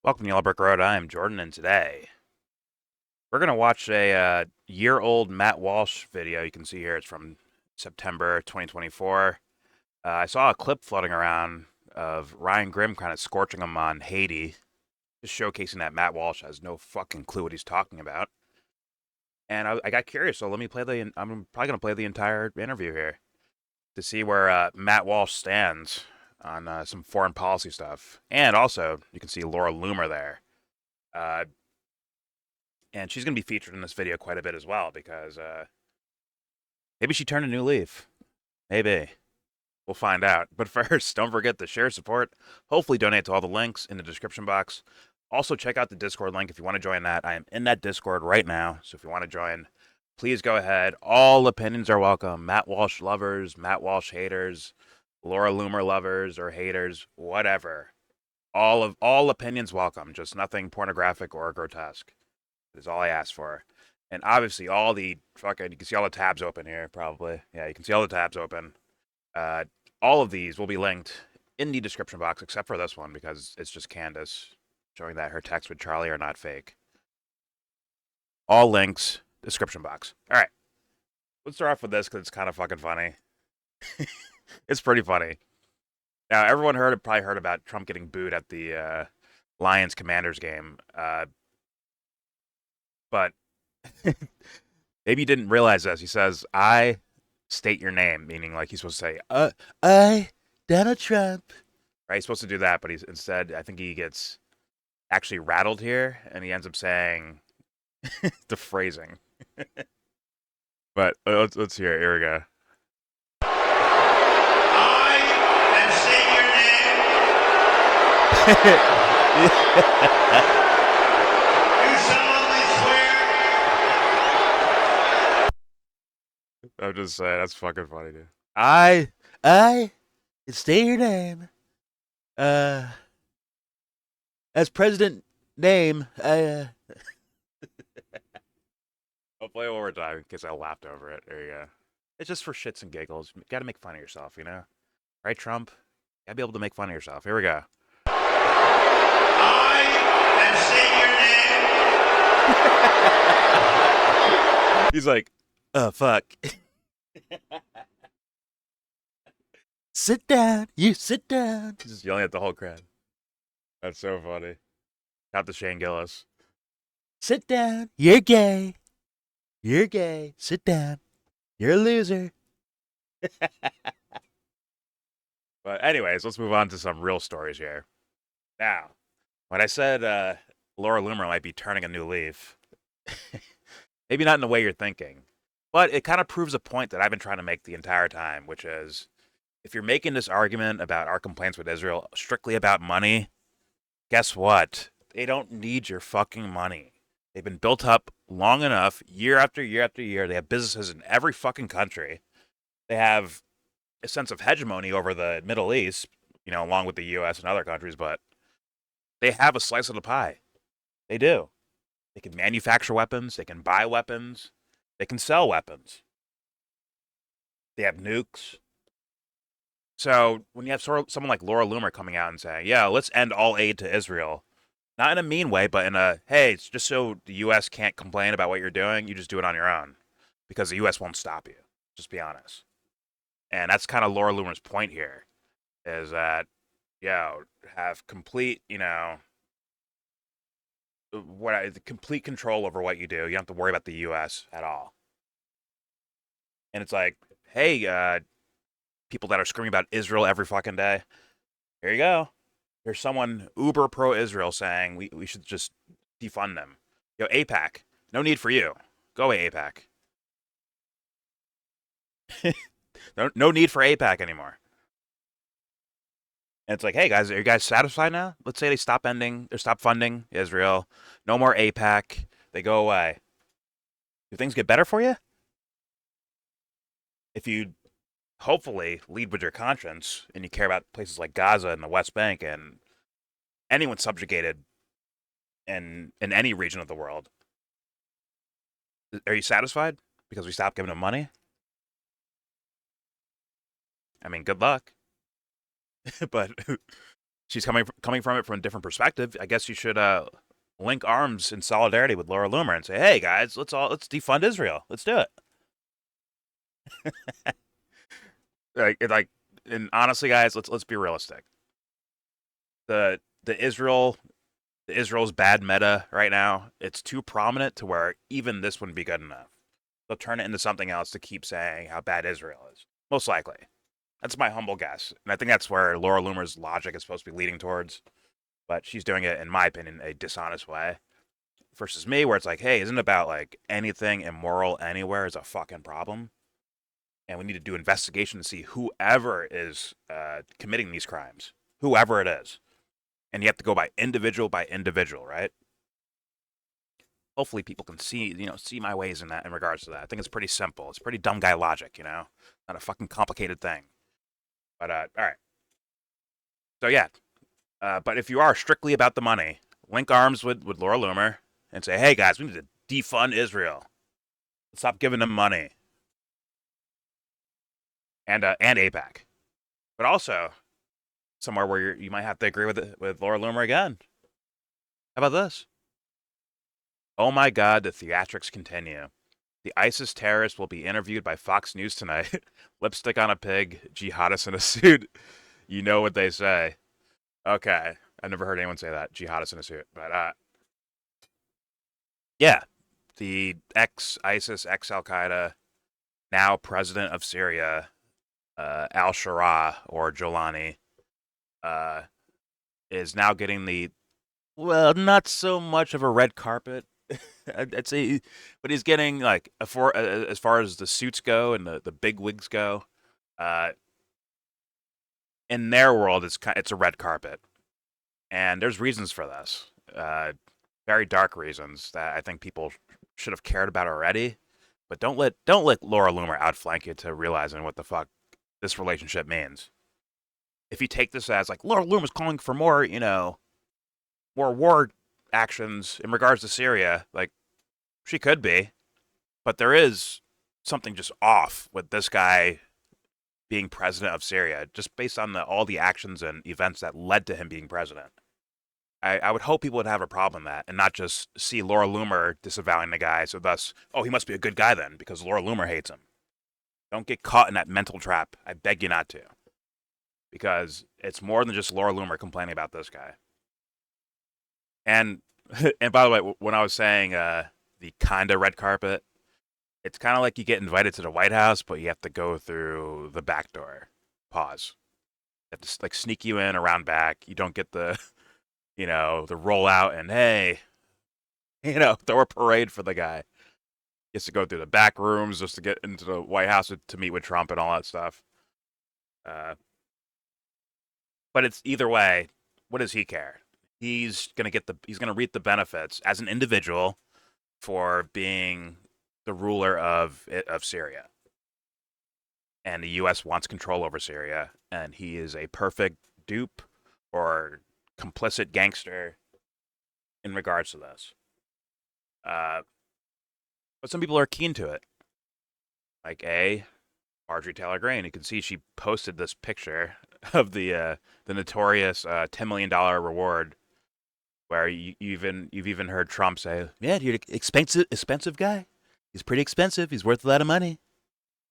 Welcome to Yellow Brick Road. I am Jordan, and today we're going to watch a year-old Matt Walsh video. You can see here it's from September 2024. I saw a clip floating around of Ryan Grimm kind of scorching him on Haiti, just showcasing that Matt Walsh has no fucking clue what he's talking about. And I got curious, so let me play the. I'm probably going to play the entire interview here to see where Matt Walsh stands on some foreign policy stuff. And also, you can see Laura Loomer there. Uh, and she's going to be featured in this video quite a bit as well because maybe she turned a new leaf. Maybe. We'll find out. But first, don't forget to share support. Hopefully, donate to all the links in the description box. Also, check out the Discord link if you want to join that. I am in that Discord right now. So if you want to join, please go ahead. All opinions are welcome. Matt Walsh lovers, Matt Walsh haters, Laura Loomer lovers or haters, whatever. All opinions welcome. Just nothing pornographic or grotesque. Is all I asked for. And obviously, all the fucking, you can see all the tabs open here, probably. Yeah, you can see all the tabs open. All of these will be linked in the description box, except for this one, because it's just Candace showing that her texts with Charlie are not fake. All links, description box. All right. Let's start off with this because it's kind of fucking funny. It's pretty funny. Now, everyone probably heard about Trump getting booed at the Lions Commanders game. But maybe you didn't realize this. He says, I state your name, meaning like he's supposed to say, I, Donald Trump. Right? He's supposed to do that, but instead, I think he gets actually rattled here, and he ends up saying the phrasing. But let's hear it. Here we go. I am saying your name. You solemnly swear. I'm just saying, that's fucking funny, dude. I, state your name. As president name, I'll play it one more time in case I laughed over it. There you go. It's just for shits and giggles. You gotta make fun of yourself, you know? Right, Trump? You gotta be able to make fun of yourself. Here we go. I am saying your name. He's like, oh, fuck. Sit down. You sit down. He's just yelling at the whole crowd. That's so funny. Not the Shane Gillis. Sit down. You're gay. You're gay. Sit down. You're a loser. But anyways, let's move on to some real stories here. Now, when I said Laura Loomer might be turning a new leaf, maybe not in the way you're thinking, but it kind of proves a point that I've been trying to make the entire time, which is if you're making this argument about our complaints with Israel strictly about money, guess what? They don't need your fucking money. They've been built up long enough, year after year after year. They have businesses in every fucking country. They have a sense of hegemony over the Middle East, you know, along with the U.S. and other countries, but they have a slice of the pie. They do. They can manufacture weapons. They can buy weapons. They can sell weapons. They have nukes. So when you have someone like Laura Loomer coming out and saying, yeah, let's end all aid to Israel, not in a mean way, but in a, hey, it's just so the U.S. can't complain about what you're doing, you just do it on your own because the U.S. won't stop you. Just be honest. And that's kind of Laura Loomer's point here, is that, have complete, complete control over what you do. You don't have to worry about the U.S. at all. And it's like, hey, people that are screaming about Israel every fucking day, here you go. There's someone uber pro-Israel saying we should just defund them. AIPAC, no need for you. Go away, AIPAC. No need for AIPAC anymore. And it's like, hey guys, are you guys satisfied now? Let's say they stop funding Israel. No more AIPAC. They go away. Do things get better for you? If you hopefully lead with your conscience and you care about places like Gaza and the West Bank and anyone subjugated in any region of the world, are you satisfied because we stopped giving them money? I mean, good luck. But she's coming from it from a different perspective. I guess you should link arms in solidarity with Laura Loomer and say, "Hey guys, let's defund Israel. Let's do it." Like, and honestly, guys, let's be realistic. The Israel's bad meta right now, it's too prominent to where even this wouldn't be good enough. They'll turn it into something else to keep saying how bad Israel is. Most likely. That's my humble guess. And I think that's where Laura Loomer's logic is supposed to be leading towards. But she's doing it, in my opinion, a dishonest way. Versus me, where it's like, hey, isn't it about like anything immoral anywhere is a fucking problem? And we need to do investigation to see whoever is committing these crimes, whoever it is. And you have to go by individual, right? Hopefully people can see my ways in regards to that. I think it's pretty simple. It's pretty dumb guy logic, not a fucking complicated thing. But all right. So yeah, but if you are strictly about the money, link arms with Laura Loomer and say, hey guys, we need to defund Israel. Let's stop giving them money. And AIPAC. But also somewhere where you might have to agree with Laura Loomer again. How about this? Oh my God, the theatrics continue. The ISIS terrorist will be interviewed by Fox News tonight. Lipstick on a pig, jihadist in a suit. You know what they say. Okay. I've never heard anyone say that. Jihadist in a suit. But, yeah. The ex-ISIS, ex-Al-Qaeda, now president of Syria, al-Shara, or Jolani, is now getting not so much of a red carpet. I'd say, but he's getting like as far as the suits go and the big wigs go, in their world, it's a red carpet, and there's reasons for this, very dark reasons that I think people should have cared about already. But don't let Laura Loomer outflank you to realizing what the fuck this relationship means. If you take this as like Laura Loomer's calling for more, more war actions in regards to Syria, like she could be, but there is something just off with this guy being president of Syria, just based on all the actions and events that led to him being president. I would hope people would have a problem with that and not just see Laura Loomer disavowing the guy, so thus, oh, he must be a good guy then because Laura Loomer hates him. Don't get caught in that mental trap. I beg you not to. Because it's more than just Laura Loomer complaining about this guy. And by the way, when I was saying the kind of red carpet, it's kind of like you get invited to the White House, but you have to go through the back door. Pause. You have to like sneak you in around back. You don't get the, the rollout and hey, throw a parade for the guy. He has to go through the back rooms just to get into the White House to meet with Trump and all that stuff. But it's either way. What does he care? He's gonna reap the benefits as an individual for being the ruler of Syria, and the U.S. wants control over Syria, and he is a perfect dupe or complicit gangster in regards to this. But some people are keen to it, like Marjorie Taylor Greene. You can see she posted this picture of the notorious $10 million reward, where you've even heard Trump say, "Yeah, you're an expensive guy. He's pretty expensive. He's worth a lot of money."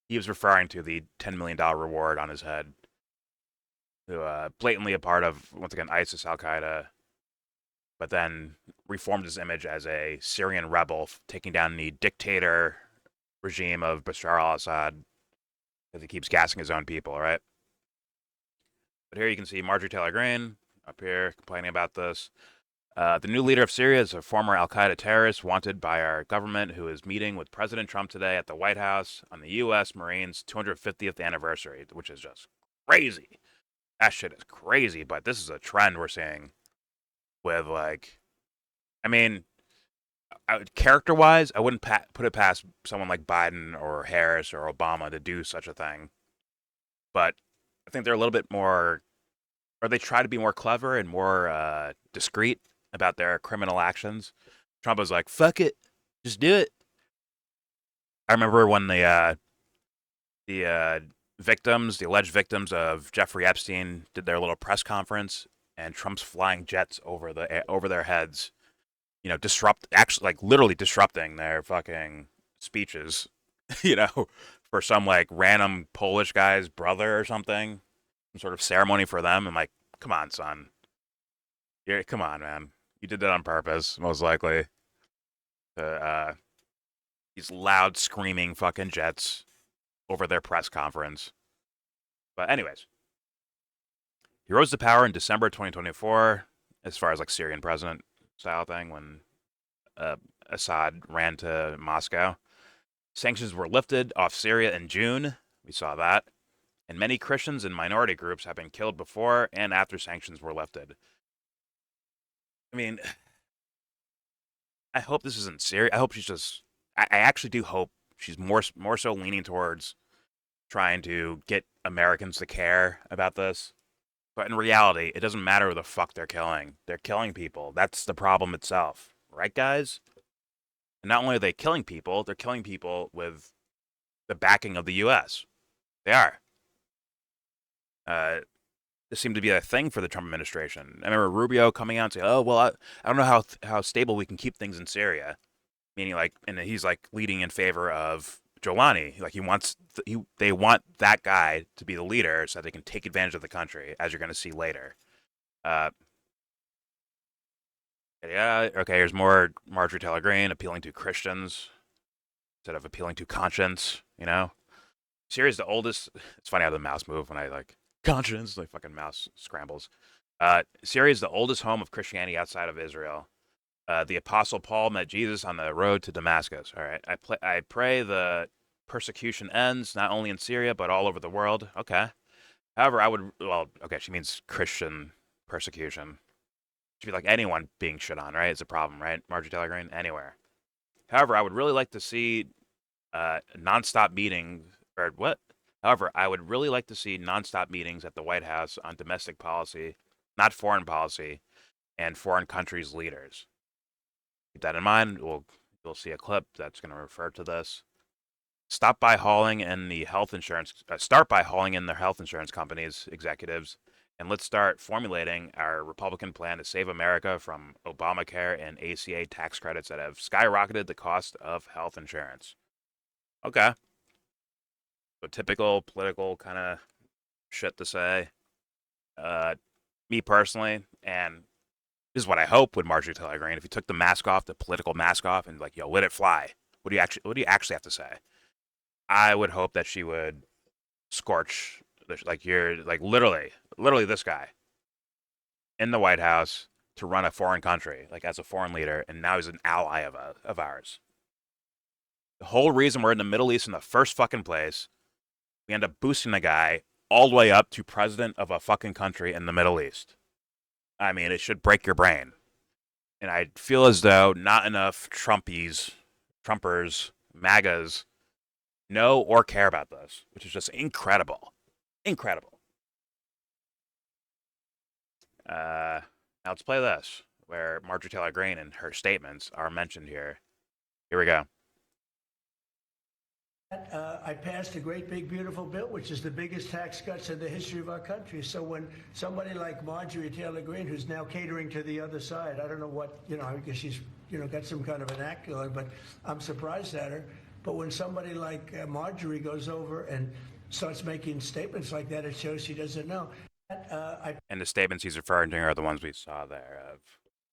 He was referring to the $10 million reward on his head. Blatantly a part of, once again, ISIS, Al Qaeda, but then reformed his image as a Syrian rebel, taking down the dictator regime of Bashar al-Assad, because he keeps gassing his own people, right? But here you can see Marjorie Taylor Greene up here complaining about this. The new leader of Syria is a former al-Qaeda terrorist wanted by our government, who is meeting with President Trump today at the White House on the U.S. Marines' 250th anniversary, which is just crazy. That shit is crazy, but this is a trend we're seeing with, character-wise, I wouldn't put it past someone like Biden or Harris or Obama to do such a thing. But I think they're a little bit more, or they try to be more clever and more discreet about their criminal actions. Trump was like, fuck it, just do it. I remember when the alleged victims of Jeffrey Epstein did their little press conference, and Trump's flying jets over their heads, like literally disrupting their fucking speeches, you know, for some like random Polish guy's brother or something, some sort of ceremony for them. I'm like, come on, son, come on, man, you did that on purpose, most likely. Uh, these loud screaming fucking jets over their press conference. But anyways, he rose to power in December 2024, as far as like Syrian president style thing, when uh, Assad ran to Moscow. Sanctions were lifted off Syria in June. We saw that. And many Christians and minority groups have been killed before and after sanctions were lifted. I mean, I hope this isn't serious. I hope she's just. I actually do hope she's more so leaning towards trying to get Americans to care about this. But in reality, it doesn't matter who the fuck they're killing. They're killing people. That's the problem itself. Right, guys? And not only are they killing people, they're killing people with the backing of the U.S. They are. This seemed to be a thing for the Trump administration. I remember Rubio coming out and saying, "Oh, well, I don't know how stable we can keep things in Syria," meaning like, and he's like leading in favor of Jolani. Like they want that guy to be the leader so that they can take advantage of the country, as you're going to see later. Uh, yeah, okay. Here's more Marjorie Taylor Greene appealing to Christians instead of appealing to conscience. Syria's the oldest. It's funny how the mouse move when I like conscience, like fucking mouse scrambles. Syria is the oldest home of Christianity outside of Israel. The Apostle Paul met Jesus on the road to Damascus. All right, I pray the persecution ends not only in Syria but all over the world. Okay. However, okay, she means Christian persecution. Should be like anyone being shit on, right? It's a problem, right? Marjorie Taylor Greene, anywhere. However, I would really like to see nonstop meetings, or what? However, I would really like to see nonstop meetings at the White House on domestic policy, not foreign policy, and foreign countries' leaders. Keep that in mind. You'll see a clip that's going to refer to this. Start by hauling in the health insurance companies, executives, and let's start formulating our Republican plan to save America from Obamacare and ACA tax credits that have skyrocketed the cost of health insurance. Okay. So typical political kind of shit to say. Me personally, and this is what I hope with Marjorie Taylor Greene. If you took the mask off, the political mask off, and like, yo, let it fly. What do you actually have to say? I would hope that she would scorch, like you're like literally this guy in the White House to run a foreign country, like as a foreign leader, and now he's an ally of ours. The whole reason we're in the Middle East in the first fucking place, we end up boosting the guy all the way up to president of a fucking country in the Middle East. I mean, it should break your brain. And I feel as though not enough Trumpers, MAGAs know or care about this, which is just incredible. Incredible. Now let's play this, where Marjorie Taylor Greene and her statements are mentioned here. Here we go. I passed a great, big, beautiful bill, which is the biggest tax cuts in the history of our country. So when somebody like Marjorie Taylor Greene, who's now catering to the other side, I don't know what, I guess she's, got some kind of vernacular, but I'm surprised at her. But when somebody like Marjorie goes over and starts making statements like that, it shows she doesn't know. And the statements he's referring to are the ones we saw there of,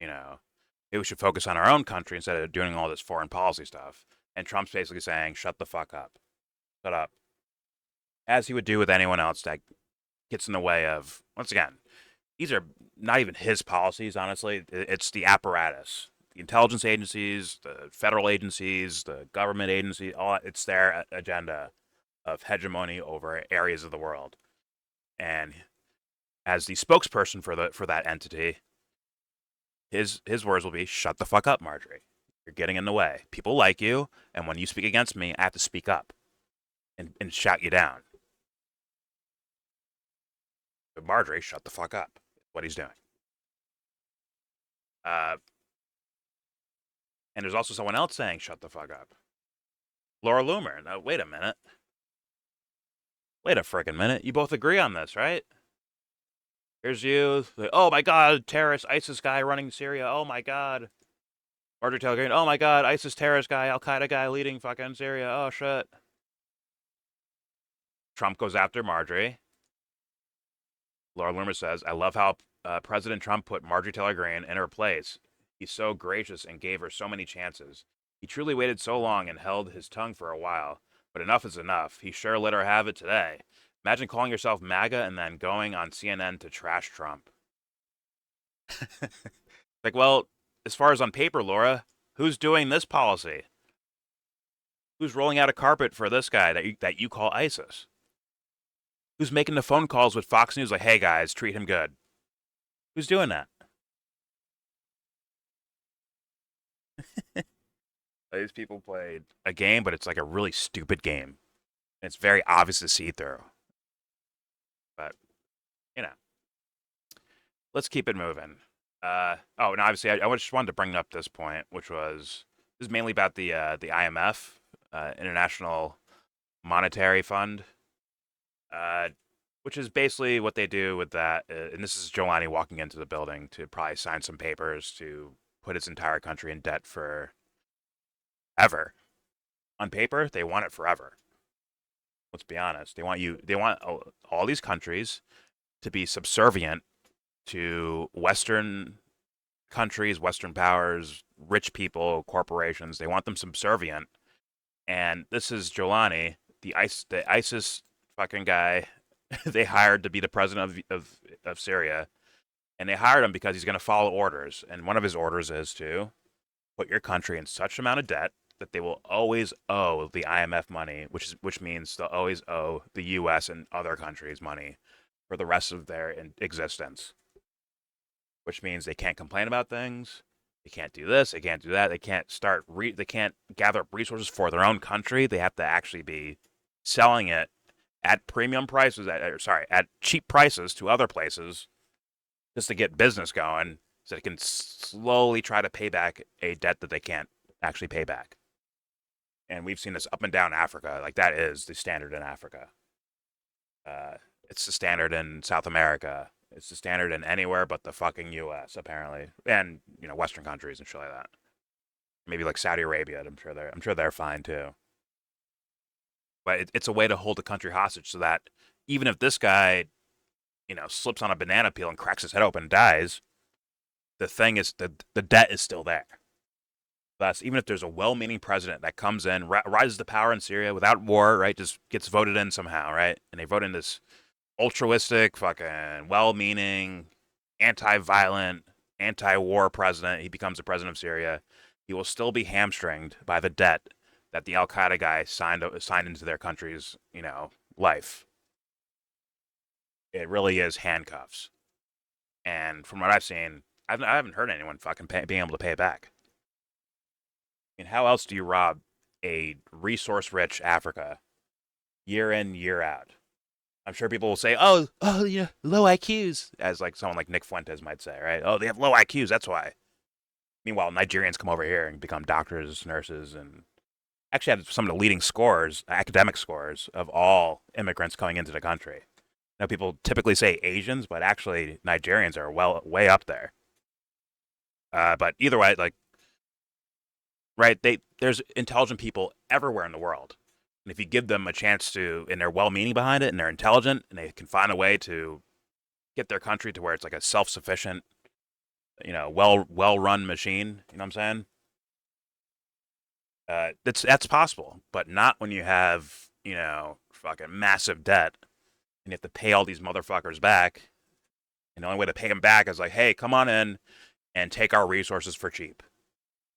maybe we should focus on our own country instead of doing all this foreign policy stuff. And Trump's basically saying, shut the fuck up. Shut up. As he would do with anyone else that gets in the way of, once again, these are not even his policies, honestly. It's the apparatus. The intelligence agencies, the federal agencies, the government agencies, it's their agenda of hegemony over areas of the world. And as the spokesperson for that entity, his words will be, shut the fuck up, Marjorie. You're getting in the way. People like you, and when you speak against me, I have to speak up and shout you down. But Marjorie, shut the fuck up. What he's doing. And there's also someone else saying, shut the fuck up. Laura Loomer. Now, wait a minute. Wait a frickin' minute. You both agree on this, right? Here's you. Like, oh my God, terrorist ISIS guy running Syria. Oh my God. Marjorie Taylor Greene. Oh my God, ISIS terrorist guy, Al Qaeda guy leading fucking Syria. Oh shit. Trump goes after Marjorie. Laura Loomer says, I love how President Trump put Marjorie Taylor Greene in her place. He's so gracious and gave her so many chances. He truly waited so long and held his tongue for a while. But enough is enough. He sure let her have it today. Imagine calling yourself MAGA and then going on CNN to trash Trump. Like, well, as far as on paper, Laura, who's doing this policy? Who's rolling out a carpet for this guy that you call ISIS? Who's making the phone calls with Fox News like, hey guys, treat him good? Who's doing that? These people played a game, but it's like a really stupid game. It's very obvious to see through. But, you know, let's keep it moving. And obviously, I just wanted to bring up this point, which was this is mainly about the IMF, International Monetary Fund, which is basically what they do with that. And this is Giuliani walking into the building to probably sign some papers to put its entire country in debt for ever. On paper, they want it forever. Let's be honest. They want all these countries to be subservient to Western countries, Western powers, rich people, corporations. They want them subservient. And this is Giuliani, the ISIS fucking guy they hired to be the president of Syria. And they hired him because he's going to follow orders. And one of his orders is to put your country in such amount of debt that they will always owe the IMF money, which means they'll always owe the U.S. and other countries money for the rest of their existence. Which means they can't complain about things. They can't do this. They can't do that. They can't they can't gather up resources for their own country. They have to actually be selling it at premium prices. At cheap prices to other places, just to get business going, so they can slowly try to pay back a debt that they can't actually pay back. And we've seen this up and down Africa. Like, that is the standard in Africa. It's the standard in South America. It's the standard in anywhere but the fucking U.S. apparently, and Western countries and shit like that. Maybe like Saudi Arabia. I'm sure they're fine too. But it's a way to hold the country hostage so that even if this guy, slips on a banana peel and cracks his head open and dies, the thing is the debt is still there. Thus, even if there's a well-meaning president that comes in, rises to power in Syria without war, right, just gets voted in somehow, right, and they vote in this altruistic, fucking well-meaning, anti-violent, anti-war president, he becomes the president of Syria, he will still be hamstringed by the debt that the Al Qaeda guy signed into their country's, life. It really is handcuffs. And from what I've seen, I haven't heard anyone fucking being able to pay it back. I mean, how else do you rob a resource-rich Africa year in, year out? I'm sure people will say, oh, low IQs, as like someone like Nick Fuentes might say, right? Oh, they have low IQs, that's why. Meanwhile, Nigerians come over here and become doctors, nurses, and actually have some of the leading scores, academic scores, of all immigrants coming into the country. Now, people typically say Asians, but actually Nigerians are way up there. But either way, like, right, there's intelligent people everywhere in the world. And if you give them a chance to, and they're well-meaning behind it, and they're intelligent, and they can find a way to get their country to where it's like a self-sufficient, well-run machine, you know what I'm saying? That's possible, but not when you have, fucking massive debt, and you have to pay all these motherfuckers back. And the only way to pay them back is like, hey, come on in and take our resources for cheap.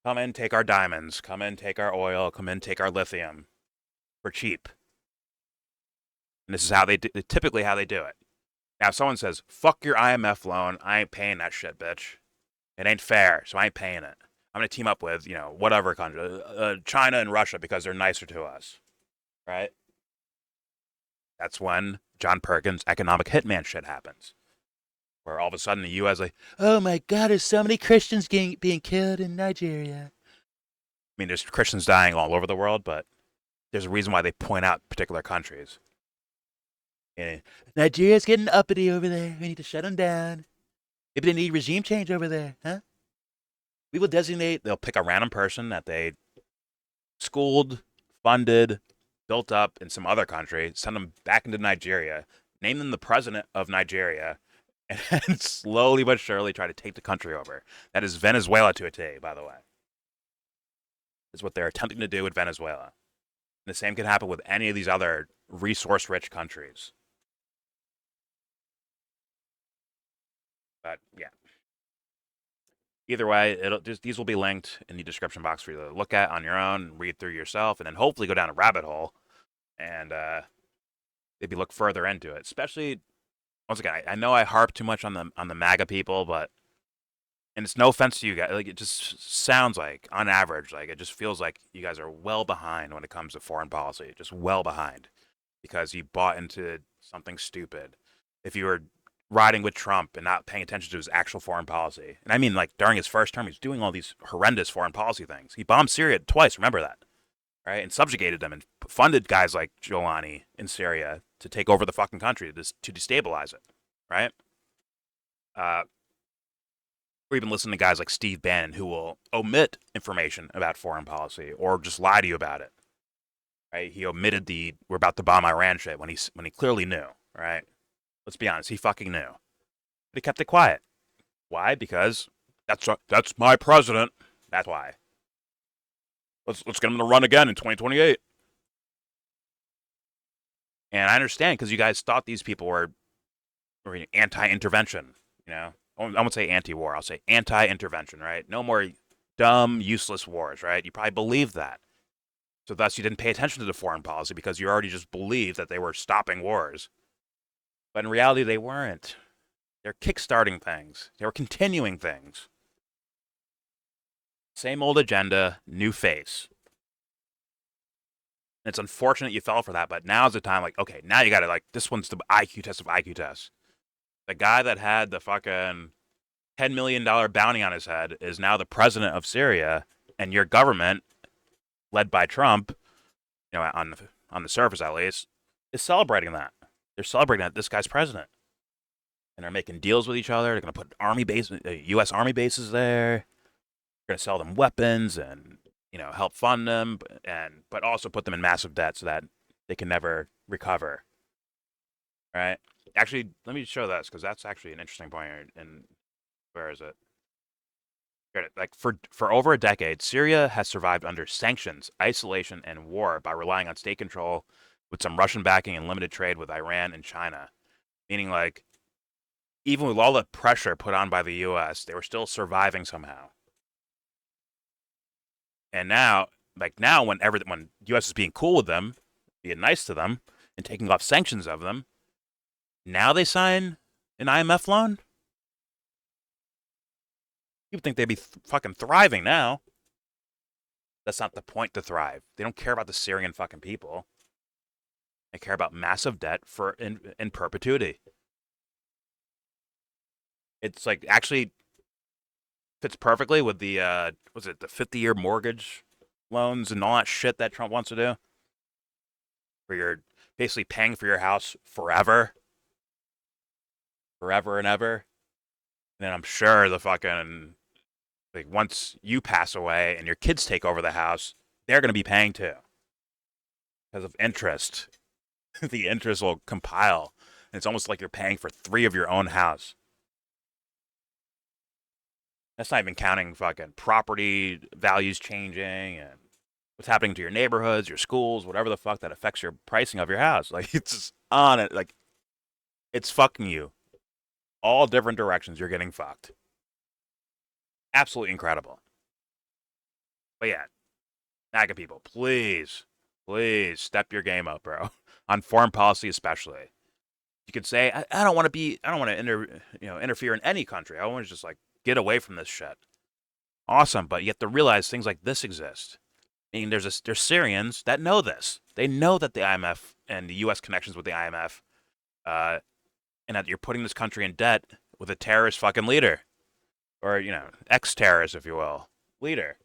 Come in, take our diamonds. Come in, take our oil. Come in, take our lithium for cheap. And this is how typically how they do it. Now, if someone says, fuck your IMF loan, I ain't paying that shit, bitch. It ain't fair, so I ain't paying it. I'm going to team up with, whatever country, China and Russia, because they're nicer to us, right? That's when John Perkins' economic hitman shit happens. Where all of a sudden the U.S. like, oh my God, there's so many Christians being killed in Nigeria. I mean, there's Christians dying all over the world, but there's a reason why they point out particular countries. Yeah. Nigeria's getting uppity over there. We need to shut them down. Maybe they need regime change over there, huh? We will designate, they'll pick a random person that they schooled, funded, built up in some other country, send them back into Nigeria, name them the president of Nigeria, and slowly but surely try to take the country over. That is Venezuela to a T, by the way. Is what they're attempting to do with Venezuela. And the same can happen with any of these other resource-rich countries. But yeah. Either way, these will be linked in the description box for you to look at on your own, read through yourself, and then hopefully go down a rabbit hole and maybe look further into it. Especially, once again, I know I harp too much on the MAGA people, but and it's no offense to you guys, like it just sounds like, on average, like it just feels like you guys are well behind when it comes to foreign policy, just well behind, because you bought into something stupid. If you were riding with Trump and not paying attention to his actual foreign policy. And I mean, like, during his first term, he's doing all these horrendous foreign policy things. He bombed Syria twice, remember that, right? And subjugated them and funded guys like Giuliani in Syria to take over the fucking country, to destabilize it, right? Or even listen to guys like Steve Bannon, who will omit information about foreign policy or just lie to you about it, right? He omitted the "we're about to bomb Iran" shit when he clearly knew, right? Let's be honest, he fucking knew. But he kept it quiet. Why? Because that's my president. That's why. Let's get him to run again in 2028. And I understand, because you guys thought these people were anti-intervention. You know, I won't say anti-war. I'll say anti-intervention. Right? No more dumb, useless wars. Right? You probably believed that. So thus, you didn't pay attention to the foreign policy because you already just believed that they were stopping wars. But in reality, they weren't. They're kickstarting things. They were continuing things. Same old agenda, new face. And it's unfortunate you fell for that, but now's the time, like, okay, now you gotta, like, this one's the IQ test of IQ tests. The guy that had the fucking $10 million bounty on his head is now the president of Syria, and your government, led by Trump, you know, on the surface at least, is celebrating that. They're celebrating that this guy's president. And they're making deals with each other. They're going to put U.S. Army bases there. They're going to sell them weapons and, you know, help fund them, but also put them in massive debt so that they can never recover. Right? Actually, let me show this, because that's actually an interesting point here. And where is it? Like, for over a decade, Syria has survived under sanctions, isolation, and war by relying on state control with some Russian backing and limited trade with Iran and China. Meaning, like, even with all the pressure put on by the U.S., they were still surviving somehow. And now, when the U.S. is being cool with them, being nice to them, and taking off sanctions of them, now they sign an IMF loan? You would think they'd be fucking thriving now. That's not the point, to thrive. They don't care about the Syrian fucking people. They care about massive debt in perpetuity. It's like, actually fits perfectly with the the 50-year mortgage loans and all that shit that Trump wants to do, where you're basically paying for your house forever and ever. And then I'm sure the fucking, like, once you pass away and your kids take over the house, they're going to be paying too, because of interest. The interest will compile, and it's almost like you're paying for 3 of your own house. That's not even counting fucking property values changing and what's happening to your neighborhoods, your schools, whatever the fuck that affects your pricing of your house. Like, it's just on it. Like, it's fucking you. All different directions, you're getting fucked. Absolutely incredible. But yeah, MAGA people, please step your game up, bro. On foreign policy especially. You could say, I don't want to interfere in any country. I want to just, like, get away from this shit. Awesome, but you have to realize things like this exist. I mean, there's Syrians that know this. They know that the IMF and the U.S. connections with the IMF, and that you're putting this country in debt with a terrorist fucking leader, or, you know, ex-terrorist, if you will, leader.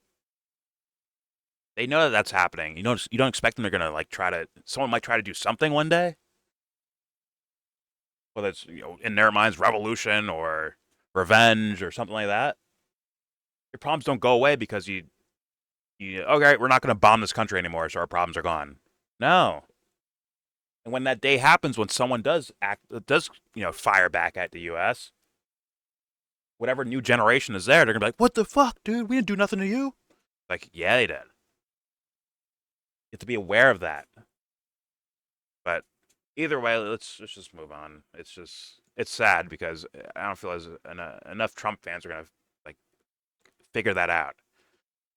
They know that that's happening. You don't expect them, they're gonna, like, someone might try to do something one day. whether it's in their minds revolution or revenge or something like that, your problems don't go away because you okay, we're not going to bomb this country anymore, so our problems are gone. No. And when that day happens, when someone does fire back at the U.S., whatever new generation is there, they're gonna be like, "What the fuck, dude? We didn't do nothing to you." Like, yeah, they did. You have to be aware of that. But either way, let's just move on. It's sad because I don't feel as enough Trump fans are gonna like figure that out.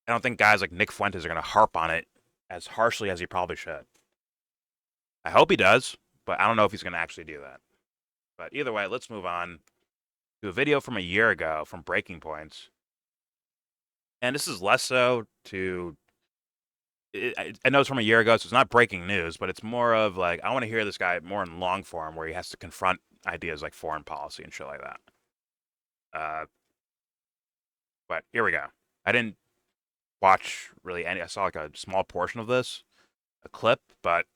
I don't think guys like Nick Fuentes are gonna harp on it as harshly as he probably should. I hope he does, but I don't know if he's gonna actually do that. But either way, let's move on to a video from a year ago from Breaking Points. And this is less so to I know it's from a year ago, so it's not breaking news, but it's more of like, I want to hear this guy more in long form where he has to confront ideas like foreign policy and shit like that. But here we go. I didn't watch really any. I saw like a small portion of this, a clip, but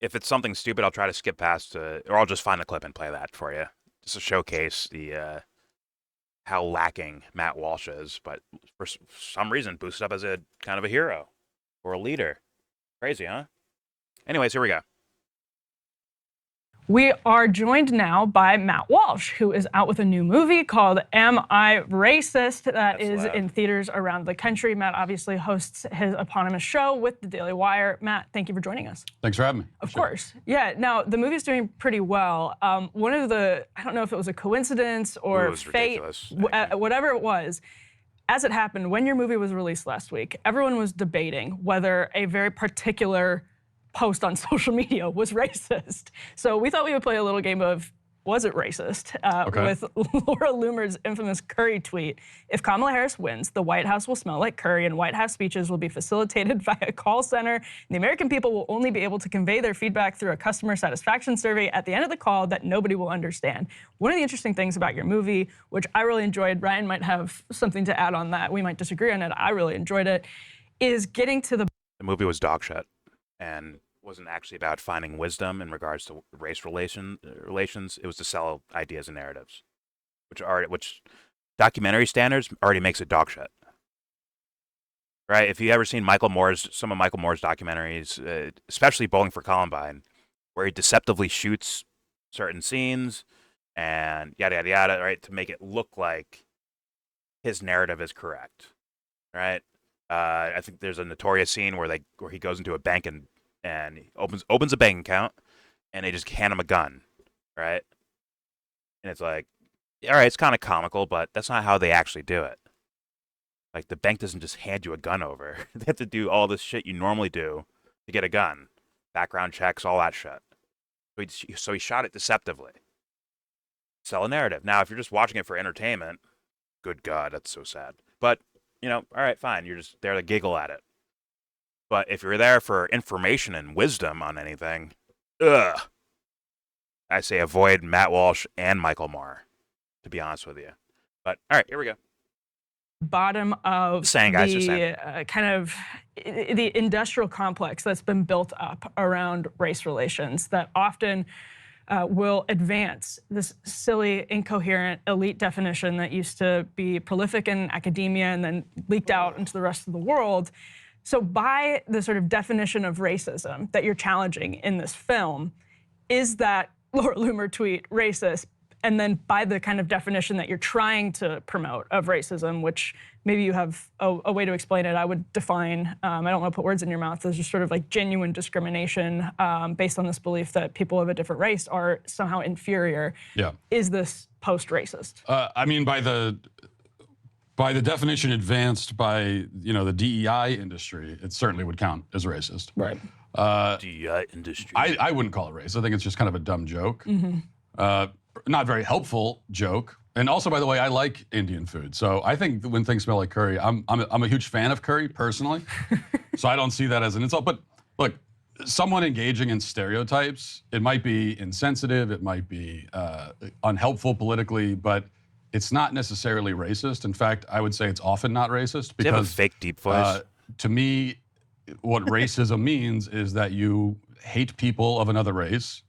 if it's something stupid, I'll try to skip past or I'll just find the clip and play that for you, just to showcase the how lacking Matt Walsh is, but for some reason boosted up as a kind of a hero or a leader. Crazy, huh? Anyways, here we go. We are joined now by Matt Walsh, who is out with a new movie called Am I Racist? That's is loud. In theaters around the country. Matt obviously hosts his eponymous show with the Daily Wire. Matt, thank you for joining us. Thanks for having me. Of course. Yeah, now the movie's doing pretty well. One of the, I don't know if it was a coincidence or fate, whatever it was, as it happened, when your movie was released last week, everyone was debating whether a very particular post on social media was racist. So we thought we would play a little game of was it racist with Laura Loomer's infamous curry tweet. If Kamala Harris wins, the White House will smell like curry and White House speeches will be facilitated by a call center. And the American people will only be able to convey their feedback through a customer satisfaction survey at the end of the call that nobody will understand. One of the interesting things about your movie, which I really enjoyed, Ryan might have something to add on that, we might disagree on it, I really enjoyed it, is getting to the movie was dog shit and wasn't actually about finding wisdom in regards to race relations. It was to sell ideas and narratives, which documentary standards already makes it dog shit. Right? If you ever seen some of Michael Moore's documentaries, especially Bowling for Columbine, where he deceptively shoots certain scenes and yada yada yada, right, to make it look like his narrative is correct. Right? I think there's a notorious scene where he goes into a bank and he opens a bank account, and they just hand him a gun, right? And it's like, all right, it's kind of comical, but that's not how they actually do it. Like, the bank doesn't just hand you a gun over. They have to do all this shit you normally do to get a gun. Background checks, all that shit. So he shot it deceptively. Sell a narrative. Now, if you're just watching it for entertainment, good God, that's so sad. But, all right, fine. You're just there to giggle at it. But if you're there for information and wisdom on anything, I say avoid Matt Walsh and Michael Moore, to be honest with you. But all right, here we go. Bottom of kind of the industrial complex that's been built up around race relations that often will advance this silly, incoherent, elite definition that used to be prolific in academia and then leaked out into the rest of the world. So by the sort of definition of racism that you're challenging in this film, is that Laura Loomer tweet racist? And then by the kind of definition that you're trying to promote of racism, which maybe you have a way to explain it, I would define, I don't want to put words in your mouth, as just sort of like genuine discrimination based on this belief that people of a different race are somehow inferior. Yeah. Is this post-racist? I mean, by the definition advanced by the DEI industry, it certainly would count as racist. Right. DEI industry. I wouldn't call it racist. I think it's just kind of a dumb joke. Mm-hmm. Not very helpful joke. And also, by the way, I like Indian food. So I think when things smell like curry, I'm a huge fan of curry personally. So I don't see that as an insult. But look, someone engaging in stereotypes, it might be insensitive, it might be unhelpful politically, but it's not necessarily racist. In fact, I would say it's often not racist because do you have a fake deep voice? To me, what racism means is that you hate people of another race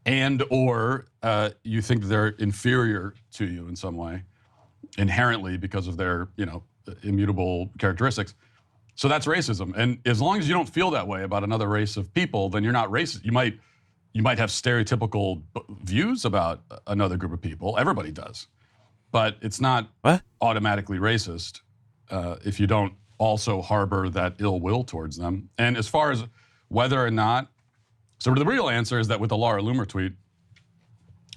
and or you think they're inferior to you in some way, inherently because of their immutable characteristics. So that's racism. And as long as you don't feel that way about another race of people, then you're not racist. You might have stereotypical views about another group of people. Everybody does, but it's not automatically racist if you don't also harbor that ill will towards them. And as far as whether or not, so the real answer is that with the Laura Loomer tweet,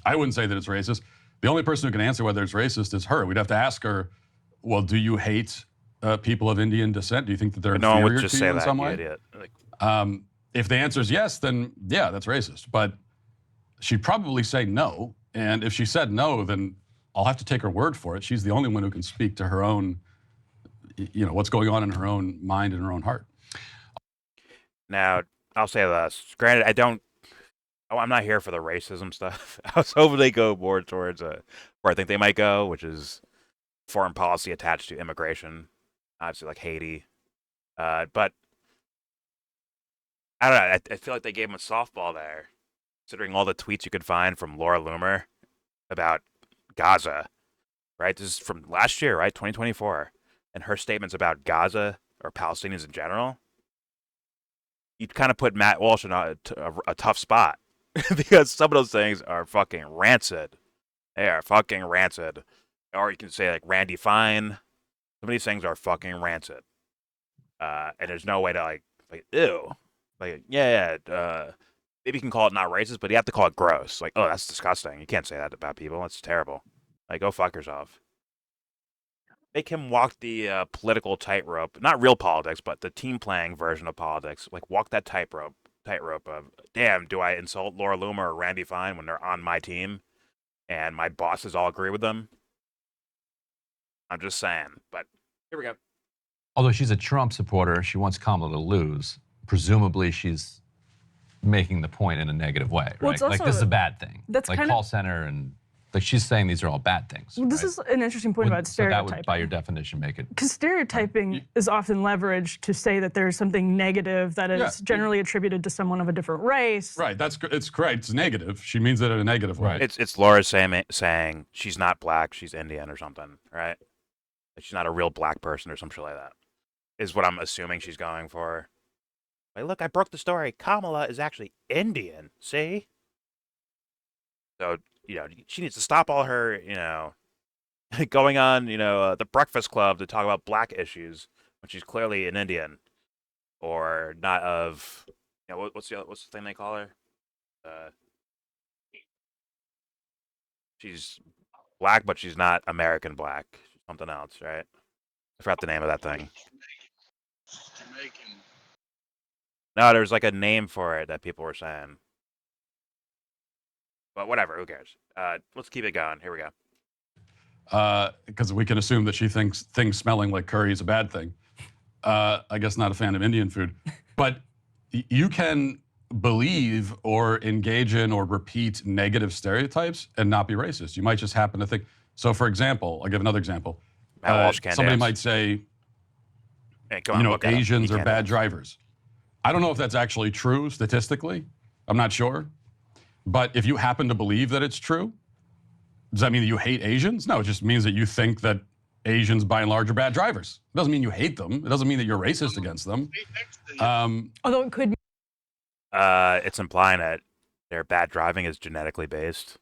I wouldn't say that it's racist. The only person who can answer whether it's racist is her. We'd have to ask her, well, do you hate people of Indian descent? Do you think that they're inferior to you in some way? Idiot. If the answer is yes, then yeah, that's racist. But she'd probably say no. And if she said no, then I'll have to take her word for it. She's the only one who can speak to her own, what's going on in her own mind and her own heart. Now, I'll say this. Granted, I'm not here for the racism stuff. I was hoping they go more towards where I think they might go, which is foreign policy attached to immigration, obviously like Haiti. But I don't know. I feel like they gave him a softball there, considering all the tweets you could find from Laura Loomer about Gaza, right? This is from last year, right? 2024. And her statements about Gaza or Palestinians in general. You'd kind of put Matt Walsh in a tough spot because some of those things are fucking rancid. They are fucking rancid. Or you can say like Randy Fine. Some of these things are fucking rancid. And there's no way to like ew. Like, maybe you can call it not racist, but you have to call it gross. Like, oh, that's disgusting. You can't say that about people. That's terrible. Like, go fuck yourself. Make him walk the political tightrope. Not real politics, but the team-playing version of politics. Like, walk that tightrope of, damn, do I insult Laura Loomer or Randy Fine when they're on my team and my bosses all agree with them? I'm just saying. But here we go. Although she's a Trump supporter, she wants Kamala to lose. Presumably, she's making the point in a negative way, Well, right? it's also, like, this is a bad thing. That's like kind call of, center and like she's saying these are all bad things. Well, this right? is an interesting point about stereotyping. So that would, by your definition, make it. Because stereotyping is often leveraged to say that there's something negative that is generally attributed to someone of a different race. Right. It's correct. It's negative. She means it in a negative way. It's Laura saying she's not black, she's Indian or something, right? Like she's not a real black person or some shit like that. Is what I'm assuming she's going for. Like, look, I broke the story. Kamala is actually Indian. See? So, she needs to stop all her, going on, the Breakfast Club to talk about black issues when she's clearly an Indian, or not of, what's the thing they call her? She's black, but she's not American black. She's something else, right? I forgot the name of that thing. Jamaican. No, there's like a name for it that people were saying. But whatever, who cares? Let's keep it going. Here we go. Because we can assume that she thinks things smelling like curry is a bad thing. I guess not a fan of Indian food. But you can believe or engage in or repeat negative stereotypes and not be racist. You might just happen to think. So, for example, I'll give another example. Somebody might say, Asians are bad drivers. I don't know if that's actually true statistically. I'm not sure. But if you happen to believe that it's true, does that mean that you hate Asians? No, it just means that you think that Asians, by and large, are bad drivers. It doesn't mean you hate them. It doesn't mean that you're racist against them. Although it could. It's implying that their bad driving is genetically based,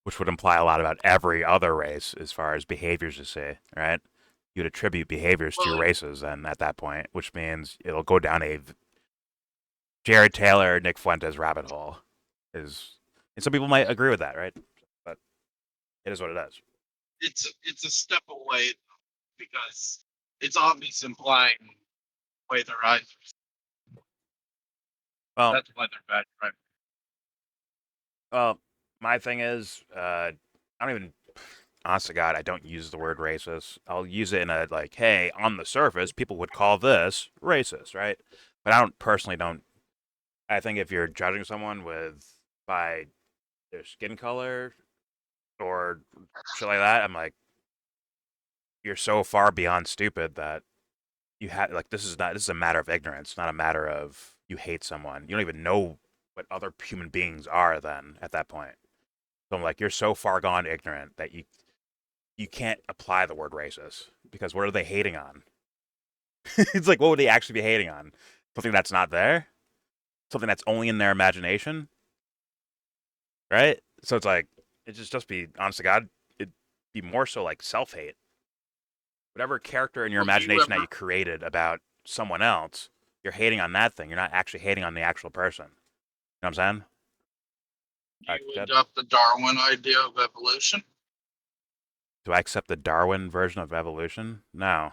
which would imply a lot about every other race as far as behaviors to say, right? You'd attribute behaviors to races, and at that point, which means it'll go down a Jared Taylor, Nick Fuentes rabbit hole. And some people might agree with that, right? But it is what it is. It's a step away because it's obvious implying the way their eyes are. Well, that's why they're bad, right? Well, my thing is, I don't even. Honest to God, I don't use the word racist. I'll use it in a like, hey, on the surface, people would call this racist, right? But I personally don't. I think if you're judging someone by their skin color or shit like that, I'm like, you're so far beyond stupid that you have like this is a matter of ignorance, not a matter of you hate someone. You don't even know what other human beings are then at that point. So I'm like, you're so far gone ignorant that you can't apply the word racist because what are they hating on? It's like, what would they actually be hating on? Something that's not there? Something that's only in their imagination? Right? So it's like, it just be, honest to God, it'd be more so like self-hate. Whatever character in your imagination that you created about someone else, you're hating on that thing. You're not actually hating on the actual person. You know what I'm saying? You adopt the Darwin idea of evolution? Do I accept the Darwin version of evolution? No.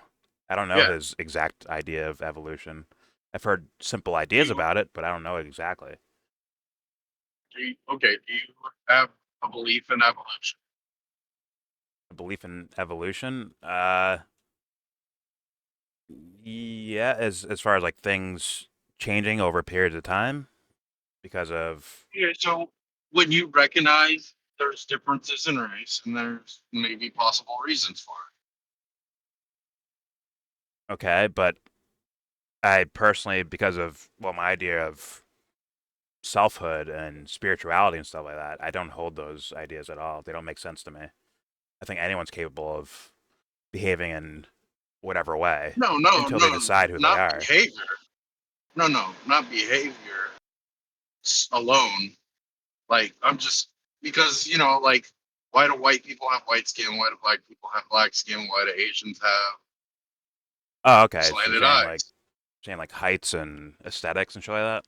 I don't know his exact idea of evolution. I've heard simple ideas about it, but I don't know it exactly. Do you have a belief in evolution? A belief in evolution? Yeah, as far as like things changing over periods of time because of Yeah, so when you recognize there's differences in race and there's maybe possible reasons for it. okay, but I personally, because of my idea of selfhood and spirituality and stuff like that, I don't hold those ideas at all. They don't make sense to me. I think anyone's capable of behaving in whatever way until they decide who they not are. behavior. No, not behavior alone. Like, I'm just, because, like, why do white people have white skin? Why do black people have black skin? Why do Asians have Oh, okay. So slanted you're eyes? saying like heights and aesthetics and shit like that.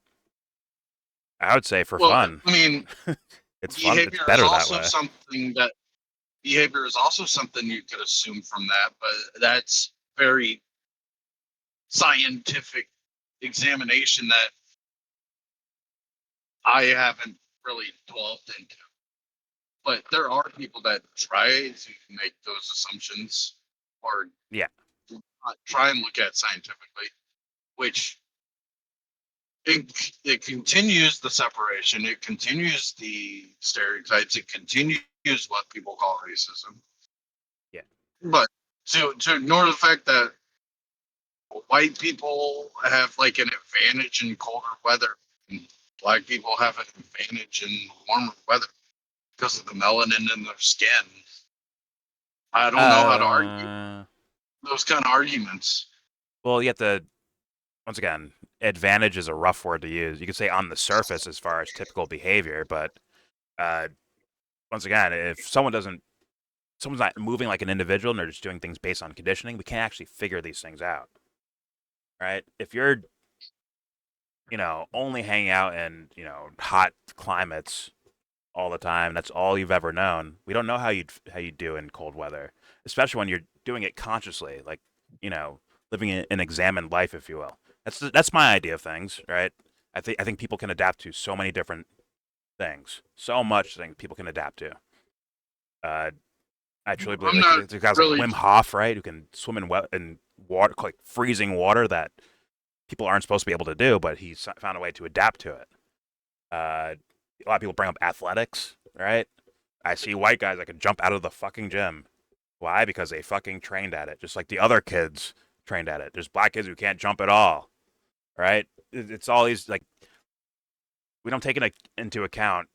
I would say for Well, fun. I mean, It's fun. It's behavior is better that also way. something that behavior is also something you could assume from that, but that's very scientific examination that I haven't really delved into. But there are people that try to make those assumptions or Yeah. try and look at scientifically, which it continues the separation, it continues the stereotypes, it continues what people call racism. Yeah. But to ignore the fact that white people have like an advantage in colder weather, and black people have an advantage in warmer weather because of the melanin in their skin. I don't know how to argue those kind of arguments. Well, you have to, once again, advantage is a rough word to use. You could say on the surface as far as typical behavior, but once again, if someone's not moving like an individual and they're just doing things based on conditioning, we can't actually figure these things out. Right? If you're, only hanging out in, hot climates all the time, that's all you've ever known. We don't know how you do in cold weather, especially when you're doing it consciously, like, living an examined life, if you will. That's my idea of things, right? I think people can adapt to so many different things, so much things people can adapt to. I truly believe I'm like not there's guys like really. Wim Hof, right, who can swim in water, like freezing water that people aren't supposed to be able to do, but he's found a way to adapt to it. A lot of people bring up athletics, right? I see white guys that can jump out of the fucking gym. Why? Because they fucking trained at it, just like the other kids trained at it. There's black kids who can't jump at all, right? It's all these like we don't take into account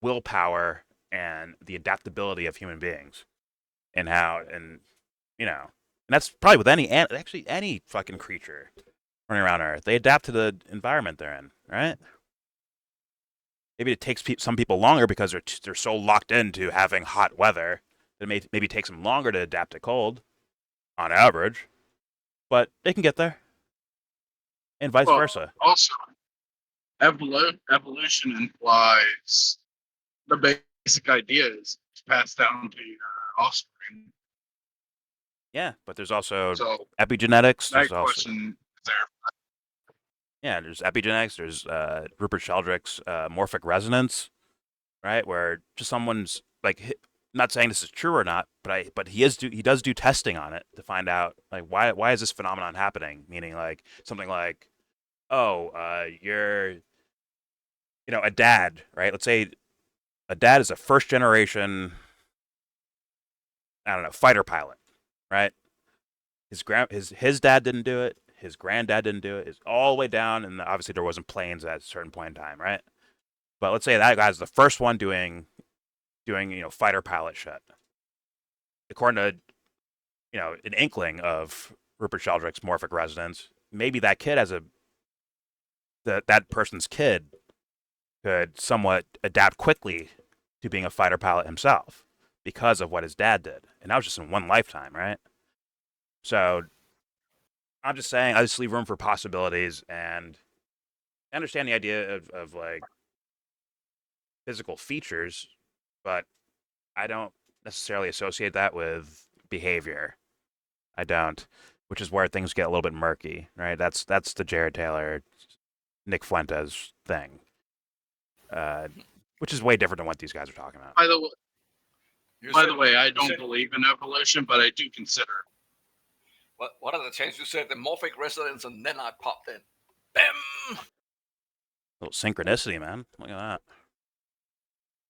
willpower and the adaptability of human beings and how and that's probably with any fucking creature running around Earth. They adapt to the environment they're in, right? Maybe it takes some people longer because they're so locked into having hot weather that maybe takes them longer to adapt to cold, on average, but they can get there, and vice Well, versa. also, evolution implies the basic idea is passed down to your offspring. Yeah, but there's also So epigenetics. that There's also question is there. there's epigenetics. There's Rupert Sheldrake's morphic resonance, right? Where just someone's like, not saying this is true or not, but he does do testing on it to find out like why is this phenomenon happening? Meaning like something like, oh, you're a dad, right? Let's say a dad is a first generation, I don't know, fighter pilot, right? His dad didn't do it. His granddad didn't do it. It's all the way down, and obviously there wasn't planes at a certain point in time, right? But let's say that guy's the first one doing fighter pilot shit. According to an inkling of Rupert Sheldrake's morphic resonance, maybe that kid that person's kid could somewhat adapt quickly to being a fighter pilot himself because of what his dad did. And that was just in one lifetime, right? So I'm just saying, I just leave room for possibilities, and I understand the idea of like physical features, but I don't necessarily associate that with behavior. I don't, which is where things get a little bit murky, right? That's the Jared Taylor, Nick Fuentes thing, which is way different than what these guys are talking about. By the way, I don't believe in evolution, but I do consider it. What are the chances you said the morphic resonance and then I popped in? Bam! Little synchronicity, man. Look at that.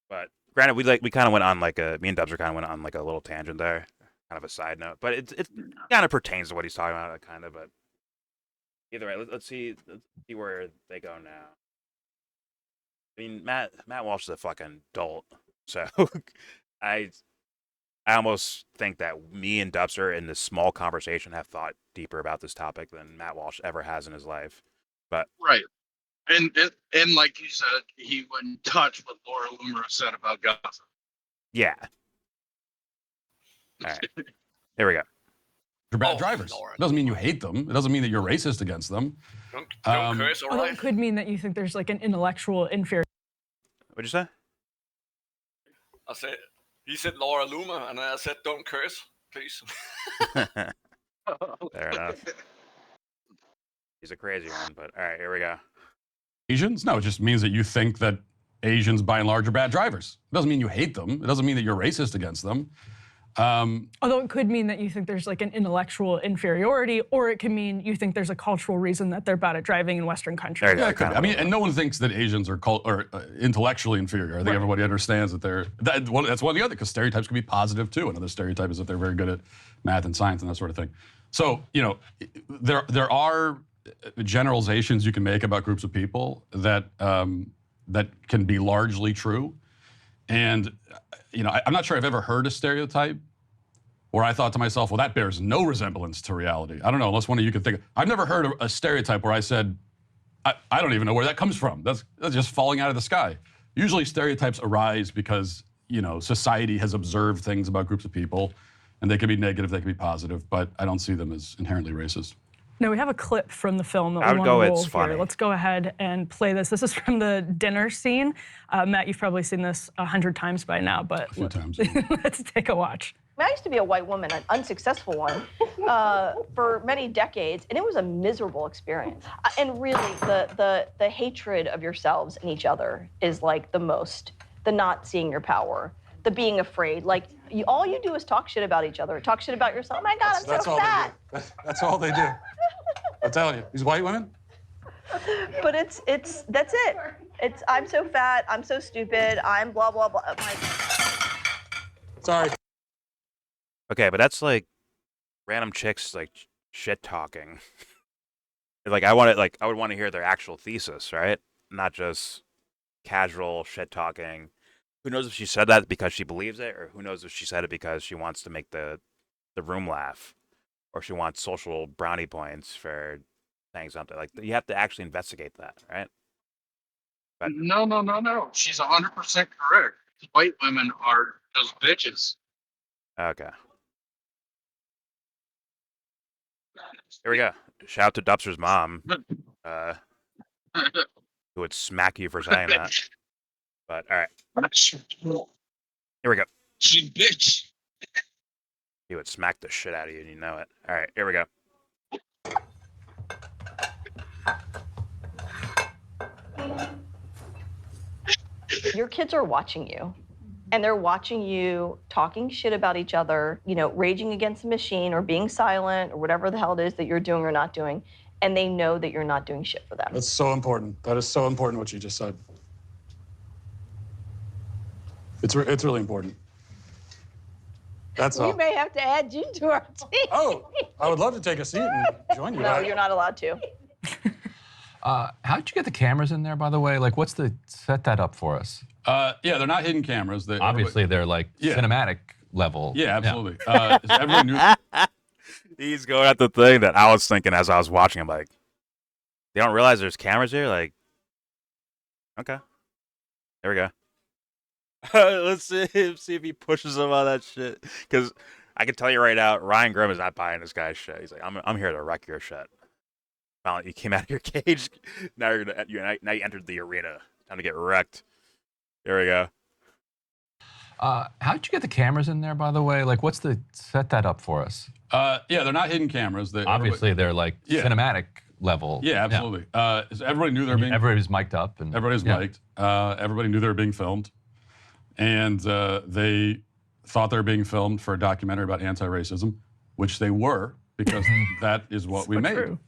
But granted, we kind of went on me and Dubs kind of went on like a little tangent there, kind of a side note. But it kind of pertains to what he's talking about, kind of. But either way, let's see where they go now. I mean, Matt Walsh is a fucking dolt, so I almost think that me and Dubster in this small conversation have thought deeper about this topic than Matt Walsh ever has in his life. But right, and like you said, he wouldn't touch what Laura Loomer said about Gaza. Yeah. All right. Here we go. You're bad drivers. Lord. It doesn't mean you hate them. It doesn't mean that you're racist against them. Don't curse, all Although right? it could mean that you think there's like an intellectual inferiority. What'd you say? I said, he said Laura Loomer, and I said, don't curse, please. Fair enough. He's a crazy one, but all right, here we go. Asians? No, it just means that you think that Asians, by and large, are bad drivers. It doesn't mean you hate them. It doesn't mean that you're racist against them. Although it could mean that you think there's like an intellectual inferiority, or it can mean you think there's a cultural reason that they're bad at driving in Western countries. Yeah, it could be. I mean, and no one thinks that Asians are intellectually inferior. I think everybody understands that that's one of the other, because stereotypes can be positive too. Another stereotype is that they're very good at math and science and that sort of thing. So, there are generalizations you can make about groups of people that can be largely true. And, I'm not sure I've ever heard a stereotype where I thought to myself, well, that bears no resemblance to reality. I don't know, unless one of you could think. I've never heard a stereotype where I said, I don't even know where that comes from. That's just falling out of the sky. Usually stereotypes arise because, society has observed things about groups of people, and they can be negative, they can be positive, but I don't see them as inherently racist. No, we have a clip from the film that I we would want go, to it's roll funny. here. Let's go ahead and play this. This is from the dinner scene. Matt, you've probably seen this 100 times by now, but A few times. let's take a watch. I used to be a white woman, an unsuccessful one, for many decades, and it was a miserable experience. And really, the hatred of yourselves and each other is like the not seeing your power, the being afraid. Like, all you do is talk shit about each other, talk shit about yourself. Oh my God, I'm so fat. That's all they do. I'm telling you, these white women. But that's it. It's I'm so fat, I'm so stupid, I'm blah blah blah. Sorry. Okay, but that's like random chicks like shit talking. Like I would want to hear their actual thesis, right? Not just casual shit talking. Who knows if she said that because she believes it, or who knows if she said it because she wants to make the room laugh, or she wants social brownie points for saying something. Like, you have to actually investigate that, right? But No. She's 100% correct. White women are just bitches. okay. Here we go. Shout out to Dubster's mom, who would smack you for saying that. But all right, here we go. She bitch. He would smack the shit out of you, and you know it. All right, here we go. Your kids are watching you, and they're watching you talking shit about each other, raging against the machine or being silent or whatever the hell it is that you're doing or not doing, and they know that you're not doing shit for them. That's so important. That is so important what you just said. It's really important. That's all. We may have to add you to our team. Oh, I would love to take a seat and join you. No, you're not allowed to. How'd you get the cameras in there, by the way? Like, set that up for us? Yeah, they're not hidden cameras. Obviously, they're like cinematic level. Yeah, absolutely. Everyone knew. He's going at the thing that I was thinking as I was watching. I'm like, they don't realize there's cameras here? Like, okay. There we go. Let's see if he pushes him on that shit. Because I can tell you right now, Ryan Grimm is not buying this guy's shit. He's like, I'm here to wreck your shit. Finally, you came out of your cage. Now you entered the arena. Time to get wrecked. There we go. How'd you get the cameras in there, by the way? Like, set that up for us? Yeah, they're not hidden cameras. Obviously, they're like cinematic level. Yeah, absolutely. Everybody knew they were being. Everybody's mic'd up. And everybody's mic'd. Everybody knew they were being filmed, and they thought they were being filmed for a documentary about anti-racism, which they were, because that is what we made. True.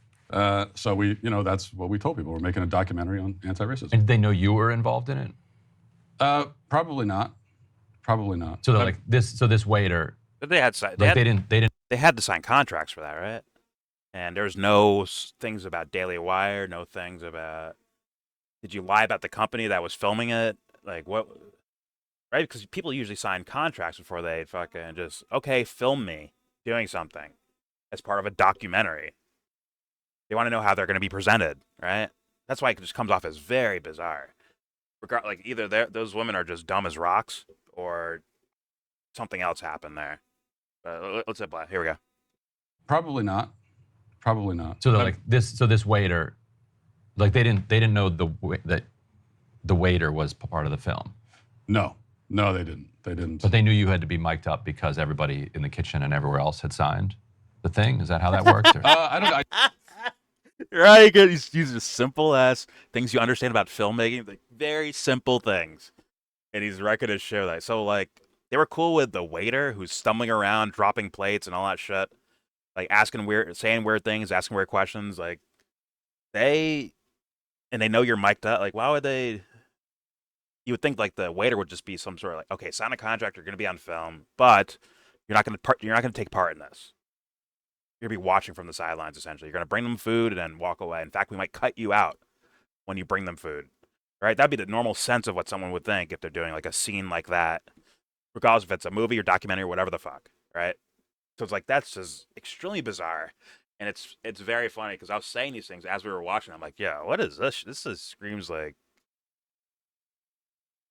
So that's what we told people. We're making a documentary on anti-racism. And did they know you were involved in it? Probably not. Probably not. So they're like this. So this waiter. But they had they had to sign contracts for that, right? And there's no things about Daily Wire, no things about. Did you lie about the company that was filming it? Like what? Right? Because people usually sign contracts before they fucking just film me doing something as part of a documentary. They want to know how they're going to be presented, right? That's why it just comes off as very bizarre. Like either those women are just dumb as rocks, or something else happened there. Let's hit play. Here we go. Probably not. Probably not. So they're like this. So this waiter, like they didn't know that the waiter was part of the film. No, they didn't. They didn't. But they knew you had to be mic'd up because everybody in the kitchen and everywhere else had signed the thing. Is that how that works? I don't. Right, good. He's using simple ass things you understand about filmmaking, like very simple things, and he's wrecking his show. That so like they were cool with the waiter who's stumbling around, dropping plates and all that shit, like saying weird things, asking weird questions. Like they know you're mic'd up. Like why would they? You would think like the waiter would just be some sort of like, okay, sign a contract, you're gonna be on film, but you're not gonna take part in this. You're going to be watching from the sidelines, essentially. You're going to bring them food and then walk away. In fact, we might cut you out when you bring them food, right? That'd be the normal sense of what someone would think if they're doing like a scene like that, regardless if it's a movie or documentary or whatever the fuck, right? So it's like, that's just extremely bizarre. And it's very funny because I was saying these things as we were watching. I'm like, yeah, what is this? This screams like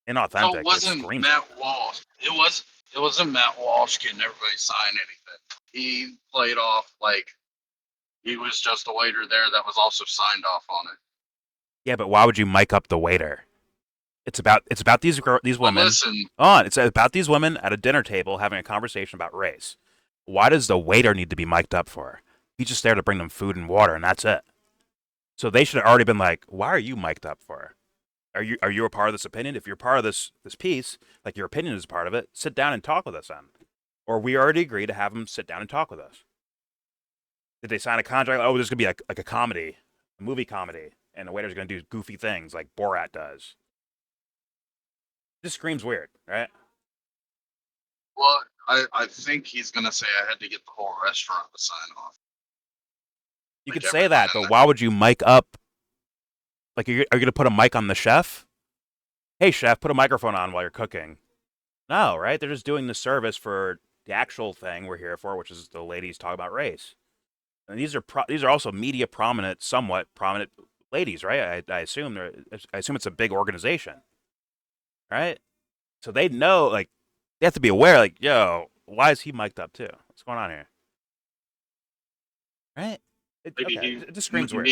inauthentic. So it wasn't Matt Walsh. It wasn't Matt Walsh getting everybody sign anything. He played off like he was just a waiter there that was also signed off on it. Yeah, but why would you mic up the waiter? It's about these women. Well, listen. It's about these women at a dinner table having a conversation about race. Why does the waiter need to be mic'd up for? He's just there to bring them food and water, and that's it. So they should have already been like, "Why are you mic'd up for? Are you a part of this opinion? If you're part of this piece, like your opinion is part of it, sit down and talk with us then." Or we already agreed to have them sit down and talk with us. Did they sign a contract? Oh, there's going to be like a comedy, a movie comedy, and the waiter's going to do goofy things like Borat does. This screams weird, right? Well, I think he's going to say I had to get the whole restaurant to sign off. You could say that, but why would you mic up? Like, are you going to put a mic on the chef? Hey, chef, put a microphone on while you're cooking. No, right? They're just doing the service for the actual thing we're here for, which is the ladies talk about race. And these are also media prominent, somewhat prominent ladies, right? I assume it's a big organization, right? So they know, like, they have to be aware, like, yo, why is he mic'd up too? What's going on here? Right? It just screams weird.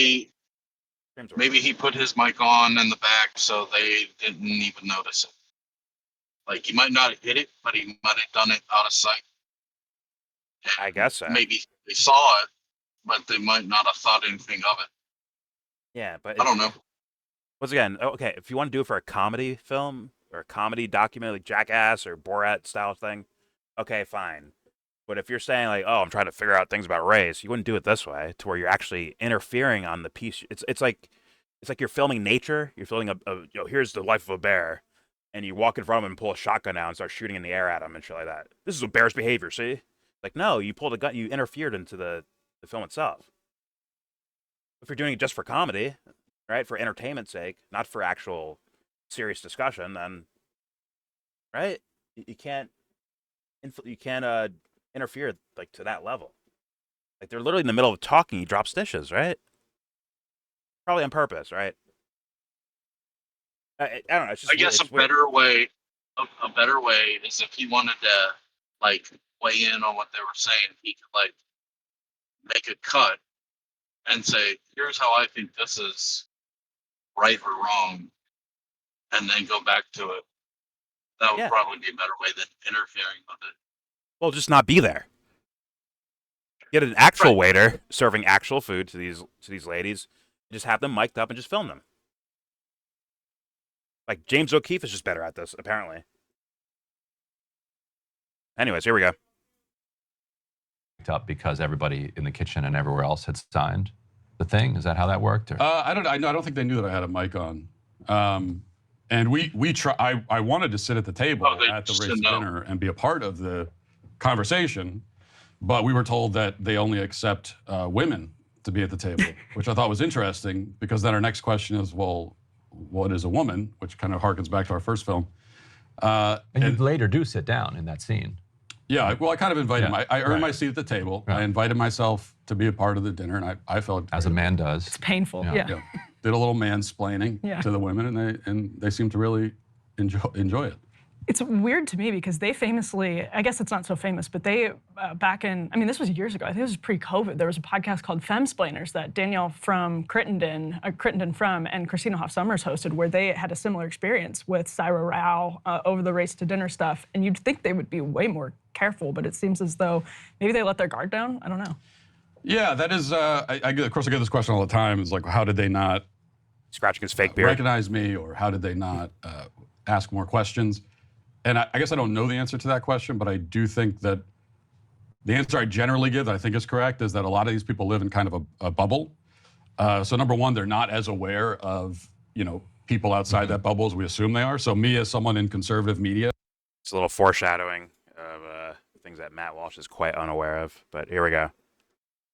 Maybe he put his mic on in the back so they didn't even notice it. Like, he might not have hit it, but he might have done it out of sight. And I guess so. Maybe they saw it, but they might not have thought anything of it. Yeah, but I don't know. Once again, okay, if you want to do it for a comedy film or a comedy documentary like Jackass or Borat style thing, okay, fine. But if you're saying like, oh, I'm trying to figure out things about race, you wouldn't do it this way, to where you're actually interfering on the piece. It's like you're filming nature. You're filming here's the life of a bear. and you walk in front of him and pull a shotgun out and start shooting in the air at him and shit like that. This is embarrassed behavior, see? Like, no, you pulled a gun, you interfered into the film itself. If you're doing it just for comedy, right, for entertainment's sake, not for actual serious discussion, then, right, you can't interfere like to that level. Like they're literally in the middle of talking, he drops dishes, right? Probably on purpose, right? I don't know. It's just I guess it's a better way is if he wanted to like weigh in on what they were saying, he could like make a cut and say, "Here's how I think this is right or wrong," and then go back to it. That would probably be a better way than interfering with it. Well, just not be there. Get an actual waiter serving actual food to these ladies, and just have them mic'd up and just film them. Like James O'Keefe is just better at this, apparently. Anyways, here we go. Up because everybody in the kitchen and everywhere else had signed the thing. Is that how that worked? Or? I don't think they knew that I had a mic on. And we try. I wanted to sit at the table at the race dinner and be a part of the conversation, but we were told that they only accept women to be at the table, which I thought was interesting because then our next question is, well, what is a woman? Which kind of harkens back to our first film. And you later do sit down in that scene. Yeah, well, I kind of invited him. I earned my seat at the table. I invited myself to be a part of the dinner, and I felt as a man does. It's painful. Yeah. Did a little mansplaining to the women, and they seemed to really enjoy it. It's weird to me because they famously, I guess it's not so famous, but they back in, I mean, this was years ago. I think this was pre-COVID. There was a podcast called Femsplainers that Danielle from Crittenden From and Christina Hoff Sommers hosted, where they had a similar experience with Syra Rao over the race to dinner stuff. And you'd think they would be way more careful, but it seems as though maybe they let their guard down. I don't know. Yeah, that is. Of course, I get this question all the time. It's like, how did they not scratching his fake beard recognize me, or how did they not ask more questions? And I guess I don't know the answer to that question, but I do think that the answer I generally give that I think is correct is that a lot of these people live in kind of a bubble. So number one, they're not as aware of, people outside that bubble as we assume they are. So me as someone in conservative media. It's a little foreshadowing of things that Matt Walsh is quite unaware of, but here we go.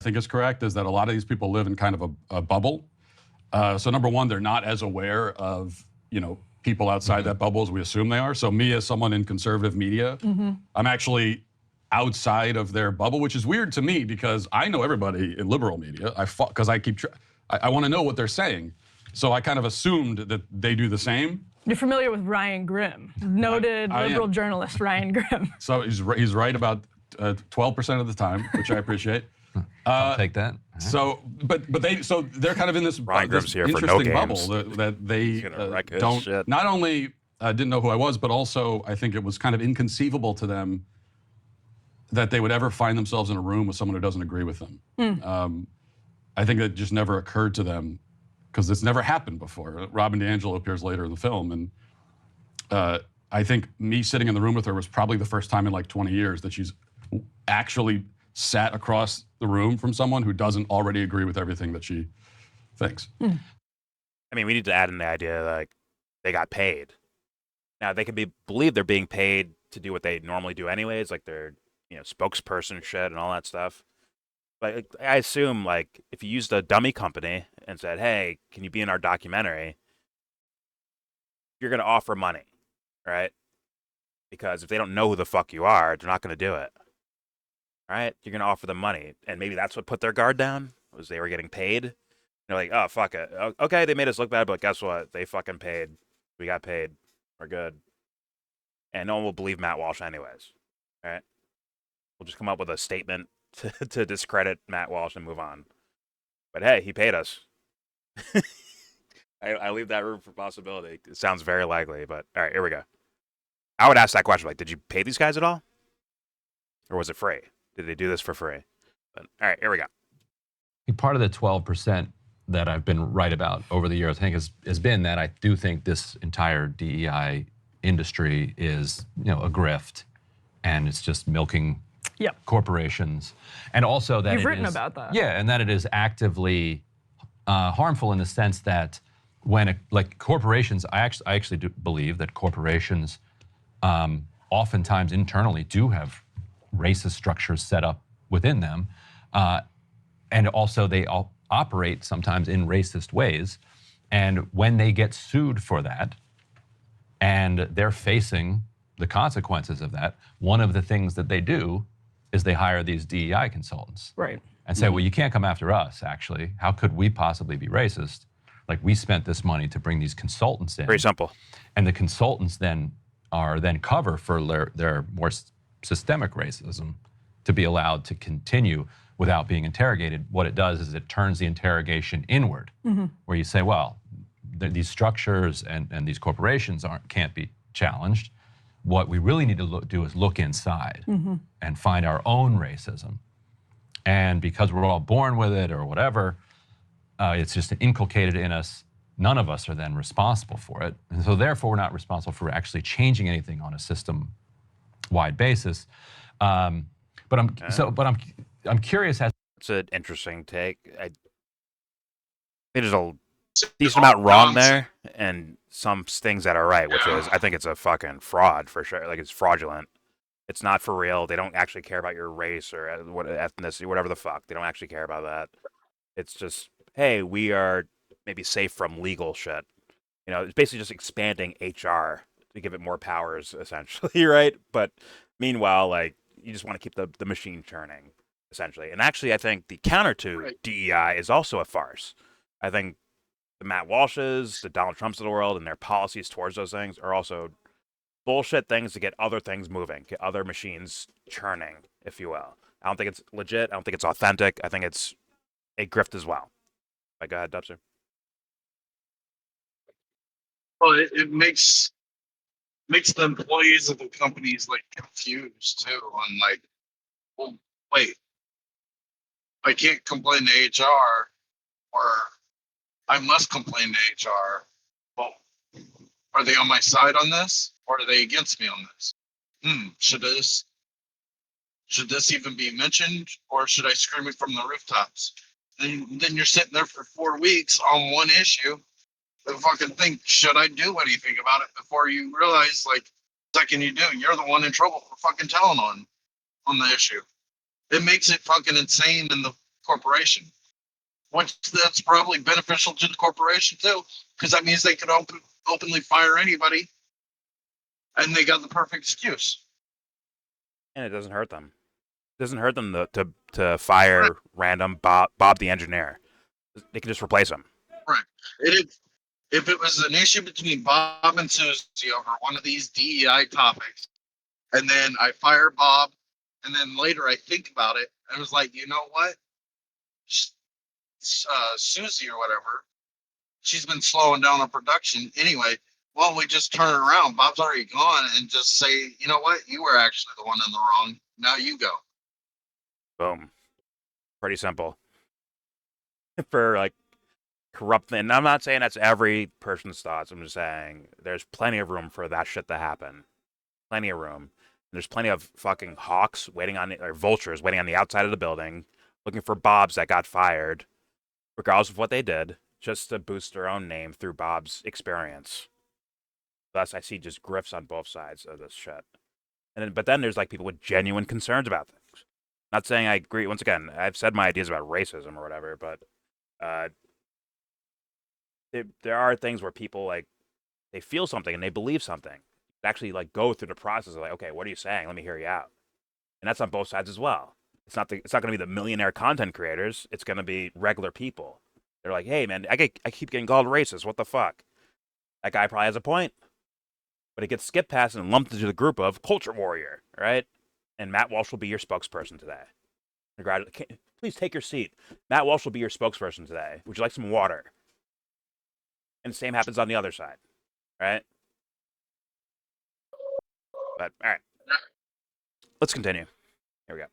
I think is correct is that a lot of these people live in kind of a bubble. So number one, they're not as aware of, people outside that bubble as we assume they are. So me as someone in conservative media, I'm actually outside of their bubble, which is weird to me because I know everybody in liberal media. Because I want to know what they're saying. So I kind of assumed that they do the same. You're familiar with Ryan Grimm, noted liberal journalist Ryan Grimm. So he's right about 12% of the time, which I appreciate. I'll take that. So, but they're kind of in this, this here interesting bubble that they don't not only didn't know who I was, but also I think it was kind of inconceivable to them that they would ever find themselves in a room with someone who doesn't agree with them. I think that just never occurred to them because this never happened before. Robin DiAngelo appears later in the film, and I think me sitting in the room with her was probably the first time in like 20 years that she's actually sat across the room from someone who doesn't already agree with everything that she thinks. I mean, we need to add in the idea like they got paid. Now they can believe they're being paid to do what they normally do anyways, like their spokesperson shit and all that stuff. But I assume like if you used a dummy company and said, "Hey, can you be in our documentary?" You're gonna offer money, right? Because if they don't know who the fuck you are, they're not gonna do it. Right? You're going to offer them money. And maybe that's what put their guard down, was they were getting paid. They're like, oh, fuck it. Okay, they made us look bad, but guess what? They fucking paid. We got paid. We're good. And no one will believe Matt Walsh anyways. Right? We'll just come up with a statement to discredit Matt Walsh and move on. But hey, he paid us. I leave that room for possibility. It sounds very likely, but all right, here we go. I would ask that question, like, did you pay these guys at all? Or was it free? Did they do this for free? But, all right, here we go. Part of the 12% that I've been right about over the years, I think, has been that I do think this entire DEI industry is, a grift, and it's just milking corporations, and also that you've written about that. Yeah, and that it is actively harmful in the sense that when like corporations, I actually do believe that corporations oftentimes internally do have racist structures set up within them, and also they all operate sometimes in racist ways. And when they get sued for that, and they're facing the consequences of that, one of the things that they do is they hire these DEI consultants. Right. And say, well, you can't come after us, actually. How could we possibly be racist? Like, we spent this money to bring these consultants in. Very simple. And the consultants then are cover for their more systemic racism to be allowed to continue without being interrogated. What it does is it turns the interrogation inward, where you say, well, these structures and these corporations can't be challenged. What we really need to do is look inside and find our own racism. And because we're all born with it or whatever, it's just inculcated in us. None of us are then responsible for it. And so therefore, we're not responsible for actually changing anything on a system-wide basis. But I'm curious as. It's an interesting take. I think there's a decent amount wrong there, and some things that are right, which is I think it's a fucking fraud for sure. Like, it's fraudulent. It's not for real. They don't actually care about your race or what ethnicity, whatever the fuck. They don't actually care about that. It's just, hey, we are maybe safe from legal shit. You know, it's basically just expanding HR to give it more powers, essentially, right? But meanwhile, like, you just want to keep the machine churning, essentially. And actually, I think the counter to DEI is also a farce. I think the Matt Walshes, the Donald Trumps of the world, and their policies towards those things are also bullshit things to get other things moving, get other machines churning, if you will. I don't think it's legit. I don't think it's authentic. I think it's a grift as well. Right, go ahead, Dubster. Well, it makes the employees of the companies like confused too. On like, well, wait, I can't complain to HR, or I must complain to HR. Well, are they on my side on this, or are they against me on this? Should this even be mentioned, or should I scream it from the rooftops? Then you're sitting there for 4 weeks on one issue. And fucking think, should I do anything about it before you realize, like, the second you do, you're the one in trouble for fucking telling on the issue. It makes it fucking insane in the corporation. Which that's probably beneficial to the corporation too, because that means they could openly fire anybody, and they got the perfect excuse. And it doesn't hurt them. It doesn't hurt them to fire random Bob the engineer. They can just replace him. Right. If it was an issue between Bob and Susie over one of these DEI topics, and then I fire Bob, and then later I think about it, I was like, you know what? Susie or whatever, she's been slowing down on production anyway. Well, we just turn it around. Bob's already gone, and just say, you know what? You were actually the one in the wrong. Now you go. Boom. Pretty simple. For like corrupt, and I'm not saying that's every person's thoughts. I'm just saying there's plenty of room for that shit to happen. Plenty of room. There's plenty of fucking hawks waiting on, or vultures waiting on the outside of the building, looking for Bobs that got fired, regardless of what they did, just to boost their own name through Bob's experience. Thus, I see just grifts on both sides of this shit. But then there's like people with genuine concerns about things. Not saying I agree. Once again, I've said my ideas about racism or whatever, but there are things where people, like, they feel something and they believe something. They actually, like, go through the process of like, okay, what are you saying? Let me hear you out. And that's on both sides as well. It's not going to be the millionaire content creators. It's going to be regular people. They're like, hey, man, I keep getting called racist. What the fuck? That guy probably has a point. But it gets skipped past and lumped into the group of culture warrior, right? And Matt Walsh will be your spokesperson today. Please take your seat. Matt Walsh will be your spokesperson today. Would you like some water? And the same happens on the other side, right? But, all right. Let's continue. Here we go.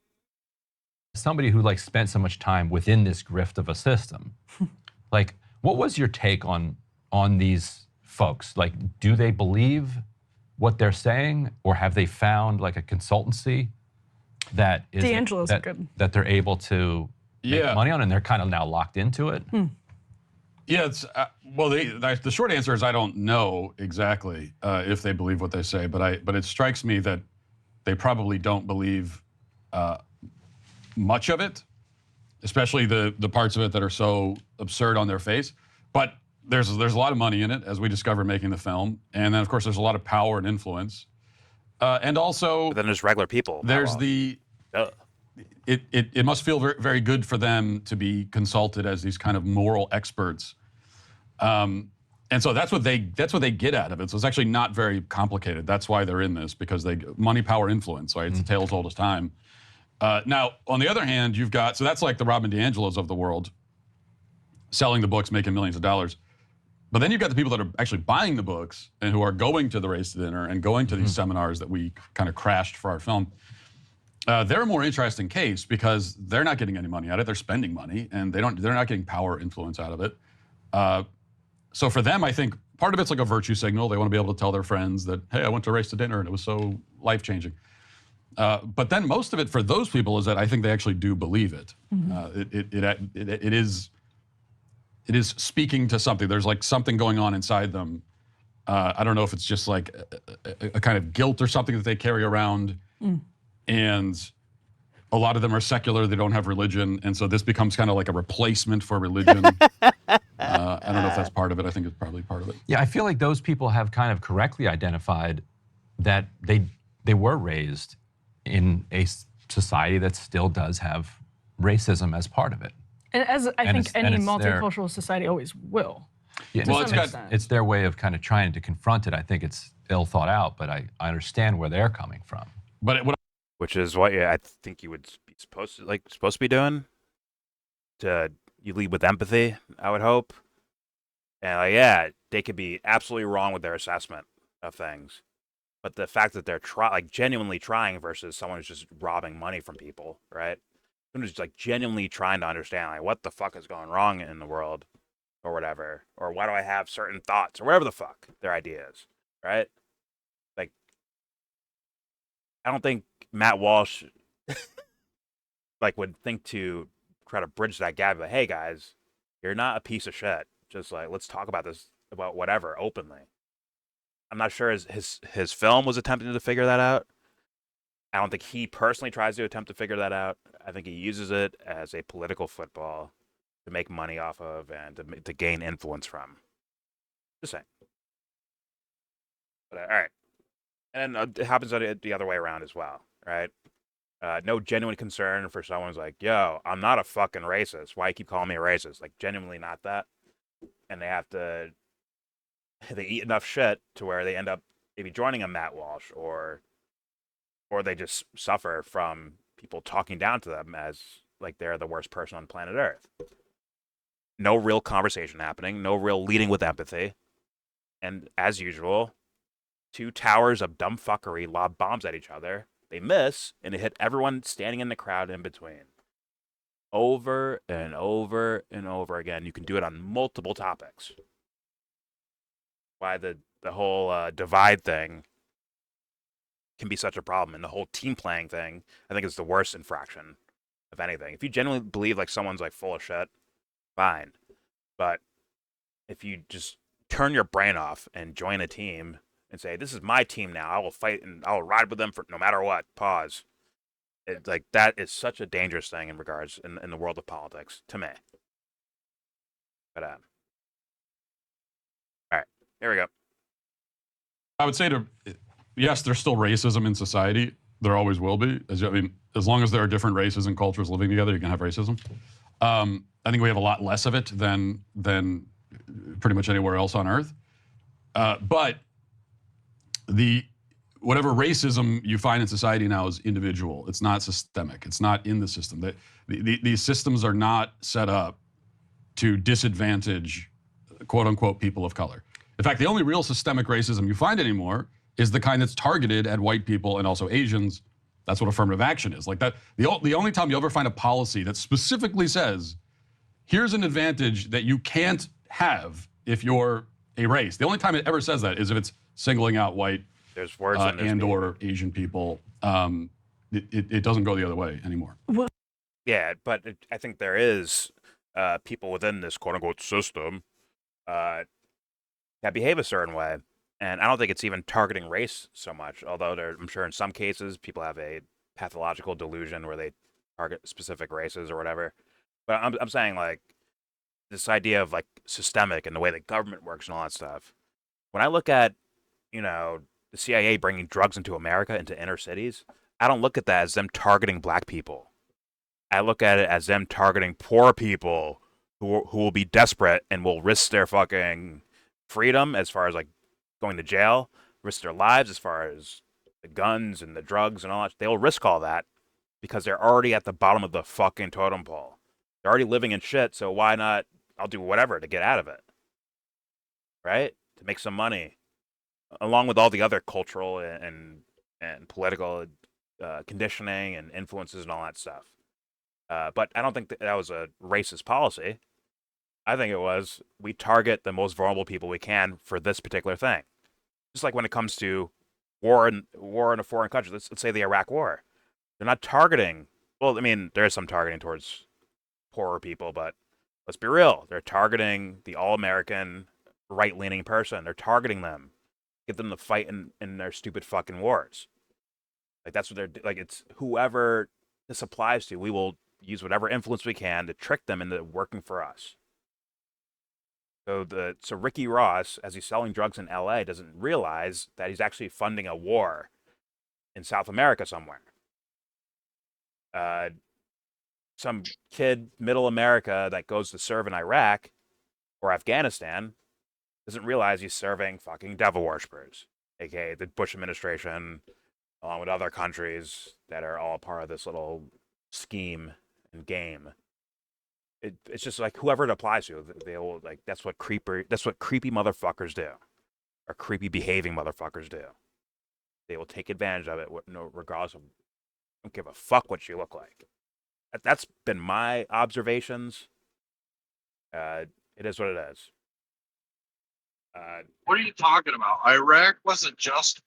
Somebody who like spent so much time within this grift of a system, like, what was your take on these folks? Like, do they believe what they're saying, or have they found like a consultancy that is D'Angelo's good, that they're able to make money on, and they're kind of now locked into it? Yeah, it's well. The short answer is I don't know exactly if they believe what they say, but it strikes me that they probably don't believe much of it, especially the parts of it that are so absurd on their face. But there's a lot of money in it, as we discovered making the film, and then of course there's a lot of power and influence, and also But then there's regular people. there's the. It must feel very, very good for them to be consulted as these kind of moral experts, and so that's what they get out of it. So it's actually not very complicated. That's why they're in this, because money, power, influence. Right? It's a tale as old as time. Now, on the other hand, you've got that's like the Robin DiAngelos of the world, selling the books, making millions of dollars. But then you've got the people that are actually buying the books and who are going to the race to dinner and going to these seminars that we kind of crashed for our film. They're a more interesting case because they're not getting any money out of it. They're spending money, and they're not getting power influence out of it. So for them, I think part of it's like a virtue signal. They want to be able to tell their friends that, hey, I went to race to dinner and it was so life-changing. But then most of it for those people is that I think they actually do believe it. It is speaking to something. There's like something going on inside them. I don't know if it's just like a kind of guilt or something that they carry around. And a lot of them are secular, they don't have religion, and so this becomes kind of like a replacement for religion. I don't know if that's part of it. I think it's probably part of it. Yeah, I feel like those people have kind of correctly identified that they were raised in a society that still does have racism as part of it. And as I think any it's multicultural society always will. Yeah, Well, it's their way of kind of trying to confront it. I think it's ill thought out, but I understand where they're coming from. But which is what I think you would be supposed to be doing. You lead with empathy, I would hope. And yeah, they could be absolutely wrong with their assessment of things, but the fact that they're genuinely trying versus someone who's just robbing money from people, right? Someone who's like genuinely trying to understand like what the fuck is going wrong in the world, or whatever, or why do I have certain thoughts, or whatever the fuck their idea is, right? Like, I don't think Matt Walsh would think to try to bridge that gap. Like, hey guys, you're not a piece of shit. Just like, let's talk about this, about whatever, openly. I'm not sure his film was attempting to figure that out. I don't think he personally tries to attempt to figure that out. I think he uses it as a political football to make money off of and to gain influence from. Just saying. But all right. And it happens the other way around as well, right? No genuine concern for someone's like, yo, I'm not a fucking racist. Why you keep calling me a racist? Like, genuinely not that. And they eat enough shit to where they end up maybe joining a Matt Walsh, or they just suffer from people talking down to them as like they're the worst person on planet Earth. No real conversation happening, no real leading with empathy. And as usual, two towers of dumb fuckery lob bombs at each other. They miss, and it hit everyone standing in the crowd in between. Over and over and over again. You can do it on multiple topics. Why the whole divide thing can be such a problem, and the whole team playing thing, I think, is the worst infraction of anything. If you genuinely believe like someone's like full of shit, fine. But if you just turn your brain off and join a team and say, this is my team now, I will fight and I will ride with them for no matter what, pause. Like, that is such a dangerous thing in regards in the world of politics to me. But all right, here we go. I would say yes, there's still racism in society. There always will be. As long as there are different races and cultures living together, you can have racism. I think we have a lot less of it than pretty much anywhere else on Earth. But whatever racism you find in society now is individual. It's not systemic. It's not in the system. These systems are not set up to disadvantage, quote unquote, people of color. In fact, the only real systemic racism you find anymore is the kind that's targeted at white people and also Asians. That's what affirmative action is. Like that, the only time you ever find a policy that specifically says, here's an advantage that you can't have if you're a race. The only time it ever says that is if it's singling out white there's words or Asian people. It doesn't go the other way anymore. Yeah, but I think there is people within this quote-unquote system that behave a certain way. And I don't think it's even targeting race so much, although I'm sure in some cases people have a pathological delusion where they target specific races or whatever. But I'm saying like this idea of like systemic and the way the government works and all that stuff. When I look at, the CIA bringing drugs into America, into inner cities, I don't look at that as them targeting black people. I look at it as them targeting poor people who will be desperate and will risk their fucking freedom as far as like going to jail, risk their lives as far as the guns and the drugs and all that. They'll risk all that because they're already at the bottom of the fucking totem pole. They're already living in shit, so why not? I'll do whatever to get out of it, right? To make some money, along with all the other cultural and political conditioning and influences and all that stuff. But I don't think that was a racist policy. I think it was we target the most vulnerable people we can for this particular thing. Just like when it comes to war in a foreign country, let's say the Iraq War, they're not targeting. Well, I mean, there is some targeting towards poorer people, but let's be real, they're targeting the all-American right-leaning person. They're targeting them, get them to fight in their stupid fucking wars. Like that's what they're like. It's whoever this applies to. We will use whatever influence we can to trick them into working for us. So Ricky Ross, as he's selling drugs in LA, doesn't realize that he's actually funding a war in South America somewhere. Some kid, middle America, that goes to serve in Iraq or Afghanistan doesn't realize he's serving fucking devil worshippers, aka the Bush administration, along with other countries that are all part of this little scheme and game. It's just like whoever it applies to, they will like that's what creepy motherfuckers do, or creepy behaving motherfuckers do. They will take advantage of it, regardless of, don't give a fuck what you look like. That's been my observations. It is what it is. What are you talking about? Iraq wasn't just.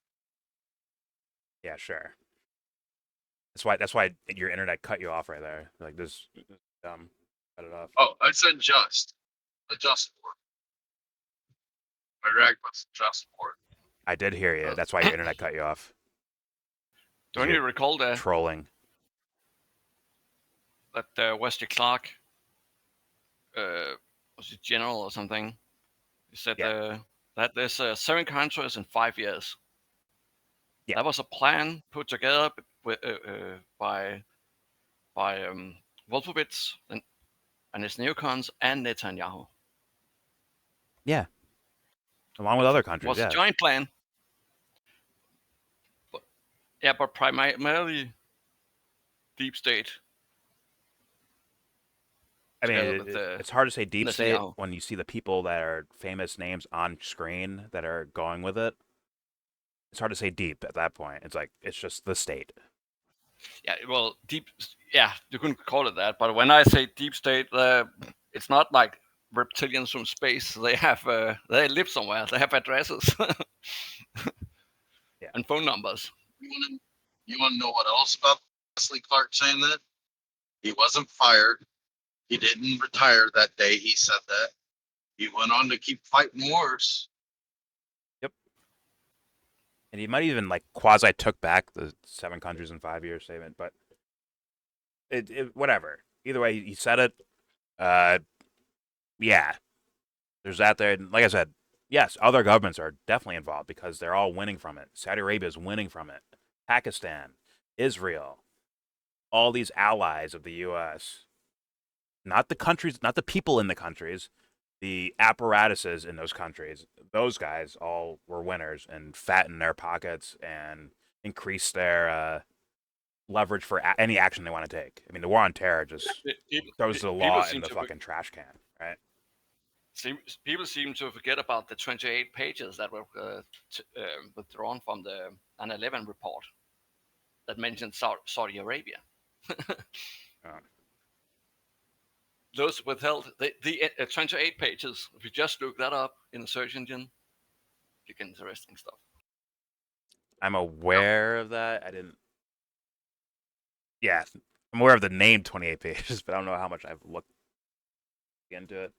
Yeah, sure. That's why your internet cut you off right there. Like this, dumb. Cut it off. Oh, I said just. A just war. Iraq wasn't just war. I did hear you. That's why your internet cut you off. Don't you recall that trolling? That Wesley Clark was a general or something. He said that there's 7 countries in 5 years. Yeah. That was a plan put together by Wolfowitz and his neocons and Netanyahu. Yeah. Along with other countries, It was a joint plan. But primarily deep state. I mean, it's hard to say deep state when you see the people that are famous names on screen that are going with it. It's hard to say deep at that point. It's like, it's just the state. Yeah, well, deep, yeah, you couldn't call it that. But when I say deep state, it's not like reptilians from space. They live somewhere. They have addresses and phone numbers. You want to know what else about Wesley Clark saying that? He wasn't fired. He didn't retire that day he said that. He went on to keep fighting wars. Yep. And he might even like quasi took back the 7 countries in 5 years statement, but whatever. Either way, he said it. Yeah. There's that there. And like I said, yes, other governments are definitely involved because they're all winning from it. Saudi Arabia is winning from it. Pakistan, Israel, all these allies of the U.S., not the countries, not the people in the countries, the apparatuses in those countries, those guys all were winners and fattened their pockets and increased their leverage for any action they want to take. I mean, the war on terror just throws the law in the fucking trash can, right? People seem to forget about the 28 pages that were withdrawn from the 9/11 report that mentioned Saudi Arabia. Those withheld the 28 pages. If you just look that up in a search engine, you get interesting stuff. I'm aware of that. I didn't. Yeah, I'm aware of the name 28 pages, but I don't know how much I've looked into it.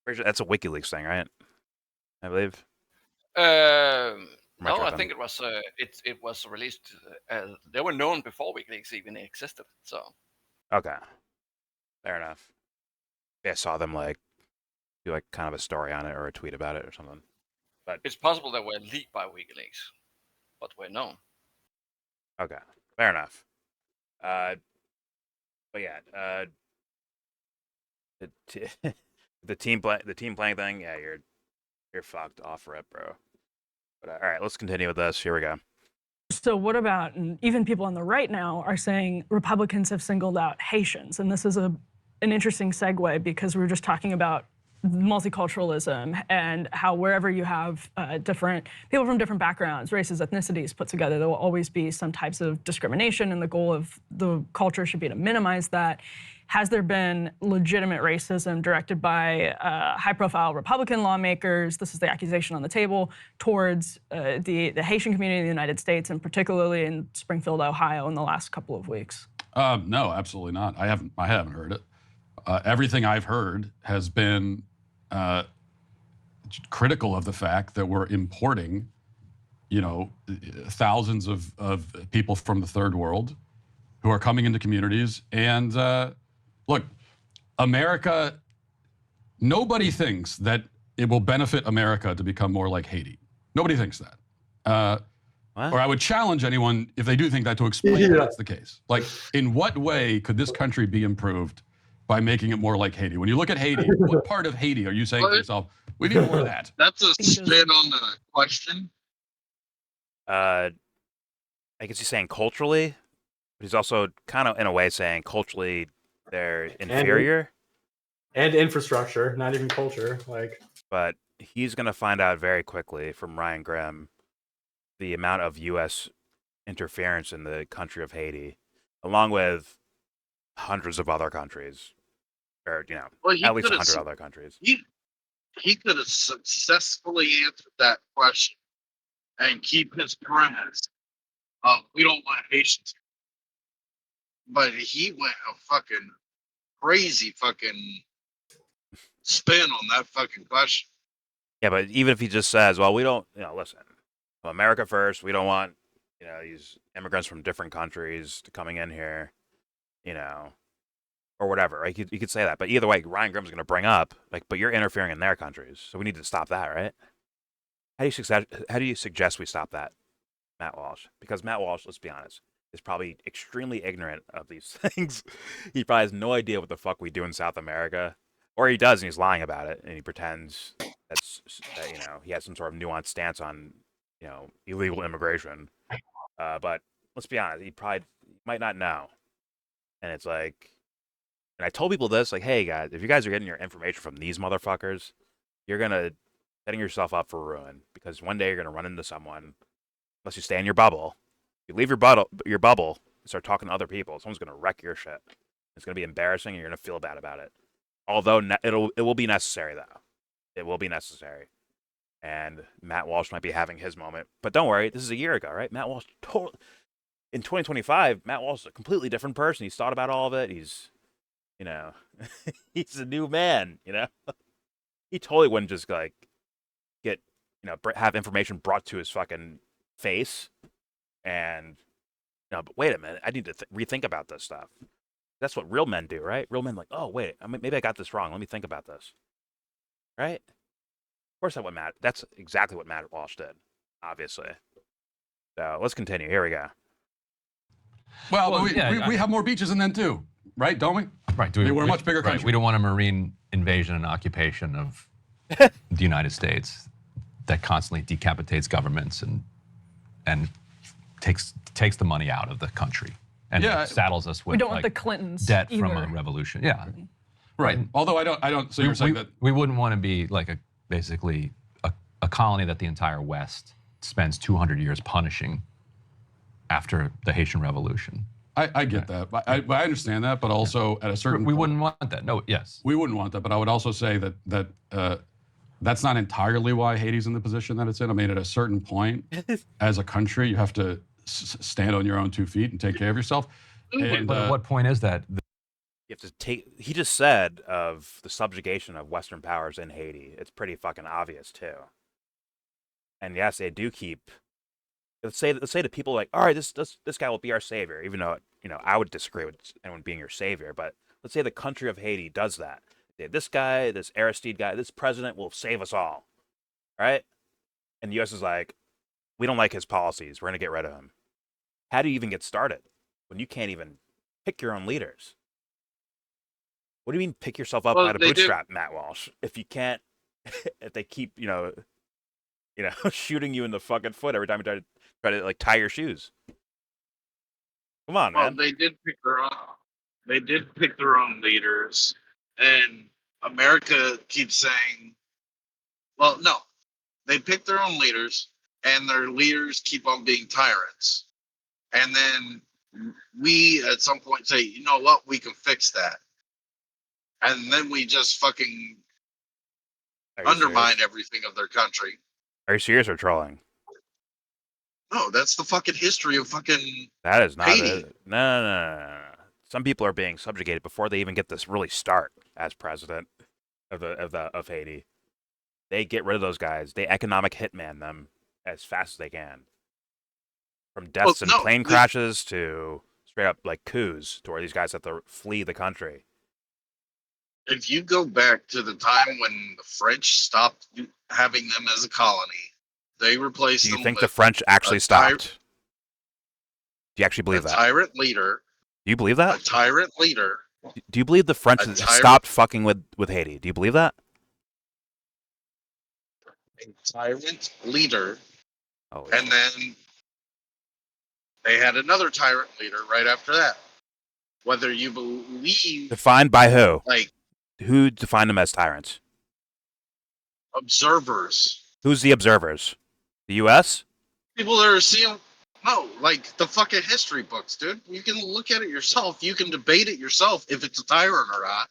Pretty sure that's a WikiLeaks thing, right? I believe. No, I think it was released. They were known before WikiLeaks even existed. So. Okay. Fair enough. Yeah, I saw them do kind of a story on it or a tweet about it or something. But it's possible they were leaked by WikiLeaks, but were known. Okay, fair enough. But yeah, the team playing thing. Yeah, you're fucked off rip, bro. But all right, let's continue with this. Here we go. So what about, and even people on the right now are saying Republicans have singled out Haitians, and this is an interesting segue because we were just talking about multiculturalism and how wherever you have different people from different backgrounds, races, ethnicities put together, there will always be some types of discrimination, and the goal of the culture should be to minimize that. Has there been legitimate racism directed by high-profile Republican lawmakers? This is the accusation on the table towards the Haitian community in the United States, and particularly in Springfield, Ohio, in the last couple of weeks. No, absolutely not. I haven't heard it. Everything I've heard has been critical of the fact that we're importing, thousands of people from the third world who are coming into communities. And look, America, nobody thinks that it will benefit America to become more like Haiti. Nobody thinks that. Or I would challenge anyone, if they do think that, to explain that that's the case. Like, in what way could this country be improved by making it more like Haiti? When you look at Haiti, what part of Haiti are you saying to yourself, we need more of that? That's a spin on the question. I guess he's saying culturally, but he's also kind of, in a way, saying culturally they're inferior. And infrastructure, not even culture. But he's going to find out very quickly from Ryan Grimm the amount of U.S. interference in the country of Haiti, along with hundreds of other countries, or at least 100 other countries. He could have successfully answered that question and keep his premise of we don't want Haitians, but he went a fucking crazy fucking spin on that fucking question. Yeah, but even if he just says, well, we don't, listen, America first, we don't want, these immigrants from different countries coming in here, or whatever, right? You could say that. But either way, Ryan Grimm's going to bring up, but you're interfering in their countries, so we need to stop that, right? How do you suggest we stop that, Matt Walsh? Because Matt Walsh, let's be honest, is probably extremely ignorant of these things. He probably has no idea what the fuck we do in South America. Or he does, and he's lying about it, and he pretends that he has some sort of nuanced stance on illegal immigration. But let's be honest, he might not know. And it's like, and I told people this, hey guys, if you guys are getting your information from these motherfuckers, you're setting yourself up for ruin, because one day you're gonna run into someone, unless you stay in your bubble. You leave your bubble and start talking to other people, someone's gonna wreck your shit. It's gonna be embarrassing, and you're gonna feel bad about it. Although it will be necessary, though. It will be necessary. And Matt Walsh might be having his moment. But don't worry, this is a year ago, right? Matt Walsh, in 2025, Matt Walsh is a completely different person. He's thought about all of it. He's, he's a new man, He totally wouldn't just, get, have information brought to his fucking face. And, but wait a minute, I need to rethink about this stuff. That's what real men do, right? Real men oh, wait, maybe I got this wrong. Let me think about this. Right? Of course that's exactly what Matt Walsh did, obviously. So let's continue. Here we go. Well, we have more beaches than them too, right? Don't we? Right. We're a much bigger country. We don't want a marine invasion and occupation of the United States that constantly decapitates governments and takes the money out of the country. And saddles us with we don't want the Clintons debt either. from a revolution. Yeah, right. Although I don't. So you're saying that we wouldn't want to be basically a colony that the entire West spends 200 years punishing after the Haitian Revolution. I get that. I understand that, but also at a certain we wouldn't want that. No, yes, we wouldn't want that. But I would also say that that's not entirely why Haiti's in the position that it's in. I mean, at a certain point, as a country, you have to stand on your own 2 feet and take care of yourself. And, but at what point is that? You have to take. He just said of the subjugation of Western powers in Haiti. It's pretty fucking obvious too. And yes, they do keep. Let's say to people like, all right, this guy will be our savior, even though I would disagree with anyone being your savior. But let's say the country of Haiti does that. This guy, this Aristide guy, this president will save us all, right? And the U.S. is like, we don't like his policies. We're gonna get rid of him. How do you even get started when you can't even pick your own leaders? What do you mean pick yourself up by the bootstrap, Matt Walsh? If you can't, if they keep shooting you in the fucking foot every time you try to like tie your shoes. Come on, man. They did pick their own. They did pick their own leaders, and America keeps saying, "Well, no, they picked their own leaders, and their leaders keep on being tyrants." And then we, at some point, say, "You know what? We can fix that." And then we just fucking undermine everything of their country. Are you serious or trolling? No, that's the fucking history of fucking. That is not Haiti. No. Some people are being subjugated before they even get this really start as president of Haiti. They get rid of those guys. They economic hitman them as fast as they can. From deaths and plane crashes to straight up like coups, to where these guys have to flee the country. If you go back to the time when the French stopped having them as a colony, they replaced them. Do you think the French actually stopped? Do you actually believe that? Tyrant leader. Do you believe that? A tyrant leader. Do you believe the French stopped fucking with Haiti? Do you believe that? A tyrant leader. Oh, and then they had another tyrant leader right after that. Whether you believe. Defined by who? Like. Who defined them as tyrants? Observers. Who's the observers? The U.S.? People that are seeing. No, like the fucking history books, dude. You can look at it yourself. You can debate it yourself if it's a tyrant or not.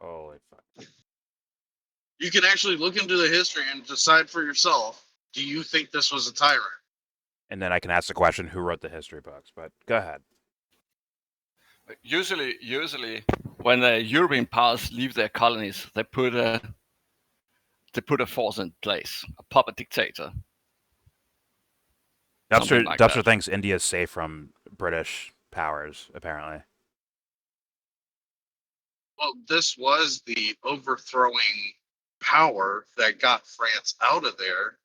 Holy fuck. You can actually look into the history and decide for yourself, do you think this was a tyrant? And then I can ask the question, who wrote the history books? But go ahead. Usually, when the European powers leave their colonies, they put a force in place, a puppet dictator. Dubster thinks India is safe from British powers, apparently. Well, this was the overthrowing power that got France out of there.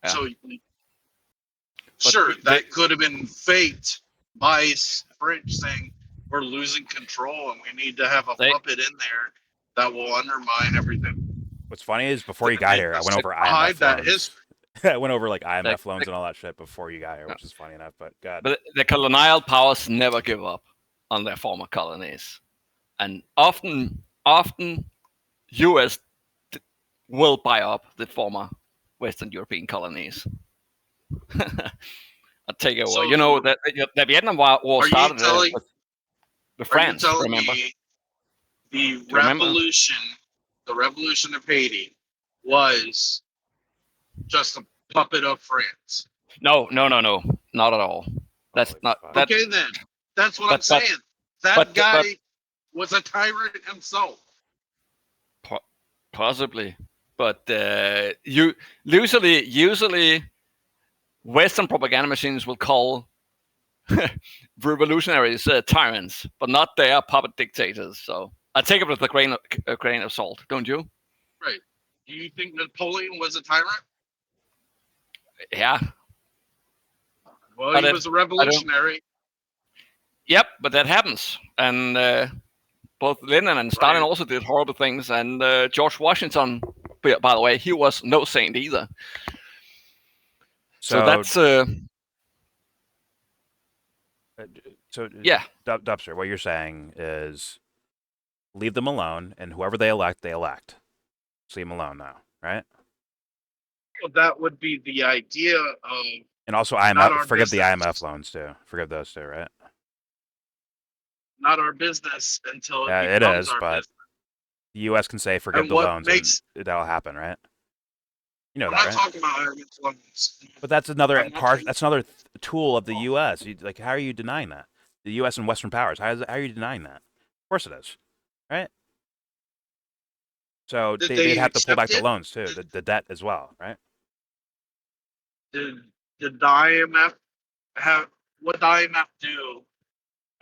Yeah. So, sure, that could have been faked by French saying, we're losing control and we need to have a puppet in there that will undermine everything. What's funny is before you got here, I went over IMF loans. I went over like IMF loans and all that shit before you got here, which is funny enough. But God. But the colonial powers never give up on their former colonies, and often U.S. will buy up the former Western European colonies. I'll take it away. So, the Vietnam War started with France. Remember? The revolution of Haiti was just a puppet of France. No, not at all. That's not. Okay, then that's what I'm saying. That guy was a tyrant himself. Possibly, but usually Western propaganda machines will call revolutionaries tyrants, but not their puppet dictators. So I take it with a grain of salt, don't you? Right. Do you think Napoleon was a tyrant? Yeah. Well, but he was a revolutionary. Yep, but that happens. And both Lenin and Stalin also did horrible things. And George Washington, by the way, he was no saint either. So that's... yeah. Dubster, what you're saying is leave them alone, and whoever they elect, they elect. So leave them alone now, right? Well, that would be the idea of... And also IMF, forgive the IMF loans too. Forgive those too, right? Not our business until it is, but business. The U.S. can say forgive the loans, and that'll happen, right? You know that, right? I'm not talking about IMF loans. But that's another part. That's another tool of the U.S. Like, how are you denying that? The U.S. and Western powers. How are you denying that? Of course it is, right? So Did they'd they have to pull back accept the it? loans too, the debt as well, right? Did the IMF have what the IMF do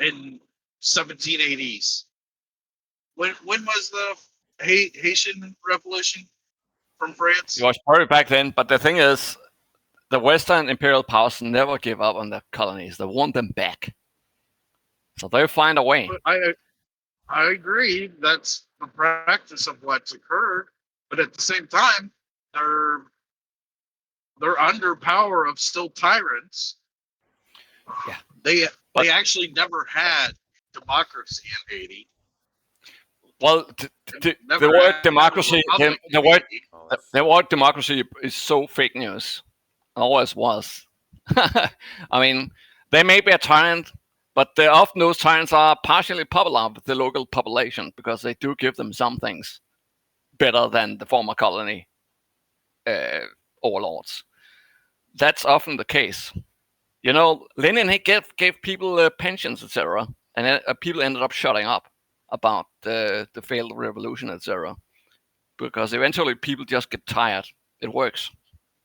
in 1780s? When was the Haitian Revolution from It France? was probably back then, but the thing is, the Western imperial powers never give up on their colonies. They want them back, so they'll find a way. I agree. That's the practice of what's occurred, but at the same time, they're under power of still tyrants. Yeah. They But- actually never had democracy in Haiti. Well, the Never word had a democracy, republic the in word Haiti. the word democracy is so fake news. Always was. I mean, they may be a tyrant, but often those tyrants are partially popular with the local population because they do give them some things better than the former colony overlords. That's often the case. You know, Lenin he gave people pensions, etc., and people ended up shutting up about the failed revolution, etc., because eventually people just get tired. It works.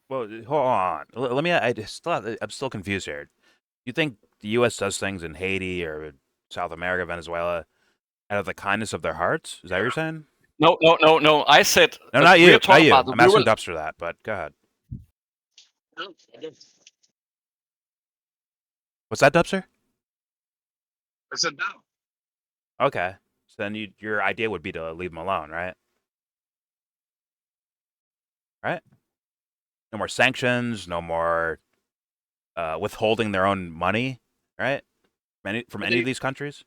Well, hold on. Let me. I'm still confused here. You think the U.S. does things in Haiti or South America, Venezuela, out of the kindness of their hearts? Is that what you're saying? No. I said No, not we you. are talking Not you. about I'm asking Dubster that, but go ahead. No, I didn't. What's that, Dubster? I said no. Okay. So then your idea would be to leave them alone, right? Right? No more sanctions, no more withholding their own money, right? From any of these countries?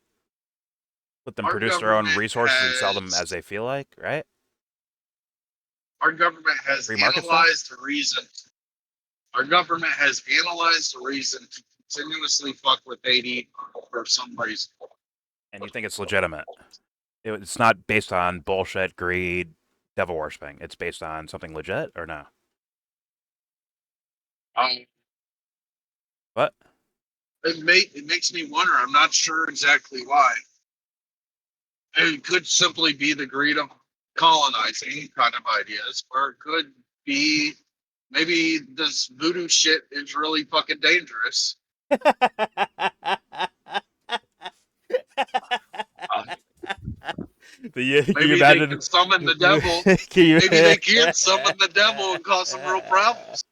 Let them Our produce their own government resources and sell them has- as they feel like, right? Our government has Free market stuff? analyzed the reason. Our government has analyzed the reason to continuously fuck with Haiti for some reason. And you think it's legitimate. It's not based on bullshit, greed, devil worshipping. It's based on something legit or no? What? It makes me wonder. I'm not sure exactly why. It could simply be the greed of colonizing kind of ideas, or it could be maybe this voodoo shit is really fucking dangerous. Maybe they can summon the devil. Maybe they can't summon the devil and cause some real problems.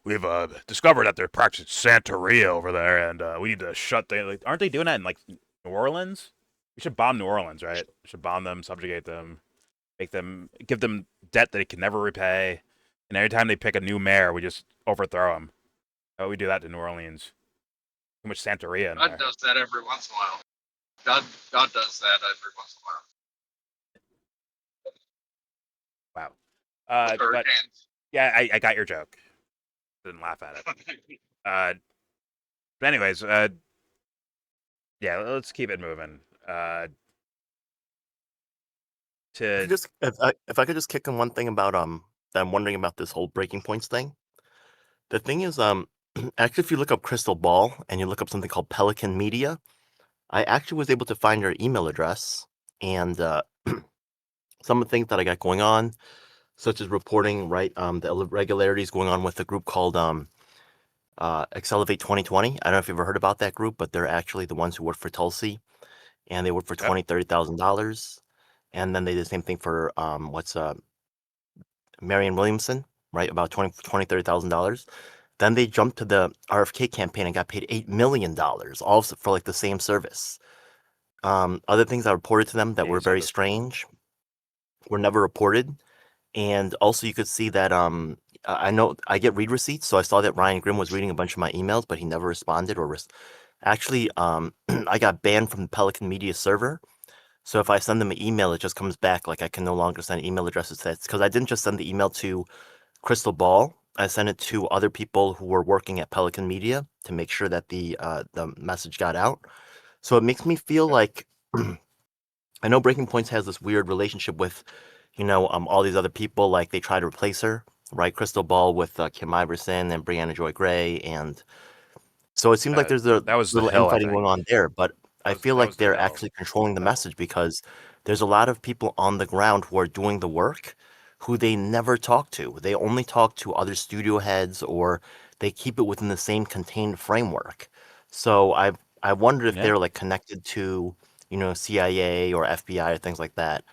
We've discovered that they're practicing Santeria over there, and we need to shut them. Like, aren't they doing that in like New Orleans? We should bomb New Orleans, right? We should bomb them, subjugate them, give them debt that they can never repay, and every time they pick a new mayor, we just overthrow them. Oh, we do that to New Orleans. Too much Santeria in God there. does that every once in a while. God does that every once in a while. Wow. But Hurricanes. yeah, I got your joke. Didn't laugh at it. But anyways, yeah, let's keep it moving. If I could just kick in one thing about that I'm wondering about this whole breaking points thing. The thing is actually if you look up Crystal Ball and you look up something called Pelican Media, I actually was able to find your email address and some of the things that I got going on, such as reporting the irregularities going on with a group called Accelerate 2020. I don't know if you've ever heard about that group, but they're actually the ones who work for Tulsi, and they work for $20,000-$30,000. And then they did the same thing for Marianne Williamson, right? About $30,000. Then they jumped to the RFK campaign and got paid $8 million, all for like the same service. Other things I reported to them that were very strange were never reported. And also you could see that I know I get read receipts, so I saw that Ryan Grimm was reading a bunch of my emails, but he never responded actually I got banned from the Pelican Media server. So if I send them an email, it just comes back like I can no longer send email addresses to that. Because I didn't just send the email to Crystal Ball. I sent it to other people who were working at Pelican Media to make sure that the message got out. So it makes me feel like I know Breaking Points has this weird relationship with, all these other people. Like they try to replace her, right? Crystal Ball with Kim Iverson and Brianna Joy Gray, and so it seems like there's a that was little the Hill, infighting going on there. But I feel like they're actually controlling the message because there's a lot of people on the ground who are doing the work who they never talk to. They only talk to other studio heads or they keep it within the same contained framework. So I wondered if they're like connected to, CIA or FBI or things like that.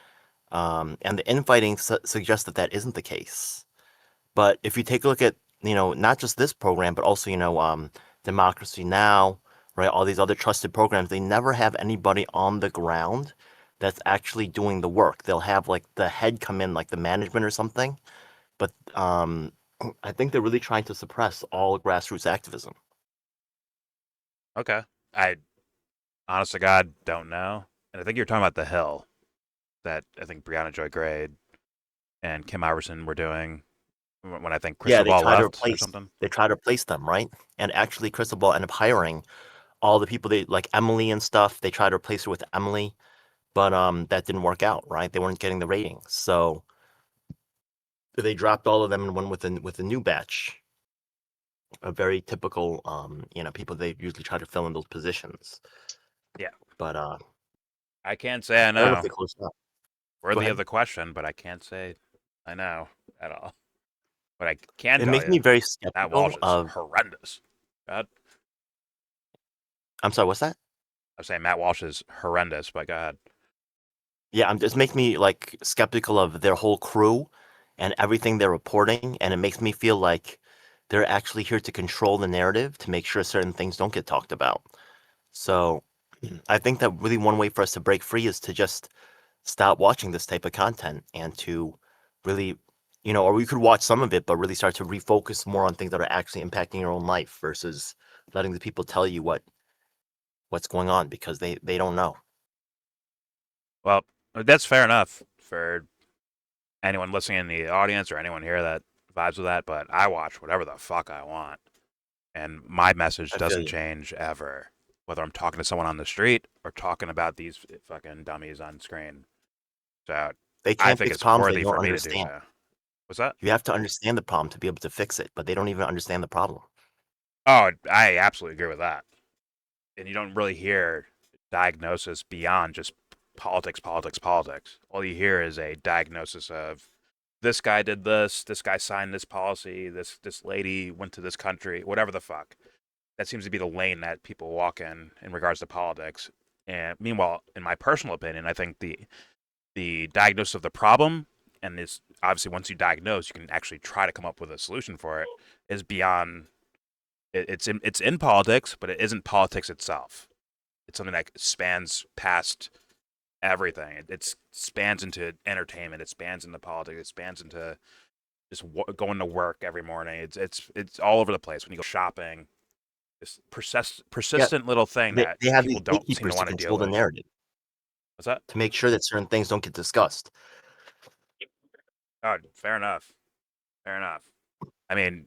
And the infighting suggests that that isn't the case. But if you take a look at, not just this program, but also, Democracy Now, right? All these other trusted programs, they never have anybody on the ground that's actually doing the work. They'll have like the head come in, like the management or something. But I think they're really trying to suppress all grassroots activism. Okay. I, honest to God, don't know. And I think you're talking about The Hill that I think Brianna Joy Gray and Kim Iverson were doing when I think Crystal Ball left or something. They try to replace them, right? And actually, Crystal Ball ended up hiring all the people they like Emily and stuff. They tried to replace her with Emily, but that didn't work out, right? They weren't getting the ratings, so they dropped all of them and went with a new batch. A very typical, people they usually try to fill in those positions. Yeah, but I can't say I know. I don't know if they closed up. Worthy of the question, but I can't say I know at all. But I can It tell makes you me very Matt skeptical Walsh is of. horrendous. God. I'm sorry, what's that? I'm saying Matt Walsh is horrendous, but go ahead. Yeah, it makes me like skeptical of their whole crew and everything they're reporting, and it makes me feel like they're actually here to control the narrative to make sure certain things don't get talked about. So I think that really one way for us to break free is to just stop watching this type of content and to really, or we could watch some of it, but really start to refocus more on things that are actually impacting your own life versus letting the people tell you what's going on because they don't know. Well, that's fair enough for anyone listening in the audience or anyone here that vibes with that, but I watch whatever the fuck I want. And my message doesn't change ever, whether I'm talking to someone on the street or talking about these fucking dummies on screen. So they can't I think fix it's problems worthy they don't for me understand. to do so. What's that? You have to understand the problem to be able to fix it, but they don't even understand the problem. Oh, I absolutely agree with that. And you don't really hear diagnosis beyond just politics. All you hear is a diagnosis of this guy did this guy signed this policy, this lady went to this country, whatever the fuck. That seems to be the lane that people walk in regards to politics. And meanwhile, in my personal opinion, I think the diagnosis of the problem, and this obviously once you diagnose, you can actually try to come up with a solution for it, is beyond. It's in politics, but it isn't politics itself. It's something that spans past everything. It spans into entertainment. It spans into politics. It spans into just going to work every morning. It's all over the place. When you go shopping, this persistent little thing that they have people these don't seem to gatekeepers want to to deal control the with. narrative. What's that? To make sure that certain things don't get discussed. Oh, fair enough. Fair enough. I mean,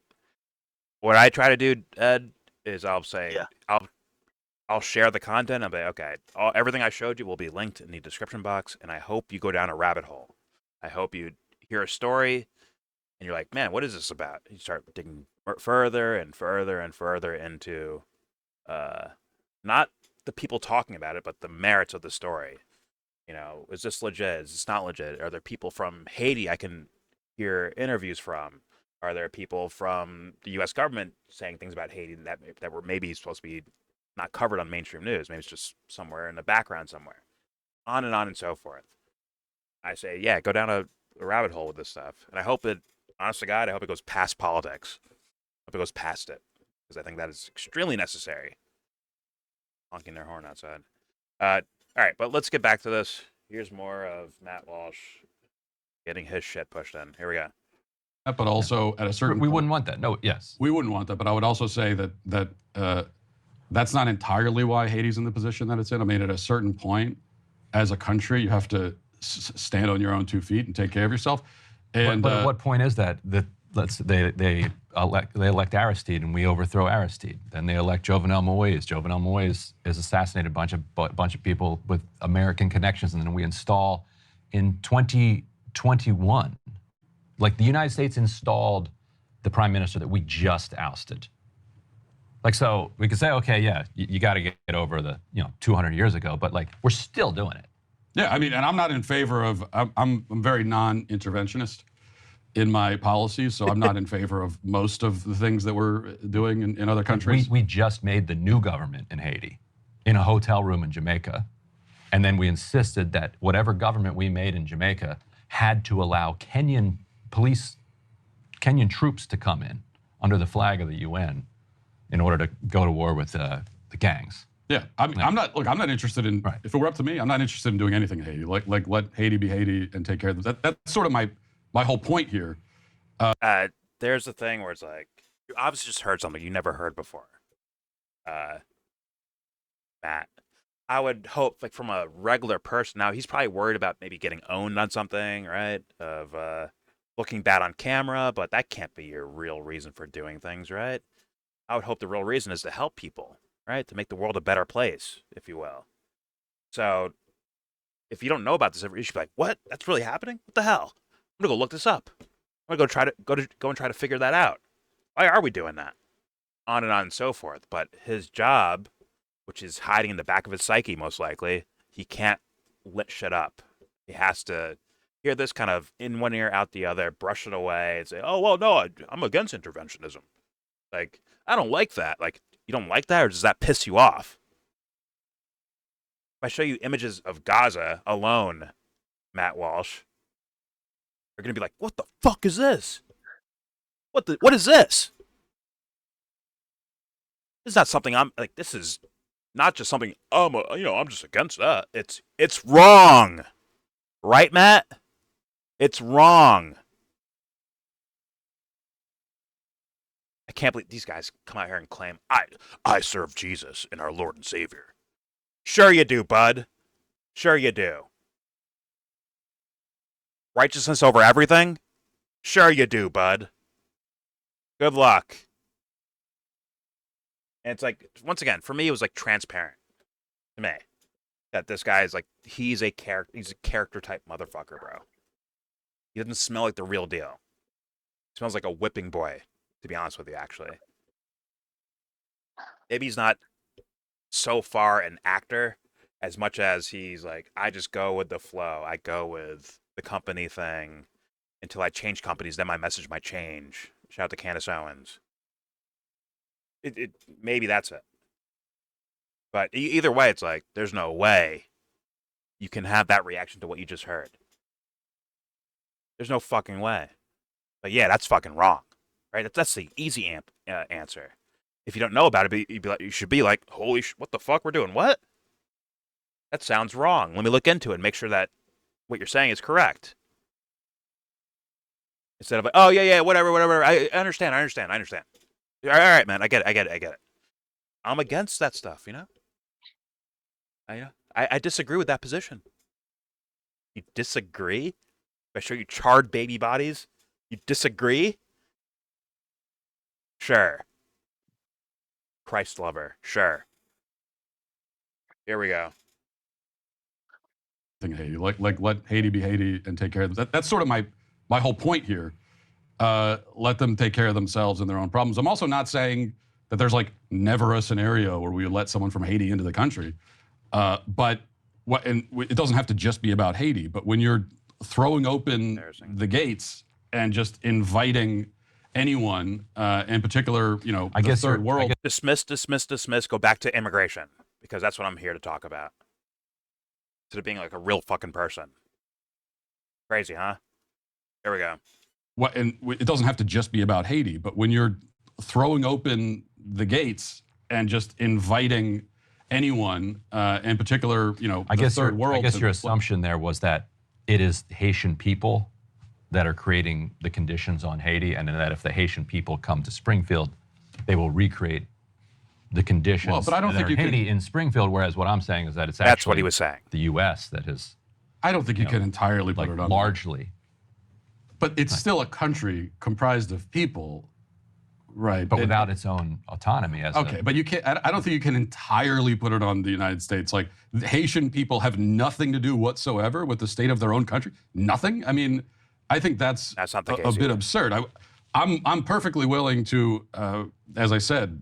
what I try to do, Ed, is I'll say I'll share the content. I'll be okay. Everything I showed you will be linked in the description box, and I hope you go down a rabbit hole. I hope you hear a story, and you're like, man, what is this about? You start digging further and further and further into, not the people talking about it, but the merits of the story. Is this legit? Is this not legit? Are there people from Haiti I can hear interviews from? Are there people from the U.S. government saying things about Haiti that were maybe supposed to be not covered on mainstream news? Maybe it's just somewhere in the background somewhere. On and so forth. I say, yeah, go down a rabbit hole with this stuff. And I hope it, honest to God, I hope it goes past politics. I hope it goes past it. Because I think that is extremely necessary. Honking their horn outside. All right, but let's get back to this. Here's more of Matt Walsh getting his shit pushed in. Here we go. But also at a certain we wouldn't want that. No, yes. We wouldn't want that, but I would also say that that's not entirely why Haiti's in the position that it's in. I mean, at a certain point, as a country, you have to stand on your own 2 feet and take care of yourself. And but at what point is that? They elect Aristide and we overthrow Aristide. Then they elect Jovenel Moise. Jovenel Moise is assassinated a bunch of people with American connections, and then we install in 2021. Like the United States installed the prime minister that we just ousted. Like, so we could say, okay, yeah, you got to get over the 200 years ago, but like we're still doing it. Yeah, I mean, and I'm not in favor of. I'm very non-interventionist in my policies, so I'm not in favor of most of the things that we're doing in other countries. We just made the new government in Haiti, in a hotel room in Jamaica, and then we insisted that whatever government we made in Jamaica had to allow Kenyan troops to come in under the flag of the UN in order to go to war with the gangs. Yeah, I'm not. Look, I'm not interested in. Right. If it were up to me, I'm not interested in doing anything in Haiti. Like let Haiti be Haiti and take care of them. That's sort of my whole point here. There's a thing where it's like you obviously just heard something you never heard before. Matt, I would hope, like from a regular person, now he's probably worried about maybe getting owned on something, right? Of looking bad on camera, but that can't be your real reason for doing things, right? I would hope the real reason is to help people, right? To make the world a better place, if you will. So, if you don't know about this, you should be like, "What? That's really happening? What the hell? I'm gonna go look this up. I'm gonna go and try to figure that out. Why are we doing that?" On and so forth. But his job, which is hiding in the back of his psyche, most likely, he can't let shit up. He has to hear this kind of in one ear, out the other, brush it away, and say, "Oh well, no, I'm against interventionism. Like, I don't like that." Like, you don't like that, or does that piss you off? If I show you images of Gaza alone, Matt Walsh, you're gonna be like, "What the fuck is this? What is this?" This is not something I'm like. This is not just something I'm just against that. It's wrong, right, Matt? It's wrong. I can't believe these guys come out here and claim I serve Jesus and our Lord and Savior. Sure you do, bud. Sure you do. Righteousness over everything? Sure you do, bud. Good luck. And it's like, once again, for me, it was like transparent to me that this guy is like, he's a character type motherfucker, bro. He doesn't smell like the real deal. He smells like a whipping boy, to be honest with you, actually. Maybe he's not so far an actor as much as he's like, I just go with the flow. I go with the company thing until I change companies, then my message might change. Shout out to Candace Owens. Maybe that's it. But either way, it's like, there's no way you can have that reaction to what you just heard. There's no fucking way. But yeah, that's fucking wrong, right? That's the easy answer. If you don't know about it, you should be like, holy what the fuck, we're doing what? That sounds wrong. Let me look into it and make sure that what you're saying is correct. Instead of like, oh yeah, whatever. I understand. All right, man, I get it. I'm against that stuff, you know? I disagree with that position. You disagree? If I show you charred baby bodies, you disagree? Sure. Christ lover, sure. Here we go. Haiti, like let Haiti be Haiti and take care of them. That's sort of my whole point here. Let them take care of themselves and their own problems. I'm also not saying that there's like never a scenario where we would let someone from Haiti into the country. But it doesn't have to just be about Haiti. But when you're throwing open the gates and just inviting anyone, in particular, I guess third world. Dismiss. Go back to immigration, because that's what I'm here to talk about. Instead of being like a real fucking person. Crazy, huh? Here we go. It doesn't have to just be about Haiti, but when you're throwing open the gates and just inviting anyone, in particular, I guess third world. I guess your assumption there was that it is Haitian people that are creating the conditions on Haiti, and that if the Haitian people come to Springfield, they will recreate the conditions. Well, but I don't think you Haiti in Springfield. Whereas what I'm saying is that it's actually that's what he was saying. The U.S. that is. I don't think you can entirely put it on largely. But it's still a country comprised of people, right? But without its own autonomy. But you can't. I don't think you can entirely put it on the United States. Like, the Haitian people have nothing to do whatsoever with the state of their own country. Nothing. I mean, I think that's not the case a bit absurd. I'm perfectly willing to, as I said,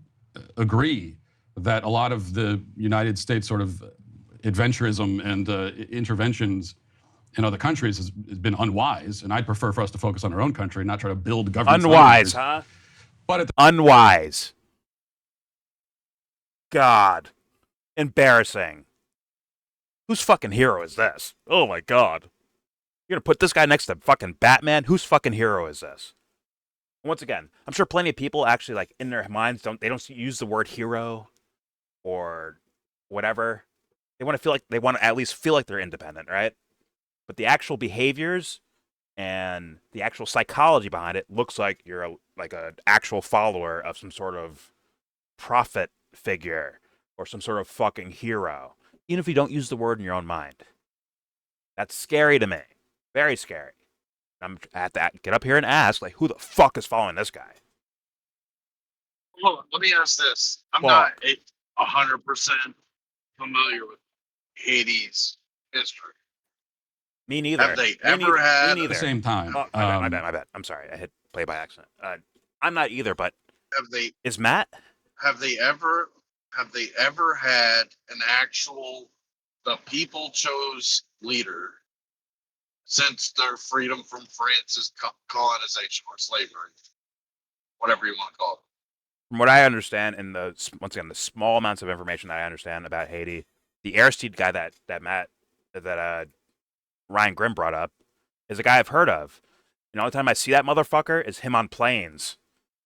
agree that a lot of the United States sort of adventurism and interventions in other countries has been unwise, and I'd prefer for us to focus on our own country, not try to build governments. Unwise, huh? But unwise. God, embarrassing. Whose fucking hero is this? Oh my God. You're gonna put this guy next to fucking Batman? Whose fucking hero is this? Once again, I'm sure plenty of people actually, like, in their minds don't use the word hero or whatever. They want to at least feel like they're independent, right? But the actual behaviors and the actual psychology behind it looks like you're an actual follower of some sort of prophet figure or some sort of fucking hero, even if you don't use the word in your own mind. That's scary to me. Very scary. I have to get up here and ask, like, who the fuck is following this guy? Well, let me ask this. I'm not 100% familiar with Haiti's history. Me neither. Have they ever had... At the same time. Oh, my bad. I'm sorry. I hit play by accident. I'm not either, but... Is Matt? Have they ever had an actual... The people chose leader since their freedom from France's colonization or slavery? Whatever you want to call it. From what I understand, and once again, the small amounts of information that I understand about Haiti, the Aristide guy that Ryan Grimm brought up is a guy I've heard of. And the only time I see that motherfucker is him on planes,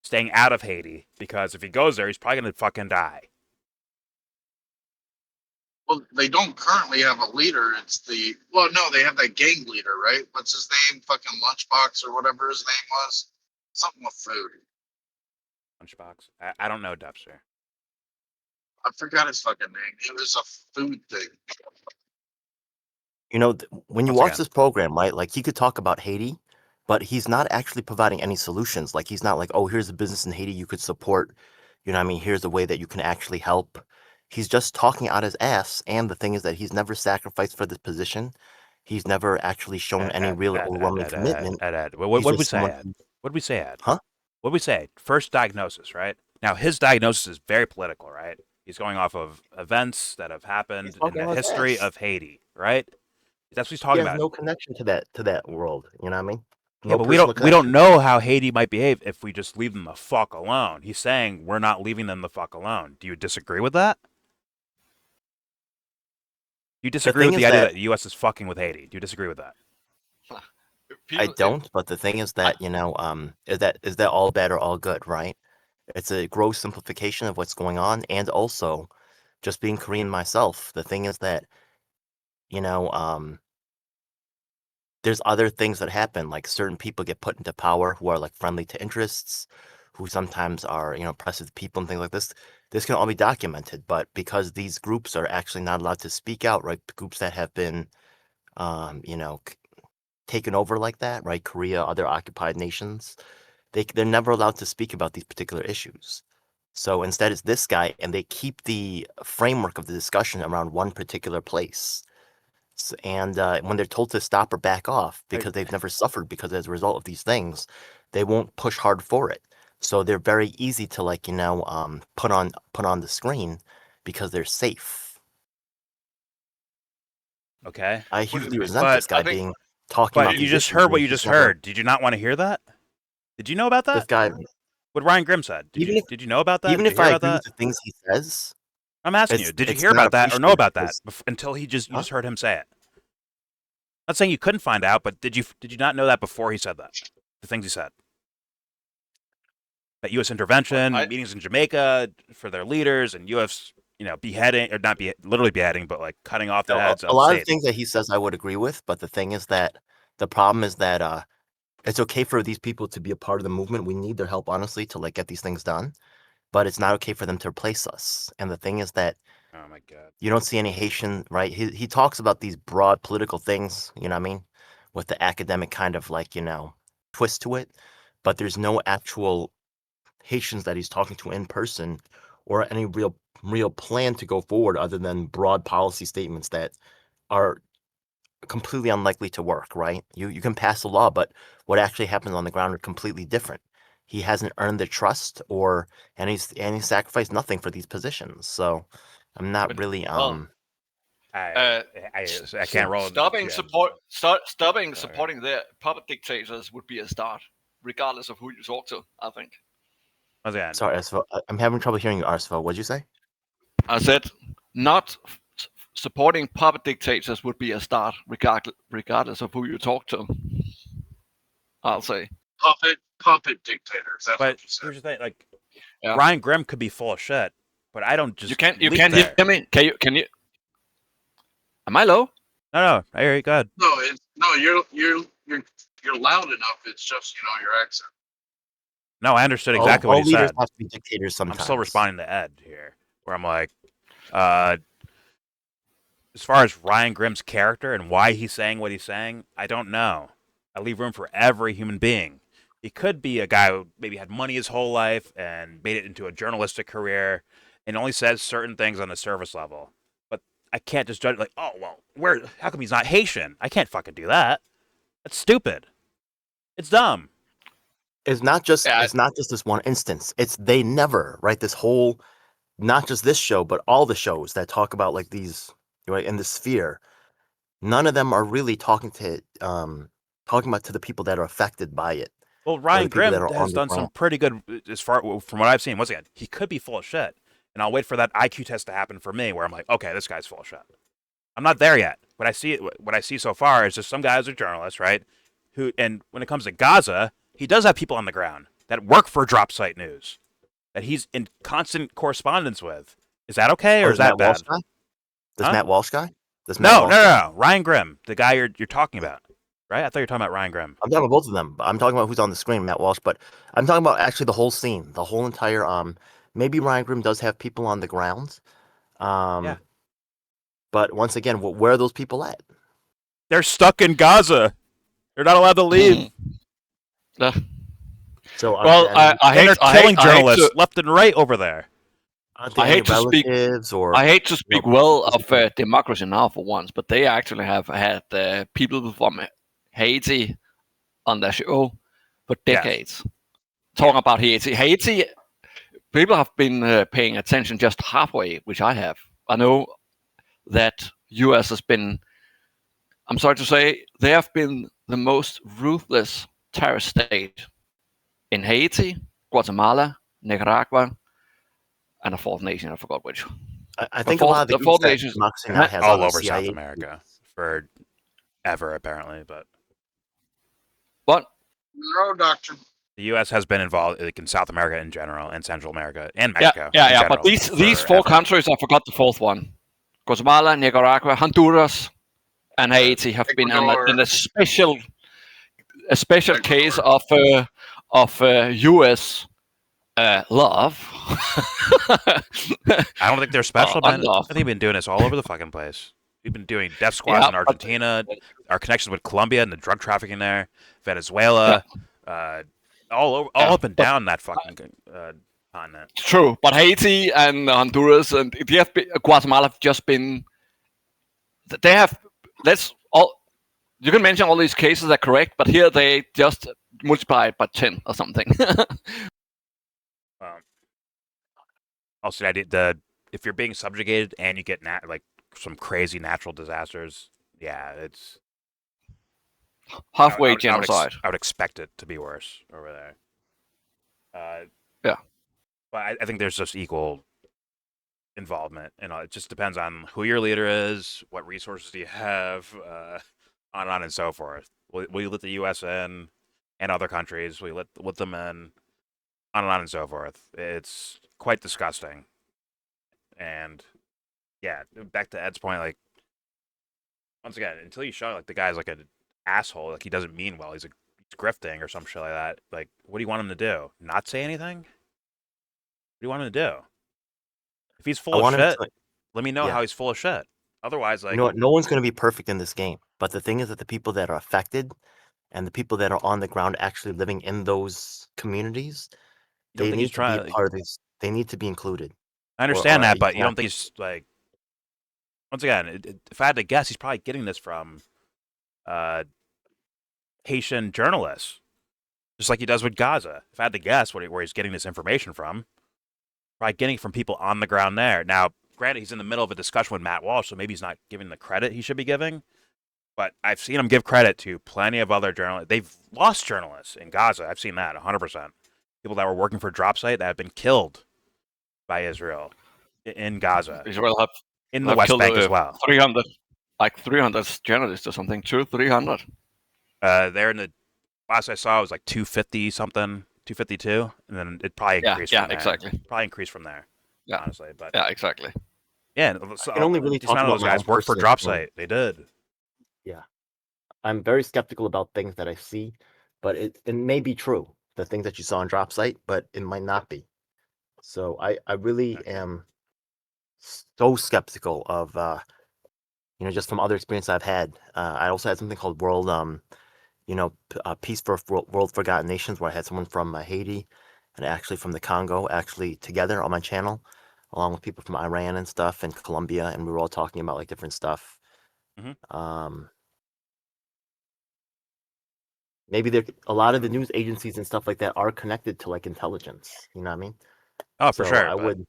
staying out of Haiti, because if he goes there, he's probably gonna fucking die. Well, they don't currently have a leader. They have that gang leader, right? What's his name? Fucking Lunchbox or whatever his name was. Something with food. Lunchbox? I don't know, Dubster. I forgot his fucking name. It was a food thing. You know, when you watch this program, right, like, he could talk about Haiti, but he's not actually providing any solutions. Like, he's not like, oh, here's a business in Haiti you could support. You know what I mean? Here's a way that you can actually help. He's just talking out his ass, and the thing is that he's never sacrificed for this position. He's never actually shown any real overwhelming commitment. What did we say, Ed? What did we say, Ed? Huh? What did we say? First diagnosis, right? Now, his diagnosis is very political, right? He's going off of events that have happened in the history of Haiti, right? That's what he's talking about. He has no connection to that world. You know what I mean? Yeah, but we don't know how Haiti might behave if we just leave them the fuck alone. He's saying we're not leaving them the fuck alone. Do you disagree with that? You disagree with the idea that the U.S. is fucking with Haiti? Do you disagree with that? I don't, but the thing is that, is that all bad or all good, right? It's a gross simplification of what's going on, and also, just being Korean myself, the thing is that, there's other things that happen, like certain people get put into power who are, like, friendly to interests, who sometimes are, oppressive people and things like this. This can all be documented, but because these groups are actually not allowed to speak out, right? Groups that have been, taken over like that, right? Korea, other occupied nations, they're never allowed to speak about these particular issues. So instead, it's this guy, and they keep the framework of the discussion around one particular place. And when they're told to stop or back off because they've never suffered because as a result of these things, they won't push hard for it. So they're very easy to, like, put on the screen because they're safe. Okay. I hugely resent this guy talking about. But you just heard what you just heard. Did you not want to hear that? Did you know about that? This guy. What Ryan Grimm said. Did you know about that? Even if I agree with the things he says, I'm asking you. Did you hear about that or know about that until you just heard him say it? I'm not saying you couldn't find out, but did you not know that before he said that? The things he said. That U.S. intervention, meetings in Jamaica for their leaders, and U.S. beheading, or not literally beheading, but, like, cutting off the heads. A lot of things that he says I would agree with, but the thing is that the problem is that it's okay for these people to be a part of the movement. We need their help, honestly, to, like, get these things done, but it's not okay for them to replace us. And the thing is that oh my God, you don't see any Haitian, right? He talks about these broad political things, you know what I mean, with the academic kind of, like, twist to it, but there's no actual Haitians that he's talking to in person or any real plan to go forward other than broad policy statements that are completely unlikely to work, right? You can pass a law, but what actually happens on the ground are completely different. he hasn't earned their trust, and he's sacrificed nothing for these positions. So I'm not really I can't roll. Stopping supporting the puppet dictators would be a start, regardless of who you talk to. I think. Once again, sorry, Arsvo, I'm having trouble hearing you, Arsvo. What'd you say? I said not supporting puppet dictators would be a start, regardless of who you talk to. I'll say puppet dictators. That's but what you said. here's the thing: like Ryan Grimm could be full of shit, but I don't just. You can't hear me? Can you? Am I low? No, I hear you. Go ahead. No, you're loud enough. It's just your accent. No, I understood exactly what he leaders said. have to be dictators sometimes. I'm still responding to Ed here, where I'm like, as far as Ryan Grimm's character and why he's saying what he's saying, I don't know. I leave room for every human being. He could be a guy who maybe had money his whole life and made it into a journalistic career and only says certain things on the surface level. But I can't just judge like, oh, well, how come he's not Haitian? I can't fucking do that. That's stupid. It's dumb. It's not just this one instance. It's they never, right? This whole, not just this show, but all the shows that talk about like these, right, in the sphere. None of them are really talking about to the people that are affected by it. Well, Ryan Grimm has done some pretty good, as far from what I've seen. Once again, he could be full of shit, and I'll wait for that IQ test to happen for me, where I'm like, okay, this guy's full of shit. I'm not there yet. What I see so far is just some guys are journalists, right? And when it comes to Gaza, he does have people on the ground that work for Drop Site News, that he's in constant correspondence with. Is that okay, or is that bad? This Matt Walsh guy? No. Ryan Grimm, the guy you're talking about, right? I thought you were talking about Ryan Grimm. I'm talking about both of them. I'm talking about who's on the screen, Matt Walsh, but I'm talking about actually the whole scene, the whole entire. Maybe Ryan Grimm does have people on the ground. Yeah. But once again, where are those people at? They're stuck in Gaza. They're not allowed to leave. So they're killing journalists left and right over there. I hate to speak well of democracy now for once, but they actually have had people from Haiti on their show for decades talking about Haiti. Haiti, people have been paying attention just halfway, which I have. I know that U.S. has been, I'm sorry to say, they have been the most ruthless terrorist state in Haiti, Guatemala, Nicaragua, and a fourth nation. I forgot which. I think a lot of the fourth nations all over South America for ever, apparently. But what? No, doctor. The U.S. has been involved in South America in general, and Central America, and Mexico. Yeah. But these four countries, I forgot the fourth one: Guatemala, Nicaragua, Honduras, and Haiti have been in a special case of U.S. Love. I don't think they're special, man. I think we've been doing this all over the fucking place. We've been doing death squads in Argentina, our connections with Colombia and the drug trafficking there, Venezuela, all up and down that fucking continent. True, but Haiti and Honduras and Guatemala have just been. They have. You can mention all these cases are correct, but here they just multiply it by 10 or something. Also, if you're being subjugated and you get like some crazy natural disasters, it's halfway genocide. I would expect it to be worse over there. But I think there's just equal involvement. It just depends on who your leader is, what resources do you have, on and on and so forth. Will you let the U.S. in and other countries? Will you let them in? On and on and so forth. It's quite disgusting. And back to Ed's point, like, once again, until you show like the guy's like an asshole, like he doesn't mean well, he's grifting or some shit like that. Like, what do you want him to do? Not say anything? What do you want him to do? If he's full of shit, let me know how he's full of shit. Otherwise, like, you know what? No one's going to be perfect in this game. But the thing is that the people that are affected and the people that are on the ground actually living in those communities, they need to be part of this. They need to be included. I understand that, but you don't think he's like. Once again, if I had to guess, he's probably getting this from Haitian journalists. Just like he does with Gaza. If I had to guess where he's getting this information from, probably getting it from people on the ground there. Now, granted, he's in the middle of a discussion with Matt Walsh, so maybe he's not giving the credit he should be giving. But I've seen him give credit to plenty of other journalists. They've lost journalists in Gaza. I've seen that 100%. People that were working for Dropsite that have been killed by Israel in Gaza. Israel have in the West Bank as well. 300, like 300 journalists or something, 300. They're in the last I saw it was like 250 something, 252, and then it probably increased. Yeah, from there. exactly. Probably increased from there. Yeah, honestly, but yeah, exactly. Yeah, I can only really talk about about those guys work for Dropsite. They did. Yeah, I'm very skeptical about things that I see, but it may be true, the things that you saw on Dropsite, but it might not be. So I really am so skeptical of just from other experience I've had. I also had something called World Peace for World Forgotten Nations, where I had someone from Haiti and actually from the Congo actually together on my channel, along with people from Iran and stuff and Colombia, and we were all talking about like different stuff. Maybe a lot of the news agencies and stuff like that are connected to like intelligence. You know what I mean? Oh, for sure. I would.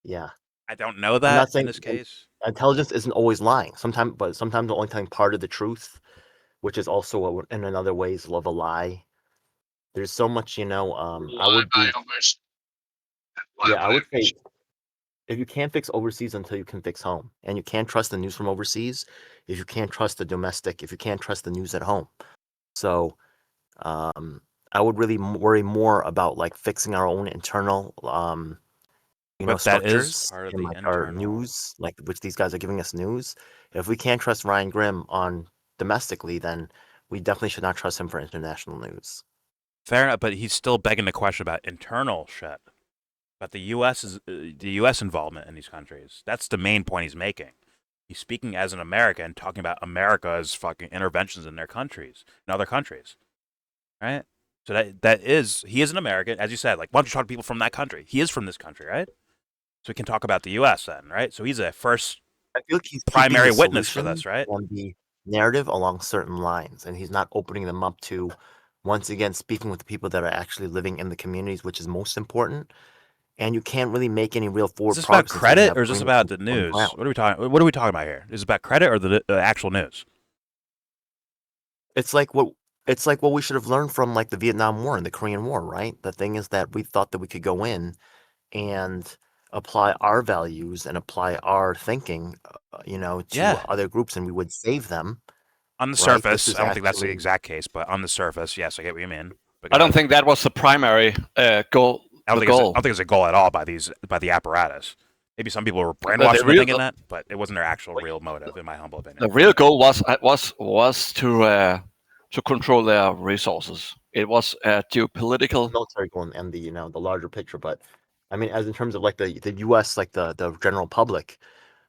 Yeah. I don't know that I'm not saying in this case. Intelligence isn't always lying. Sometimes they're only telling part of the truth, which is also in another ways of a lie. There's so much, I would I would say if you can't fix overseas until you can fix home, and you can't trust the news from overseas, if you can't trust the domestic, if you can't trust the news at home. So, I would really worry more about like fixing our own internal, structures in like our news, like which these guys are giving us news. If we can't trust Ryan Grimm on domestically, then we definitely should not trust him for international news. Fair enough, but he's still begging the question about internal shit, about the U.S. involvement in these countries. That's the main point he's making. He's speaking as an American, talking about America's fucking interventions in their countries, in other countries, right? So he is an American, as you said. Like, why don't you talk to people from that country? He is from this country, right? So we can talk about the U.S. then, right? So he's a first I feel like he's primary witness for this, right? On the narrative along certain lines, and he's not opening them up to, once again, speaking with the people that are actually living in the communities, which is most important. And you can't really make any real forward progress. Is this about credit or is this about the news? What are we talking about here? Is it about credit or the actual news? It's like what we should have learned from like the Vietnam War and the Korean War, right? The thing is that we thought that we could go in and apply our values and apply our thinking, to other groups, and we would save them. On the surface, I don't think that's the exact case, but on the surface, yes, I get what you mean. I don't think that was the primary goal. I don't think it's a goal at all by the apparatus. Maybe some people were brainwashed into thinking that, but it wasn't their actual real motive, in my humble opinion. The real goal was to control their resources. It was a geopolitical military goal and the larger picture. But I mean, as in terms of like the U.S., like the general public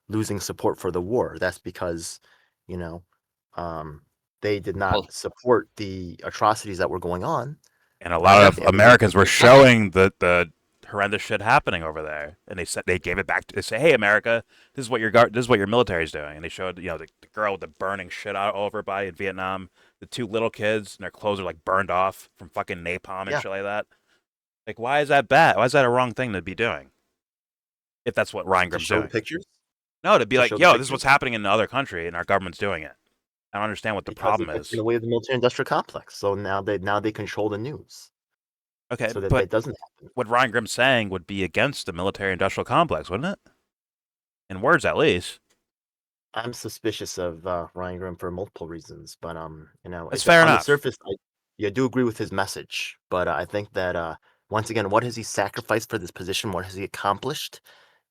losing support for the war, that's because they did not support the atrocities that were going on. And a lot of Americans were showing the horrendous shit happening over there, and they gave it back. They say, "Hey, America, this is what your military is doing." And they showed the girl with the burning shit all over by in Vietnam, the two little kids, and their clothes are like burned off from fucking napalm and shit like that. Like, why is that bad? Why is that a wrong thing to be doing? If that's what Ryan Grimm's doing. Pictures? No, to be like, yo, this is what's happening in the other country, and our government's doing it. I don't understand what the problem is. In the way of the military-industrial complex. So now they control the news. Okay, so that but it doesn't happen. What Ryan Grimm's saying would be against the military-industrial complex, wouldn't it? In words, at least. I'm suspicious of Ryan Grimm for multiple reasons, but it's fair enough. On the surface, I do agree with his message, but I think that once again, what has he sacrificed for this position? What has he accomplished?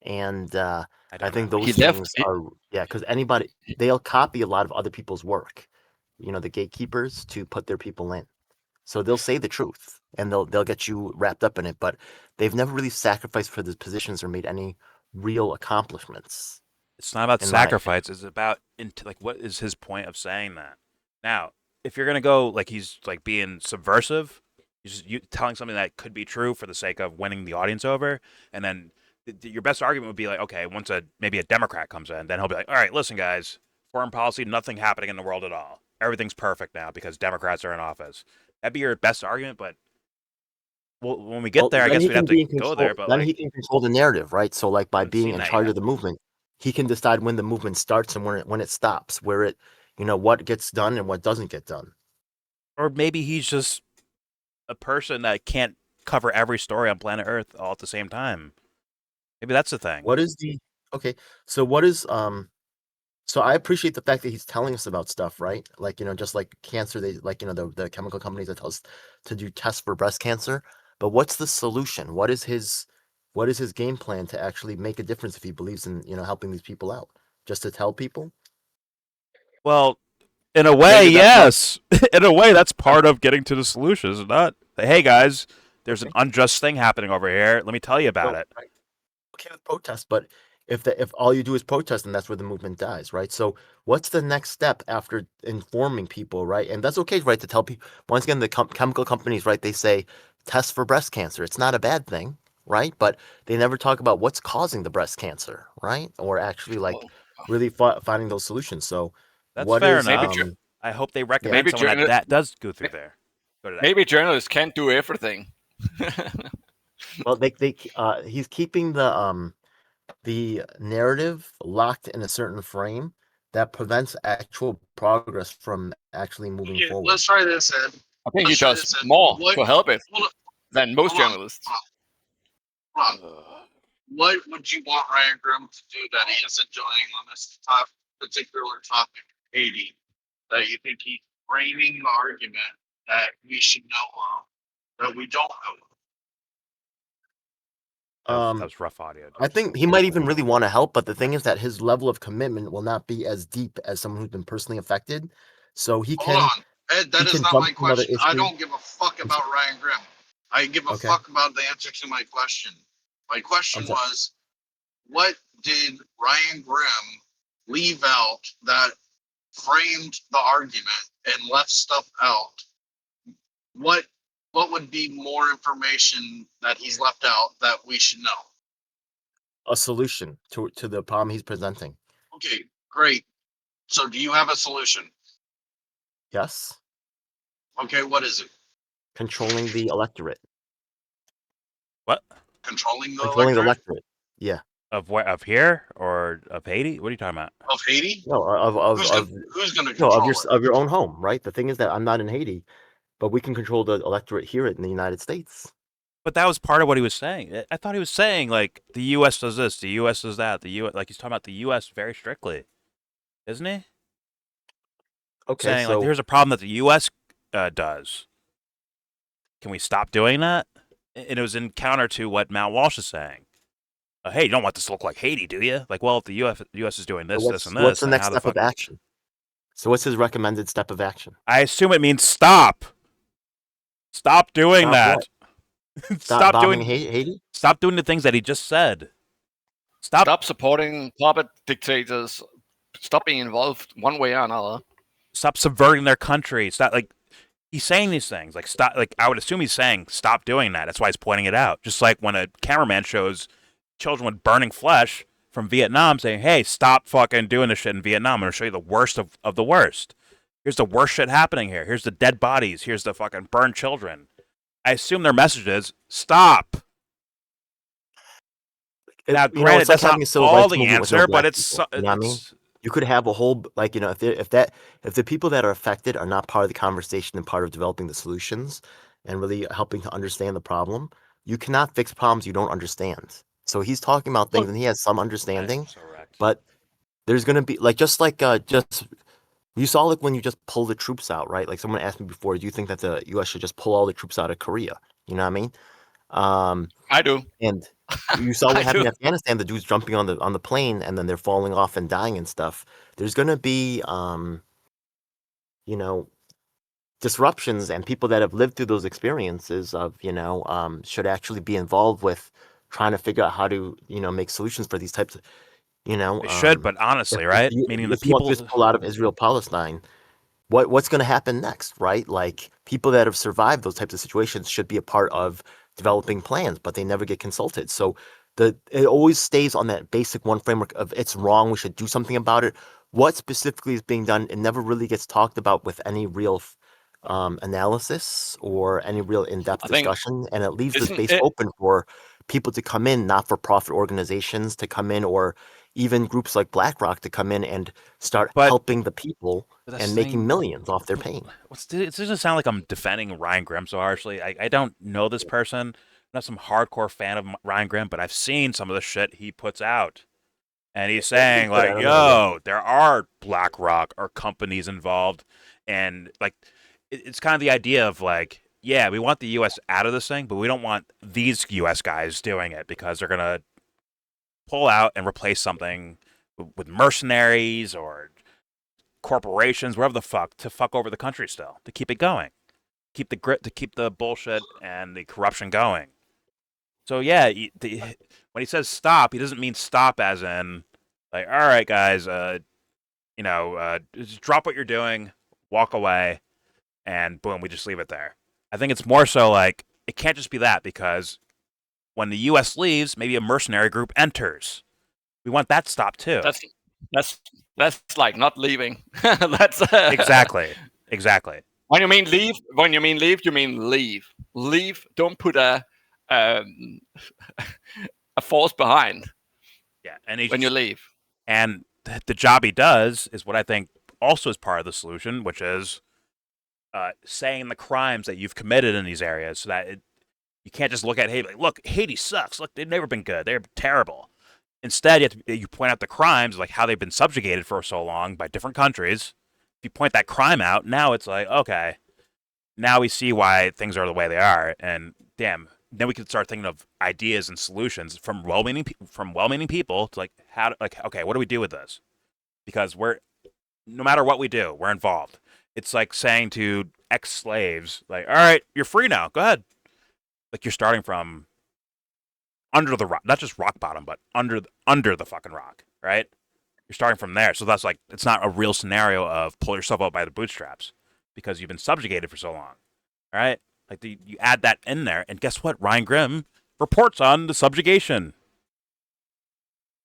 And I think those things are because they'll copy a lot of other people's work, the gatekeepers, to put their people in. So they'll say the truth and they'll get you wrapped up in it, but they've never really sacrificed for these positions or made any real accomplishments. It's not about sacrifice. It's about what is his point of saying that? Now, if you're gonna go like he's like being subversive, you telling something that could be true for the sake of winning the audience over, and then your best argument would be like, okay, once maybe a Democrat comes in, then he'll be like, all right, listen, guys, foreign policy, nothing happening in the world at all. Everything's perfect now because Democrats are in office. That'd be your best argument, but when we get there, I then guess he we'd have can be to in go control. there. But Then like, he can control the narrative, right? So like by haven't being seen in that charge yet. of the movement, he can decide when the movement starts and when it stops, where it, what gets done and what doesn't get done. Or maybe he's just a person that can't cover every story on planet Earth all at the same time. Maybe that's the thing. What is the okay? So what is So I appreciate the fact that he's telling us about stuff, right? Like, just like cancer, they like, the chemical companies that tell us to do tests for breast cancer. But what's the solution? What is his game plan to actually make a difference if he believes in, helping these people out? Just to tell people? Well, in a way, yes. In a way, that's part of getting to the solution, is it not? Hey guys, there's an unjust thing happening over here. Let me tell you about it. Right. Okay with protest, but if all you do is protest, then that's where the movement dies, right? So what's the next step after informing people, right? And that's okay, right, to tell people. Once again, the chemical companies, right, they say test for breast cancer. It's not a bad thing, right? But they never talk about what's causing the breast cancer, right? Or actually really finding those solutions. So that's fair is enough. I hope they recommend someone that does go through there. Maybe journalists can't do everything. Well, he's keeping the narrative locked in a certain frame that prevents actual progress from actually moving forward. Let's try this, Ed. I think he does more to help it than most journalists. Hold on. What would you want Ryan Grimm to do that he isn't doing on this particular topic, Haiti? That you think he's framing the argument that we should know that we don't know? That was rough audio. I think he might even really want to help, but the thing is that his level of commitment will not be as deep as someone who's been personally affected. So he can. Hold on, Ed. That is not my question. I don't give a fuck about Ryan Grimm. I give a fuck about the answer to my question. My question was, what did Ryan Grimm leave out that framed the argument and left stuff out? What would be more information that he's left out that we should know? A solution to the problem he's presenting. Okay, great. So do you have a solution? Yes. Okay, what is it? Controlling the electorate. What? Controlling the electorate. Yeah. Of where? Of here or of Haiti? What are you talking about? Of Haiti? No, who's going to control of your own home, right? The thing is that I'm not in Haiti, but we can control the electorate here in the United States. But that was part of what he was saying. I thought he was saying like the U.S. does this, the U.S. does that, the U.S. like he's talking about the U.S. very strictly, isn't he? Okay, saying like here's a problem that the U.S. Does. Can we stop doing that? And it was in counter to what Matt Walsh is saying. Hey, you don't want this to look like Haiti, do you? Like, well, if the U.S. is doing this, this, and this, what's the next step of action? So what's his recommended step of action? I assume it means stop. Stop doing that. Stop doing Haiti? Stop doing the things that he just said. Stop supporting puppet dictators. Stop being involved one way or another. Stop subverting their country. Stop, like, he's saying these things. Like, stop. Like, I would assume he's saying stop doing that. That's why he's pointing it out. Just like when a cameraman shows children with burning flesh from Vietnam saying, hey, stop fucking doing this shit in Vietnam. I'm going to show you the worst of the worst. Here's the worst shit happening here. Here's the dead bodies. Here's the fucking burned children. I assume their message is stop. Now, granted, that's not all the answer, but it's. You know what I mean? You could have a whole, like, if the people that are affected are not part of the conversation and part of developing the solutions and really helping to understand the problem, you cannot fix problems you don't understand. So he's talking about things and he has some understanding, but there's going to be just you saw like when you just pull the troops out, right? Like someone asked me before, do you think that the U.S. should just pull all the troops out of Korea? You know what I mean? I do. And you saw what happened in Afghanistan, the dudes jumping on the plane and then they're falling off and dying and stuff. There's going to be, disruptions, and people that have lived through those experiences of, should actually be involved with trying to figure out how to, make solutions for these types of, They should, but honestly, right? Meaning the people just pull out of Israel-Palestine, what's going to happen next, right? Like people that have survived those types of situations should be a part of developing plans, but they never get consulted. So it always stays on that basic one framework of it's wrong, we should do something about it. What specifically is being done, it never really gets talked about with any real analysis or any real in-depth I think discussion, and it leaves the isn't space it? open for people to come in, not-for-profit organizations to come in, or even groups like BlackRock to come in and start But helping the people that's and the making thing. millions off their pain. It doesn't sound like I'm defending Ryan Grimm so harshly. I don't know this person. I'm not some hardcore fan of Ryan Grimm, but I've seen some of the shit he puts out. And he's saying, I like, don't know. yo, there are BlackRock or companies involved. And, like, it's kind of the idea of, like, yeah, we want the U.S. out of this thing, but we don't want these U.S. guys doing it because they're going to pull out and replace something with mercenaries or corporations, wherever the fuck, to fuck over the country still, to keep it going, keep the grit, to keep the bullshit and the corruption going. So yeah, when he says stop, he doesn't mean stop as in like, all right, guys, just drop what you're doing, walk away, and boom, we just leave it there. I think it's more so like it can't just be that because when the U.S. leaves, maybe a mercenary group enters. We want that stopped too. That's like not leaving. That's exactly. When you mean leave, you mean leave. Leave. Don't put a force behind. Yeah, and when you leave. And the job he does is what I think also is part of the solution, which is saying the crimes that you've committed in these areas, so that you can't just look at Haiti like, look, Haiti sucks. Look, they've never been good. They're terrible. Instead, you point out the crimes, like how they've been subjugated for so long by different countries. If you point that crime out, now it's like, okay, now we see why things are the way they are, and damn, then we can start thinking of ideas and solutions from well-meaning people to like okay, what do we do with this? Because no matter what we do, we're involved. It's like saying to ex-slaves, like, all right, you're free now. Go ahead. Like you're starting from under the rock, not just rock bottom, but under the fucking rock, right? You're starting from there. So that's like, it's not a real scenario of pull yourself out by the bootstraps because you've been subjugated for so long, right? Like you add that in there, and guess what? Ryan Grimm reports on the subjugation.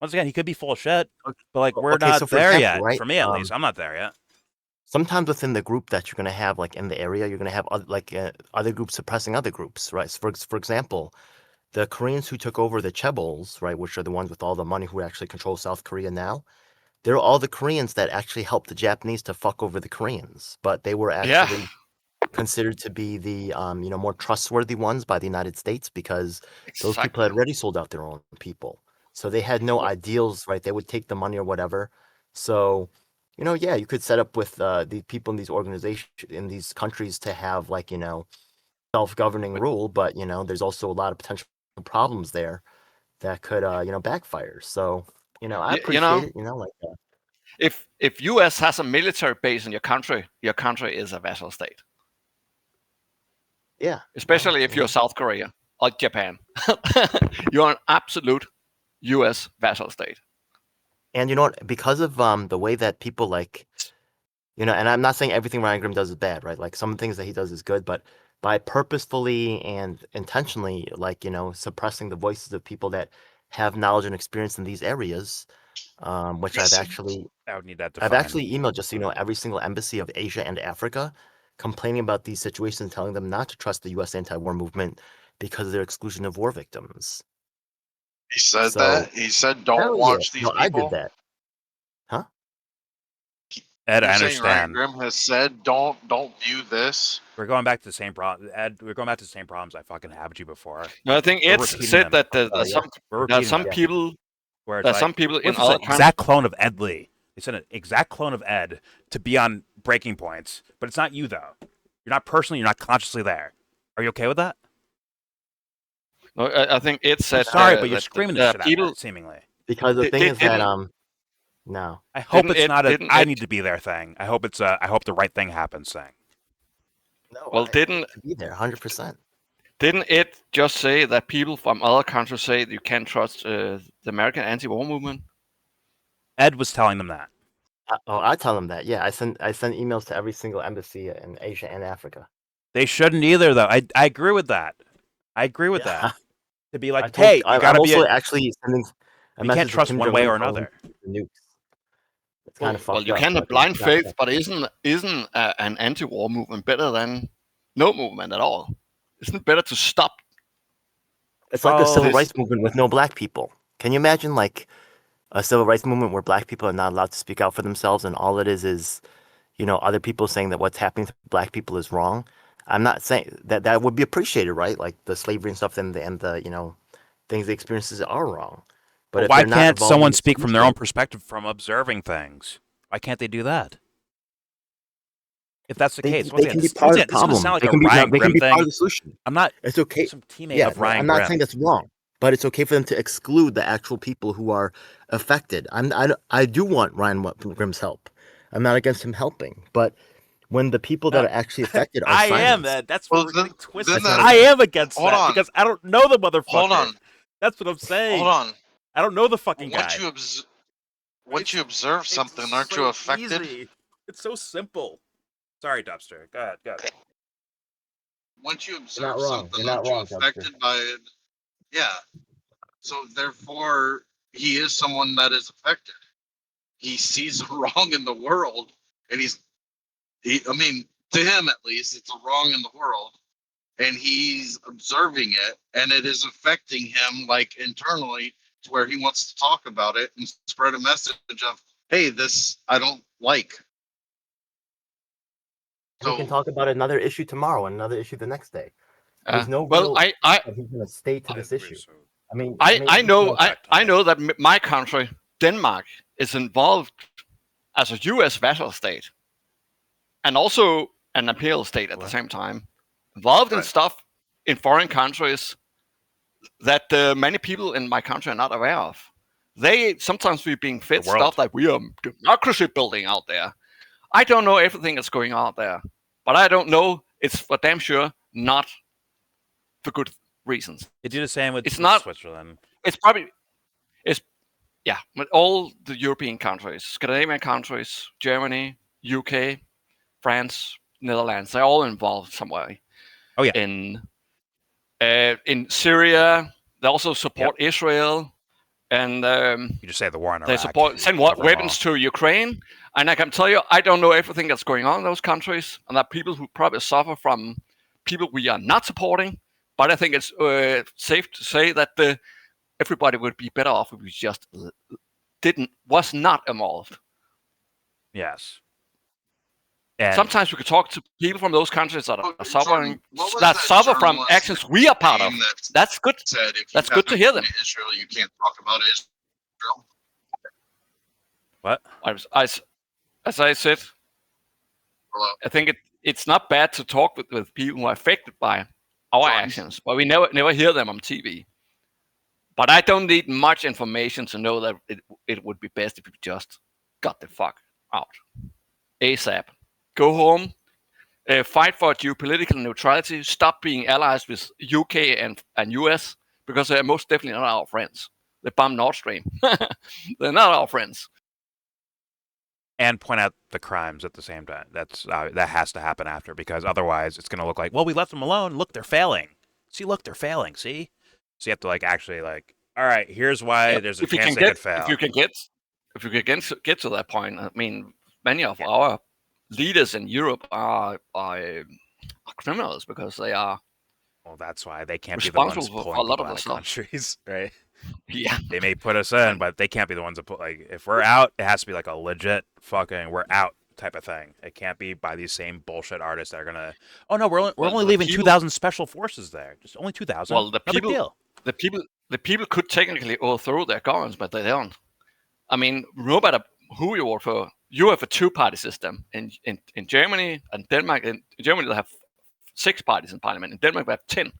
Once again, he could be full of shit, but like we're not there yet. Right? For me, at least, I'm not there yet. Sometimes within the group that you're going to have, like in the area, you're going to have other groups suppressing other groups, right? So for example, the Koreans who took over the Chaebols, right, which are the ones with all the money who actually control South Korea now, they're all the Koreans that actually helped the Japanese to fuck over the Koreans, but they were actually considered to be the more trustworthy ones by the United States because those people had already sold out their own people. So they had no ideals, right? They would take the money or whatever. So, you could set up with the people in these organizations, in these countries to have self-governing rule, but, there's also a lot of potential problems there that could, backfire. So, I appreciate it, If US has a military base in your country is a vassal state. Yeah. Especially if you're South Korea or Japan. You're an absolute US vassal state. And you know what? Because of the way that people and I'm not saying everything Ryan Grimm does is bad, right? Like some things that he does is good, but by purposefully and intentionally, suppressing the voices of people that have knowledge and experience in these areas, which I've actually emailed just every single embassy of Asia and Africa, complaining about these situations, telling them not to trust the U.S. anti-war movement because of their exclusion of war victims. He said that? He said don't watch these people? I did that. Huh? Ed, I understand. Ryan Grimm has said don't view this. We're going back to the same problem. Ed, we're going back to the same problems I fucking had with you before. No, I think it's said that there's some people in other countries. Exact clone of Ed Lee. They sent an exact clone of Ed to be on breaking points, but it's not you though. You're not personally. You're not consciously there. Are you okay with that? No, I think it said. Sorry, but you're screaming this shit at me, seemingly. Because the thing is that no. I hope it's not a I need to be there thing. I hope it's I hope the right thing happens thing. No. Well, didn't be there 100%. Didn't it just say that people from other countries say that you can't trust the American anti-war movement? Ed was telling them that. I tell them that. Yeah, I send emails to every single embassy in Asia and Africa. They shouldn't either, though. I agree with that. I agree with that. To be like, hey, you gotta I'm be also actually sending. You can't trust one way or another. It's kind of fucked Well, you up. can have blind faith, but isn't an anti-war movement better than no movement at all? Isn't it better to stop? It's like the civil this- rights movement with no black people. Can you imagine like a civil rights movement where black people are not allowed to speak out for themselves, and all it is other people saying that what's happening to black people is wrong? I'm not saying that would be appreciated, right? Like the slavery and stuff, and the things, the experiences are wrong. But if why they're not can't involved in someone the speak from their own solution- perspective from observing things? Why can't they do that? If that's the They, case, they can be part of the this is gonna problem. sound like They a can be Ryan they can Grimm be part thing. of the solution. I'm not It's okay. some teammate Yeah, of Ryan I'm not Grimm. saying that's wrong, but it's okay for them to exclude the actual people who are affected. I do want Ryan Grimm's help. I'm not against him helping, but when the people that are actually affected are I am. silenced, That's Well, where we're then- getting twisted. then I am against hold that on. because I don't know the motherfucker. Hold on. That's what I'm saying. Hold on. I don't know the fucking guy. Once you observe something, It's aren't so you affected? easy. It's so simple. Sorry, Dubster. Go ahead. Go ahead. Once you You're observe not wrong. something, You're not aren't you wrong, Dubster. affected by it? Yeah. So therefore, he is someone that is affected. He sees a wrong in the world, and I mean, to him at least, it's a wrong in the world, and he's observing it, and it is affecting him like internally to where he wants to talk about it and spread a message of, hey, this I don't like. we can talk about another issue tomorrow and another issue the next day. There's no well, real I that he's going to stay to this issue. I mean, I know that my country, Denmark, is involved as a U.S. vassal state, and also an imperial state at the same time, involved in stuff in foreign countries that many people in my country are not aware of. They sometimes be being fed stuff like we are democracy building out there. I don't know everything that's going on out there, but I don't know it's for damn sure not for good reasons. They do the same with Switzerland. It's with all the European countries, Scandinavian countries, Germany, UK, France, Netherlands, they're all involved somewhere. Oh yeah. In Syria, they also support Israel, and you just say the war in they Iraq. send weapons to Ukraine. And I can tell you, I don't know everything that's going on in those countries, and that people who probably suffer from people we are not supporting. But I think it's safe to say that everybody would be better off if we just was not involved. Yes. And sometimes we could talk to people from those countries that are suffering, that suffer from actions we are part of. That's good. That's good to hear them. Israel, you can't talk about Israel. What? As I said, I think it's not bad to talk with people who are affected by our actions, but we never hear them on TV. But I don't need much information to know that it would be best if we just got the fuck out ASAP. Go home, fight for geopolitical neutrality, stop being allies with UK and US, because they're most definitely not our friends. They bomb Nord Stream. They're not our friends. And point out the crimes at the same time. That has to happen after, because otherwise it's going to look like, well, we left them alone. Look, they're failing. See, look, they're failing. See? So you have to actually all right, here's why there's a chance they could fail. If you can get to that point, I mean, many of our leaders in Europe are criminals because they are. Well, that's why they can't be the ones pulling people out of countries, right? Yeah, they may put us in, but they can't be the ones that put. If we're out, it has to be a legit fucking we're out type of thing. It can't be by these same bullshit artists that are gonna. Oh no, we're only leaving 2,000 special forces there. Just only 2,000. Well, the big deal. The people could technically overthrow their governments, but they don't. I mean, no matter who you vote for, you have a two-party system in Germany and Denmark. In Germany, they have 6 parties in parliament. In Denmark, we have 10.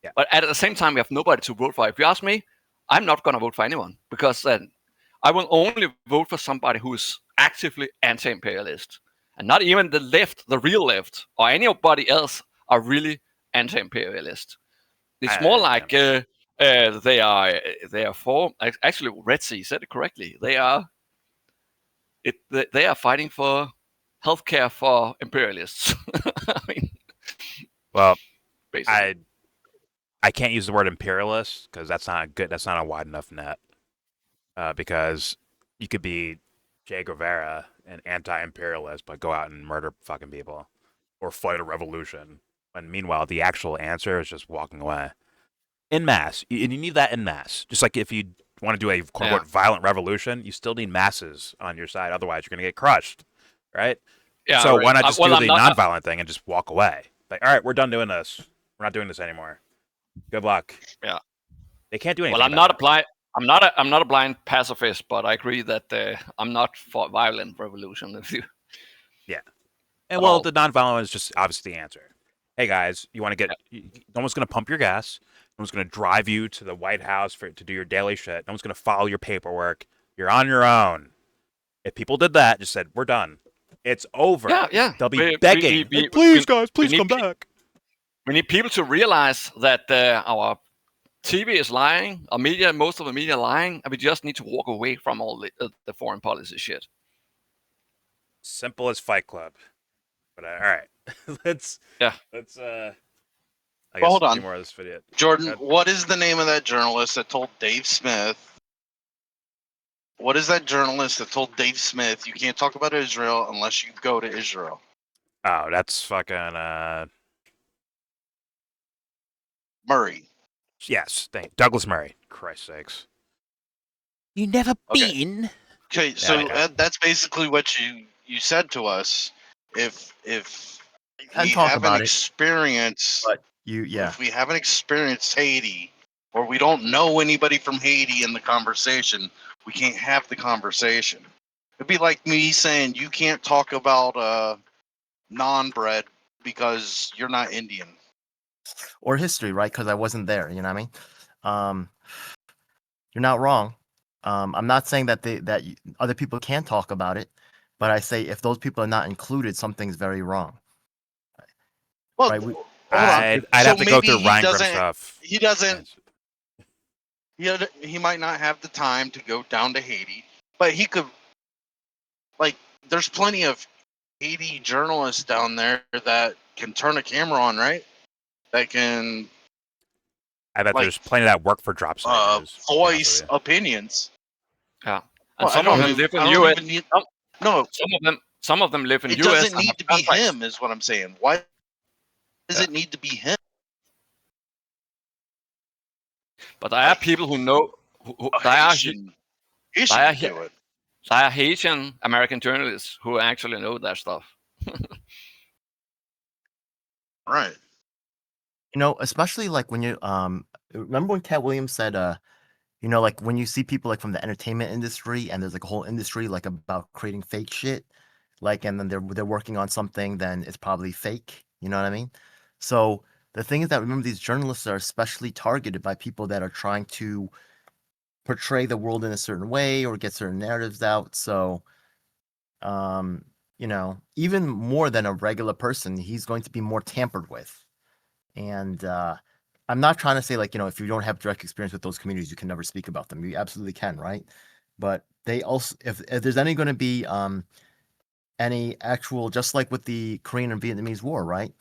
Yeah. But at the same time, we have nobody to vote for. If you ask me, I'm not going to vote for anyone, because then I will only vote for somebody who is actively anti-imperialist, and not even the left, the real left, or anybody else are really anti-imperialist. It's more like they are for. Actually, Red Sea said it correctly. They are fighting for healthcare for imperialists. I mean, well, basically. I can't use the word imperialist because that's not good. That's not a wide enough net. Because you could be Che Guevara, an anti-imperialist, but go out and murder fucking people or fight a revolution. And meanwhile, the actual answer is just walking away in mass. And you need that in mass. Just like if you want to do a quote unquote violent revolution, you still need masses on your side. Otherwise, you're gonna get crushed, right? Yeah. So right. why not just well, do I'm the not, non-violent thing and just walk away? Like, all right, we're done doing this. We're not doing this anymore. Good luck. Yeah. They can't do anything. Well, I'm not a blind pacifist, but I agree that I'm not for violent revolution. If you. Yeah. And well, the non-violent is just obviously the answer. Hey guys, you want to get? No one's gonna pump your gas. No one's gonna drive you to the White House to do your daily shit. No one's gonna follow your paperwork. You're on your own. If people did that, just said we're done. It's over. Yeah. They'll be begging. Please, guys, please come back. We need people to realize that our TV is lying, our media, most of the media lying, and we just need to walk away from all the foreign policy shit. Simple as Fight Club. But all right, let's. I guess hold on. do more of this video. Jordan, what is the name of that journalist that told Dave Smith? What is that journalist that told Dave Smith you can't talk about Israel unless you go to Israel? Oh, that's fucking Murray. Yes, Douglas Murray. Christ's sakes. You never been. Okay, so that's basically what you said to us. If we haven't experienced, if we haven't experienced Haiti, or we don't know anybody from Haiti in the conversation, we can't have the conversation. It'd be like me saying you can't talk about non-bread because you're not Indian. Or history, right? Because I wasn't there. You know what I mean? You're not wrong. I'm not saying that other people can't talk about it, but I say if those people are not included, something's very wrong. Well, right? I'd have to go through Reingrim stuff. He doesn't. He might not have the time to go down to Haiti, but he could. Like, there's plenty of Haiti journalists down there that can turn a camera on, right? That can. I bet there's plenty that work for drop snipers. Voice opinions. Yeah, and some of them live in U.S. No, some of them live in U.S. U.S. It doesn't need to be him, is what I'm saying. Why does it need to be him? But there are people who know. There are Haitian American journalists who actually know that stuff. Right. You know, especially like when you remember when Cat Williams said you know, like when you see people like from the entertainment industry and there's like a whole industry like about creating fake shit, like, and then they're working on something, then it's probably fake. You know what I mean? So the thing is that remember these journalists are especially targeted by people that are trying to portray the world in a certain way or get certain narratives out. So, you know, even more than a regular person, he's going to be more tampered with. And I'm not trying to say like, you know, if you don't have direct experience with those communities, you can never speak about them. You absolutely can, right? But they also, if there's any going to be any actual, just like with the Korean and Vietnamese War, right?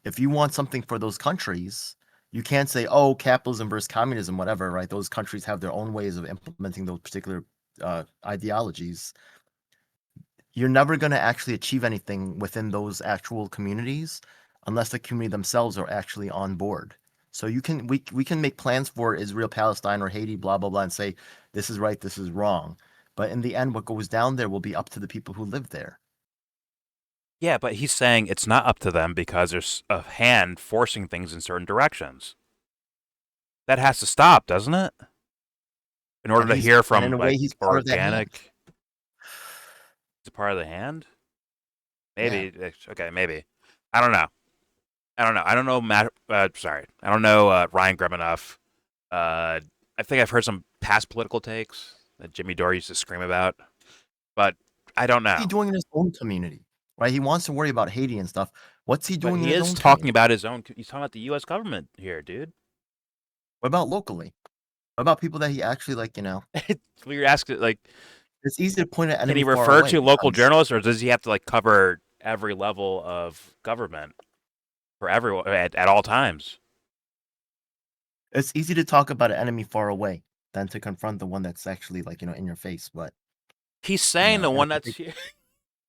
If you want something for those countries, you can't say, oh, capitalism versus communism, whatever, right? Those countries have their own ways of implementing those particular ideologies. You're never going to actually achieve anything within those actual communities unless the community themselves are actually on board. So we can make plans for Israel, Palestine, or Haiti, blah, blah, blah, and say, this is right, this is wrong. But in the end, what goes down there will be up to the people who live there. Yeah, but he's saying it's not up to them because there's a hand forcing things in certain directions. That has to stop, doesn't it? In order to hear from in a way, he's part organic. Of He's a part of the hand? Maybe. Yeah. Okay, maybe. I don't know. I don't know Matt. Sorry, I don't know Ryan Grimm enough. I think I've heard some past political takes that Jimmy Dore used to scream about, but I don't know. What's he doing in his own community? Right, he wants to worry about Haiti and stuff. What's he doing? He is talking about his own. He's talking about the U.S. government here, dude. What about locally? What about people that he actually like? You know, you're asking like. It's easy to point at. Can he refer to local journalists, or does he have to like cover every level of government for everyone at all times? It's easy to talk about an enemy far away than to confront the one that's actually like, you know, in your face. But He's saying the and one that's here.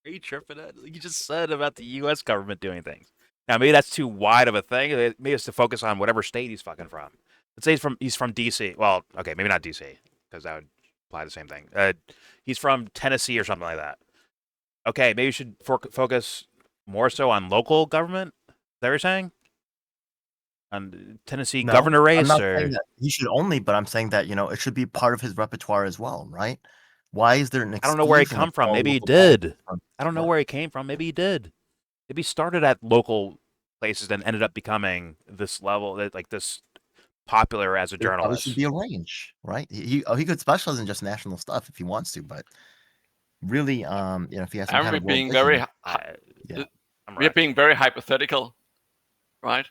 Are you tripping at? You just said about the U.S. government doing things. Now maybe that's too wide of a thing. Maybe it's to focus on whatever state he's fucking from. Let's say he's from D.C. Well, okay, maybe not D.C. because that would apply the same thing. He's from Tennessee or something like that. Okay, maybe you should focus more so on local government. Is that what you're saying? On Tennessee no, governor race, I'm not or saying that he should only, but I'm saying that it should be part of his repertoire as well, right? Why is there an I don't know where he exclusion come of from. all Maybe he local did. politics? I don't know where he came from. Maybe he did. Maybe he started at local places and ended up becoming this level, like this popular as a There probably journalist. should be a range, right? He could specialize in just national stuff if he wants to, but really, if he has some And kind we're of world being vision, very, yeah. we're being very hypothetical, right?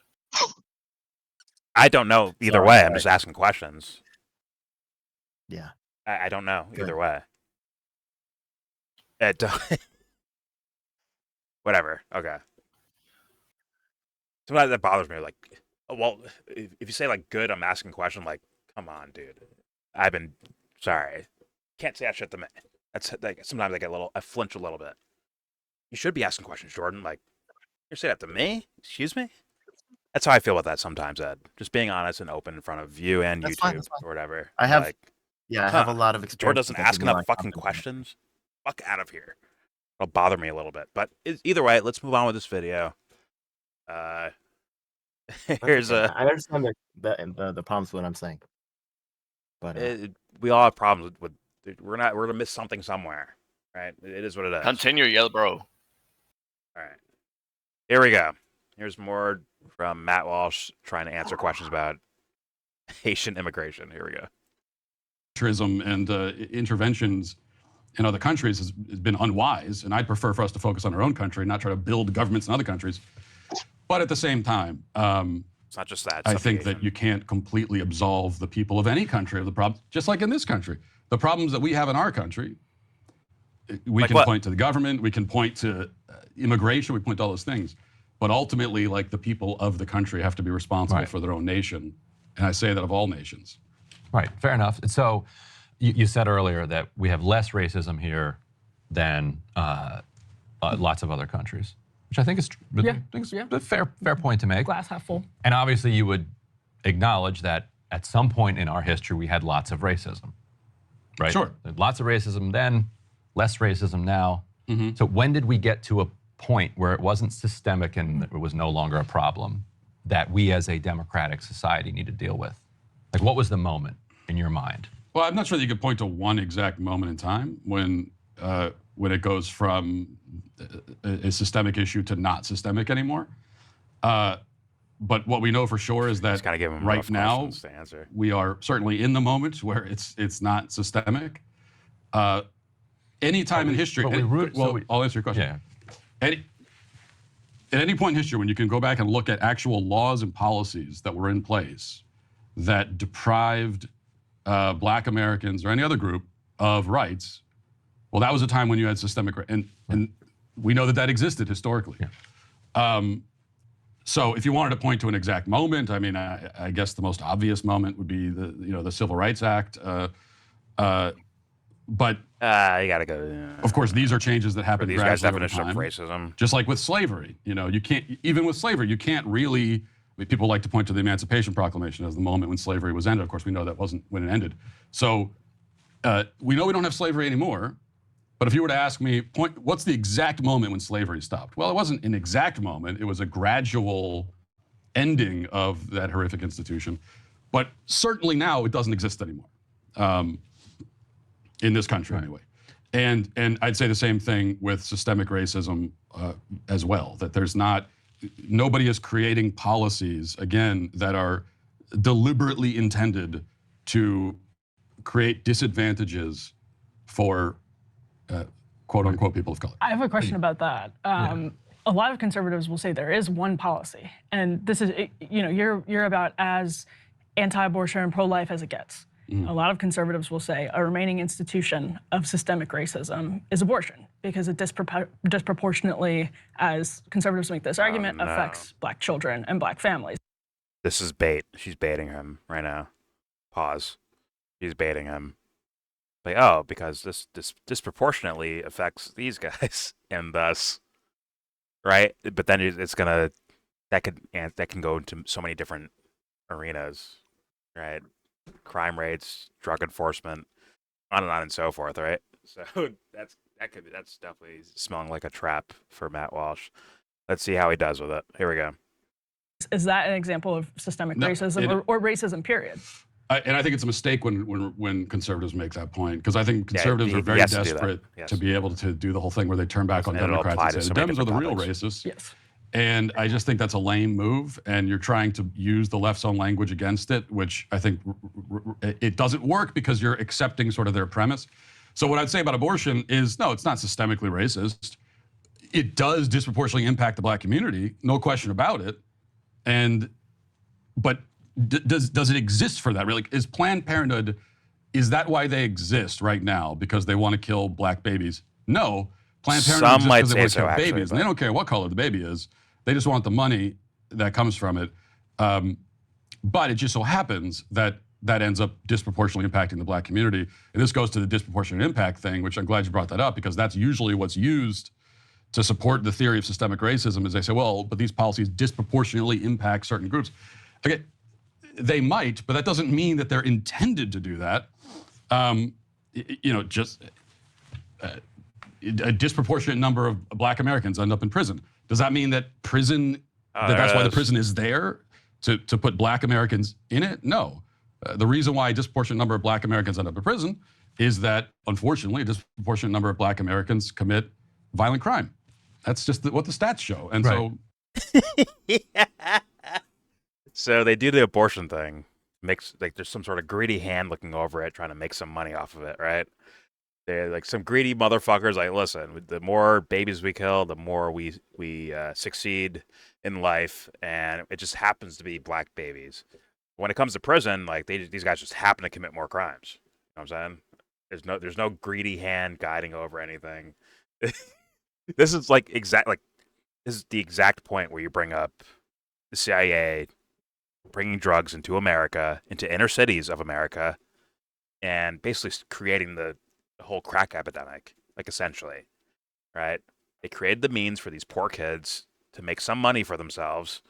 I don't know either way. I'm just asking questions. Yeah. I don't know Good. either way. Whatever. Okay. Sometimes that bothers me. Like, well, if you say like good, I'm asking a question. Like, come on, dude. I've been sorry. Can't say that shit to me. That's like sometimes I flinch a little bit. You should be asking questions, Jordan. Like, you say that to me? Excuse me? That's how I feel about that sometimes, Ed. Just being honest and open in front of you and That's YouTube fine, or whatever. I have, like, I have a lot of Jordan experience. doesn't with that, ask give me a lot enough of fucking confidence. questions. Fuck out of here. It'll bother me a little bit. But either way, let's move on with this video. Here's okay. I understand the problems with what I'm saying, but we all have problems with we're gonna miss something somewhere, right? It is what it is. Continue, YellBro. All right, here we go. Here's more from Matt Walsh trying to answer questions about Haitian immigration. Here we go. And interventions in other countries has been unwise, and I'd prefer for us to focus on our own country, not try to build governments in other countries. But at the same time, it's not just that. I think that you can't completely absolve the people of any country of the problem, just like in this country. The problems that we have in our country, we can point to the government, we can point to immigration, we point to all those things. But ultimately, like, the people of the country have to be responsible for their own nation. And I say that of all nations. Right, fair enough. So you said earlier that we have less racism here than lots of other countries, which I think is a fair point to make. Glass half full. And obviously you would acknowledge that at some point in our history we had lots of racism, right? Sure. Lots of racism then, less racism now. So when did we get to a point where it wasn't systemic and it was no longer a problem that we as a democratic society need to deal with? Like, what was the moment in your mind? Well, I'm not sure that you could point to one exact moment in time when it goes from a systemic issue to not systemic anymore. But what we know for sure is that right now we are certainly in the moment where it's not systemic. Any time in history, I'll answer your question. Yeah. At any point in history, when you can go back and look at actual laws and policies that were in place that deprived Black Americans or any other group of rights, well, that was a time when you had systemic, and we know that existed historically. Yeah. So if you wanted to point to an exact moment, I mean, I guess the most obvious moment would be the Civil Rights Act. But you gotta go. Of course, these are changes that happen these guys' gradually over definition time. of racism. Just like with slavery, you can't, even with slavery, you can't really. I mean, people like to point to the Emancipation Proclamation as the moment when slavery was ended. Of course, we know that wasn't when it ended. So we know we don't have slavery anymore. But if you were to ask me, what's the exact moment when slavery stopped? Well, it wasn't an exact moment. It was a gradual ending of that horrific institution. But certainly now it doesn't exist anymore. In this country, anyway. And I'd say the same thing with systemic racism as well, that nobody is creating policies, again, that are deliberately intended to create disadvantages for quote unquote people of color. I have a question about that. A lot of conservatives will say there is one policy, and this is, you're about as anti-abortion and pro-life as it gets. A lot of conservatives will say a remaining institution of systemic racism is abortion because it disproportionately, as conservatives make this argument, affects Black children and Black families. This is bait. She's baiting him right now. Pause. She's baiting him. like, oh, because this disproportionately affects these guys, and thus, right? But then it's gonna that can go into so many different arenas, right? Crime rates, drug enforcement, on and so forth, right? So that's definitely smelling like a trap for Matt Walsh. Let's see how he does with it. Here we go. Is that an example of systemic racism or racism, period? And I think it's a mistake when conservatives make that point, because I think conservatives are very desperate to be able to do the whole thing where they turn back on Democrats and say the Dems are the real racists. Yes. And I just think that's a lame move, and you're trying to use the left's own language against it, which I think it doesn't work because you're accepting sort of their premise. So what I'd say about abortion is, no, it's not systemically racist. It does disproportionately impact the black community, no question about it. But does it exist for that? Really, is Planned Parenthood, is that why they exist right now? Because they want to kill black babies? No. Planned Parenthood exists because they want to kill babies, and they don't care what color the baby is. They just want the money that comes from it. But it just so happens that ends up disproportionately impacting the black community. And this goes to the disproportionate impact thing, which I'm glad you brought that up, because that's usually what's used to support the theory of systemic racism, is they say, well, but these policies disproportionately impact certain groups. Okay, they might, but that doesn't mean that they're intended to do that. A disproportionate number of black Americans end up in prison. Does that mean that that's why the prison is there, to put black Americans in it? No. The reason why a disproportionate number of black Americans end up in prison is that, unfortunately, a disproportionate number of black Americans commit violent crime. That's just what the stats show. And so... So they do the abortion thing. There's some sort of greedy hand looking over it, trying to make some money off of it, right? They're like some greedy motherfuckers. Like, listen, the more babies we kill, the more we succeed in life, and it just happens to be black babies. When it comes to prison, like these guys just happen to commit more crimes. You know what I'm saying? There's no greedy hand guiding over anything. This is this is the exact point where you bring up the CIA bringing drugs into America, into inner cities of America, and basically creating the whole crack epidemic, like, essentially, right? They created the means for these poor kids to make some money for themselves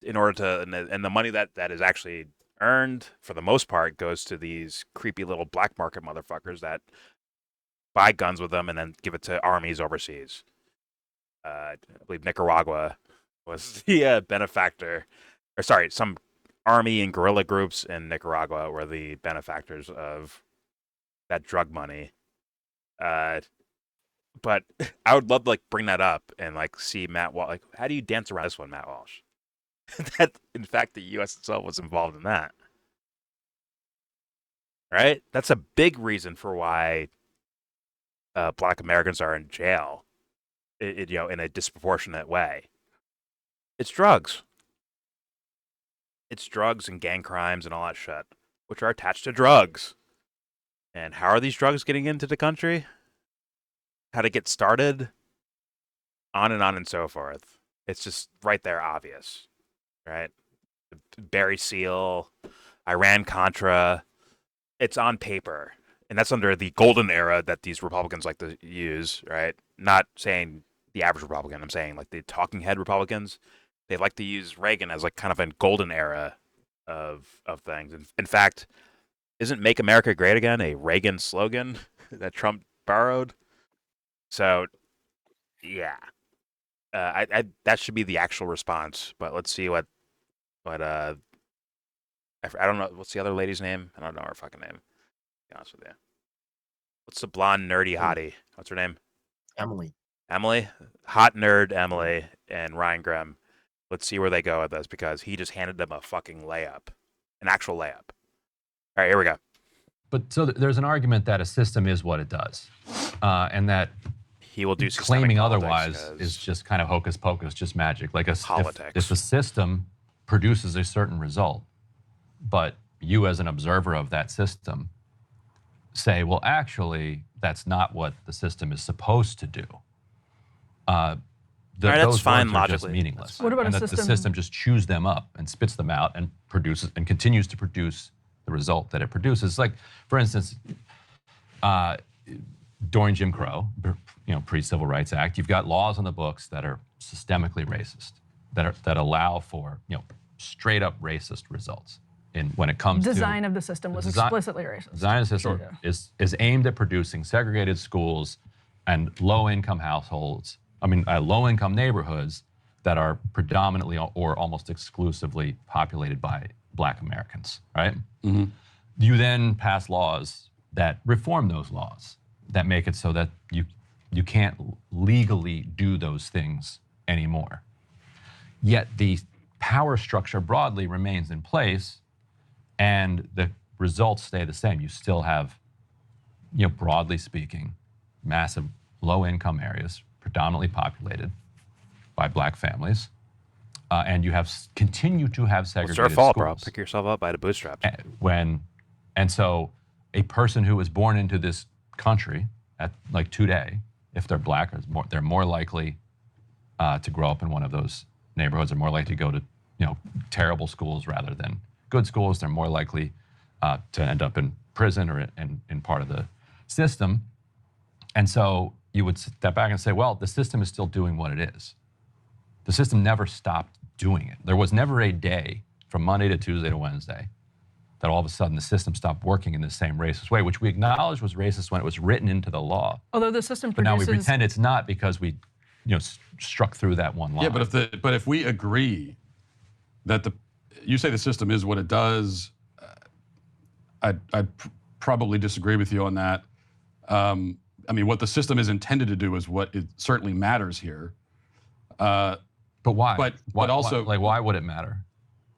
in order to, and the money that is actually earned, for the most part, goes to these creepy little black market motherfuckers that buy guns with them and then give it to armies overseas. I believe Nicaragua was the benefactor, or sorry, some army and guerrilla groups in Nicaragua were the benefactors of that drug money. But I would love to bring that up and see Matt Walsh. How do you dance around this one, Matt Walsh? That in fact the U.S. itself was involved in that, right? That's a big reason for why Black Americans are in jail, in a disproportionate way. It's drugs. It's drugs and gang crimes and all that shit, which are attached to drugs. And how are these drugs getting into the country? How to get started? On and so forth. It's just right there, obvious, right? Barry Seal, Iran-Contra. It's on paper. And that's under the golden era that these Republicans like to use, right? Not saying the average Republican. I'm saying the talking head Republicans. They like to use Reagan as kind of a golden era of things. In fact, isn't "Make America Great Again" a Reagan slogan that Trump borrowed? So, yeah, that should be the actual response. But let's see what I don't know. What's the other lady's name? I don't know her fucking name. To be honest with you. What's the blonde nerdy hottie? What's her name? Emily. Emily, hot nerd Emily, and Ryan Grimm. Let's see where they go with this, because he just handed them a fucking layup, an actual layup. All right, here we go. But so there's an argument that a system is what it does, and that he will do claiming otherwise is just kind of hocus pocus, just magic. Like politics. If a system produces a certain result, but you as an observer of that system say, well, actually, that's not what the system is supposed to do. That's fine words are logically. Just meaningless. What about and a that system? the system just chews them up and spits them out and produces and continues to produce the result that it produces. Like, for instance, during Jim Crow, pre-Civil Rights Act, you've got laws on the books that are systemically racist, that allow for straight up racist results. And when it comes design of the system was explicitly racist. Design of the system is aimed at producing segregated schools and low-income households. Low-income neighborhoods that are predominantly or almost exclusively populated by Black Americans, right? Mm-hmm. You then pass laws that reform those laws, that make it so that you can't legally do those things anymore. Yet the power structure broadly remains in place, and the results stay the same. You still have, broadly speaking, massive low-income areas, predominantly populated by Black families, and you continue to have segregated schools. It's your fault, bro. Pick yourself up by the bootstraps. And so a person who was born into this country today, if they're Black, they're more likely to grow up in one of those neighborhoods. They're more likely to go to terrible schools rather than good schools. They're more likely to end up in prison or in part of the system. And so you would step back and say, well, the system is still doing what it is. The system never stopped doing it. There was never a day from Monday to Tuesday to Wednesday that all of a sudden the system stopped working in the same racist way, which we acknowledge was racist when it was written into the law. Although the system but produces... now we pretend it's not because we struck through that one line. Yeah, but if we agree that you say the system is what it does, I'd probably disagree with you on that. What the system is intended to do is what it certainly matters here. But why? But also, why would it matter?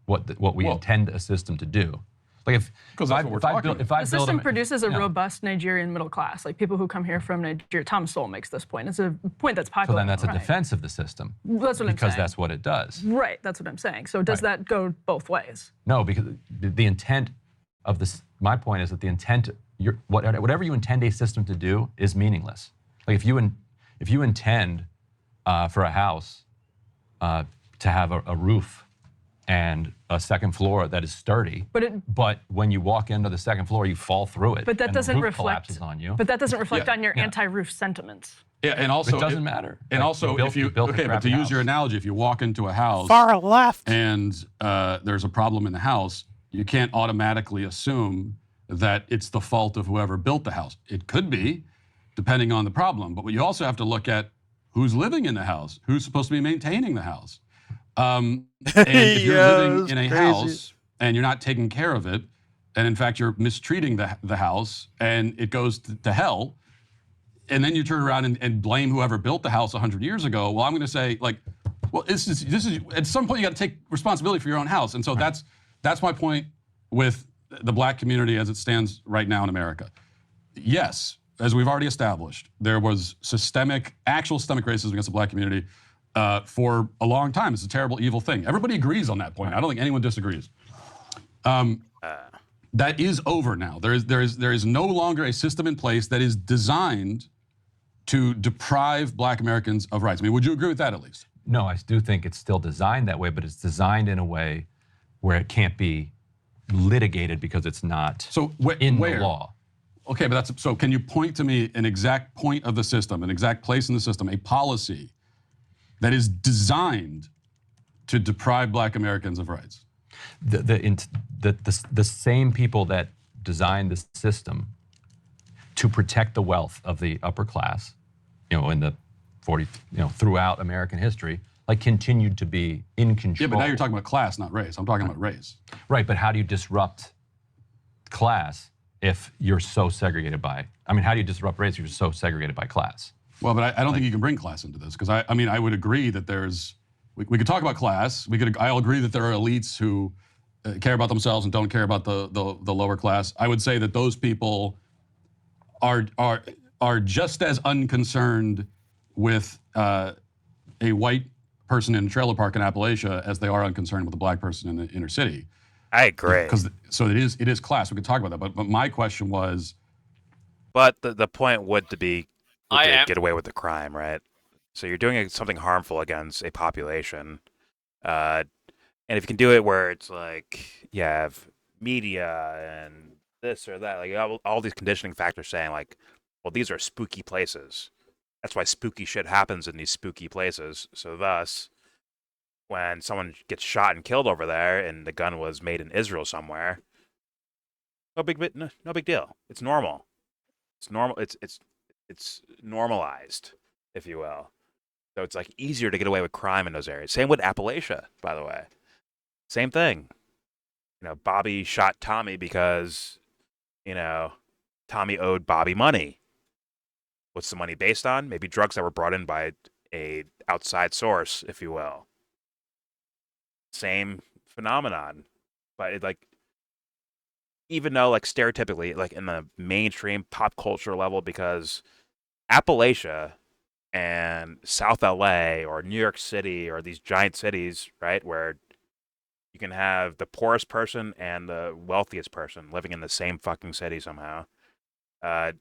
What we intend a system to do? If the system produces a robust Nigerian middle class, like people who come here from Nigeria. Thomas Sowell makes this point. It's a point that's popular. So then that's a defense of the system. That's what I'm saying. Because that's what it does. Right. That's what I'm saying. So does that go both ways? No, because the intent of this. My point is that the intent, whatever you intend a system to do, is meaningless. Like if you intend for a house to have a roof and a second floor that is sturdy, but when you walk into the second floor, you fall through it. But that doesn't reflect collapses on you. But that doesn't reflect on your anti-roof sentiments. Yeah, and also it doesn't matter. And also, but to use your analogy, if you walk into a house far left and there's a problem in the house, you can't automatically assume that it's the fault of whoever built the house. It could be, depending on the problem. But you also have to look at who's living in the house, who's supposed to be maintaining the house. And if you're living in a house and you're not taking care of it, and in fact you're mistreating the house and it goes to hell, and then you turn around and blame whoever built the house 100 years ago, well, I'm going to say, this is at some point you got to take responsibility for your own house. And so that's my point with the Black community as it stands right now in America. Yes, as we've already established, there was actual systemic racism against the Black community for a long time. It's a terrible, evil thing. Everybody agrees on that point. I don't think anyone disagrees. That is over now. There is no longer a system in place that is designed to deprive Black Americans of rights. Would you agree with that at least? No, I do think it's still designed that way, but it's designed in a way where it can't be litigated because it's not in the law. Okay, but so can you point to me an exact point of the system, an exact place in the system, a policy that is designed to deprive Black Americans of rights? The same people that designed the system to protect the wealth of the upper class, in the throughout American history, continued to be in control. Yeah, but now you're talking about class, not race. I'm talking about race. Right, but how do you disrupt class if you're so segregated by? How do you disrupt race if you're so segregated by class? Well, but I don't think you can bring class into this because I would agree that we could talk about class. I'll agree that there are elites who care about themselves and don't care about the lower class. I would say that those people are just as unconcerned with a white person in a trailer park in Appalachia as they are unconcerned with a Black person in the inner city. I agree. So it is class. We could talk about that. But my question was. But the point would be to get away with the crime, right? So you're doing something harmful against a population, and if you can do it where it's like you have media and this or that, like all these conditioning factors saying like, well, these are spooky places. That's why spooky shit happens in these spooky places. So thus, when someone gets shot and killed over there, and the gun was made in Israel somewhere, no big deal. It's normal. It's normal. It's normalized, if you will. So it's like easier to get away with crime in those areas. Same with Appalachia, by the way. Same thing. Bobby shot Tommy because, Tommy owed Bobby money. What's the money based on? Maybe drugs that were brought in by a outside source, if you will. Same phenomenon. But even though stereotypically, in the mainstream pop culture level, because Appalachia and South LA or New York City or these giant cities, right, where you can have the poorest person and the wealthiest person living in the same fucking city somehow, it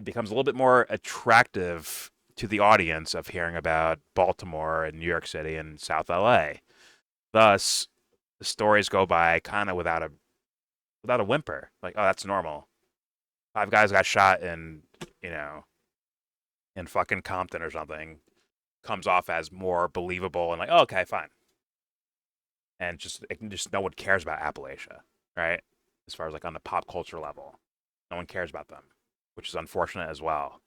becomes a little bit more attractive to the audience of hearing about Baltimore and New York City and South LA. Thus, the stories go by kind of without a whimper. Like, oh, that's normal. 5 guys got shot in fucking Compton or something. Comes off as more believable and like, oh, okay, fine. And just no one cares about Appalachia, right? As far as on the pop culture level, no one cares about them, which is unfortunate as well.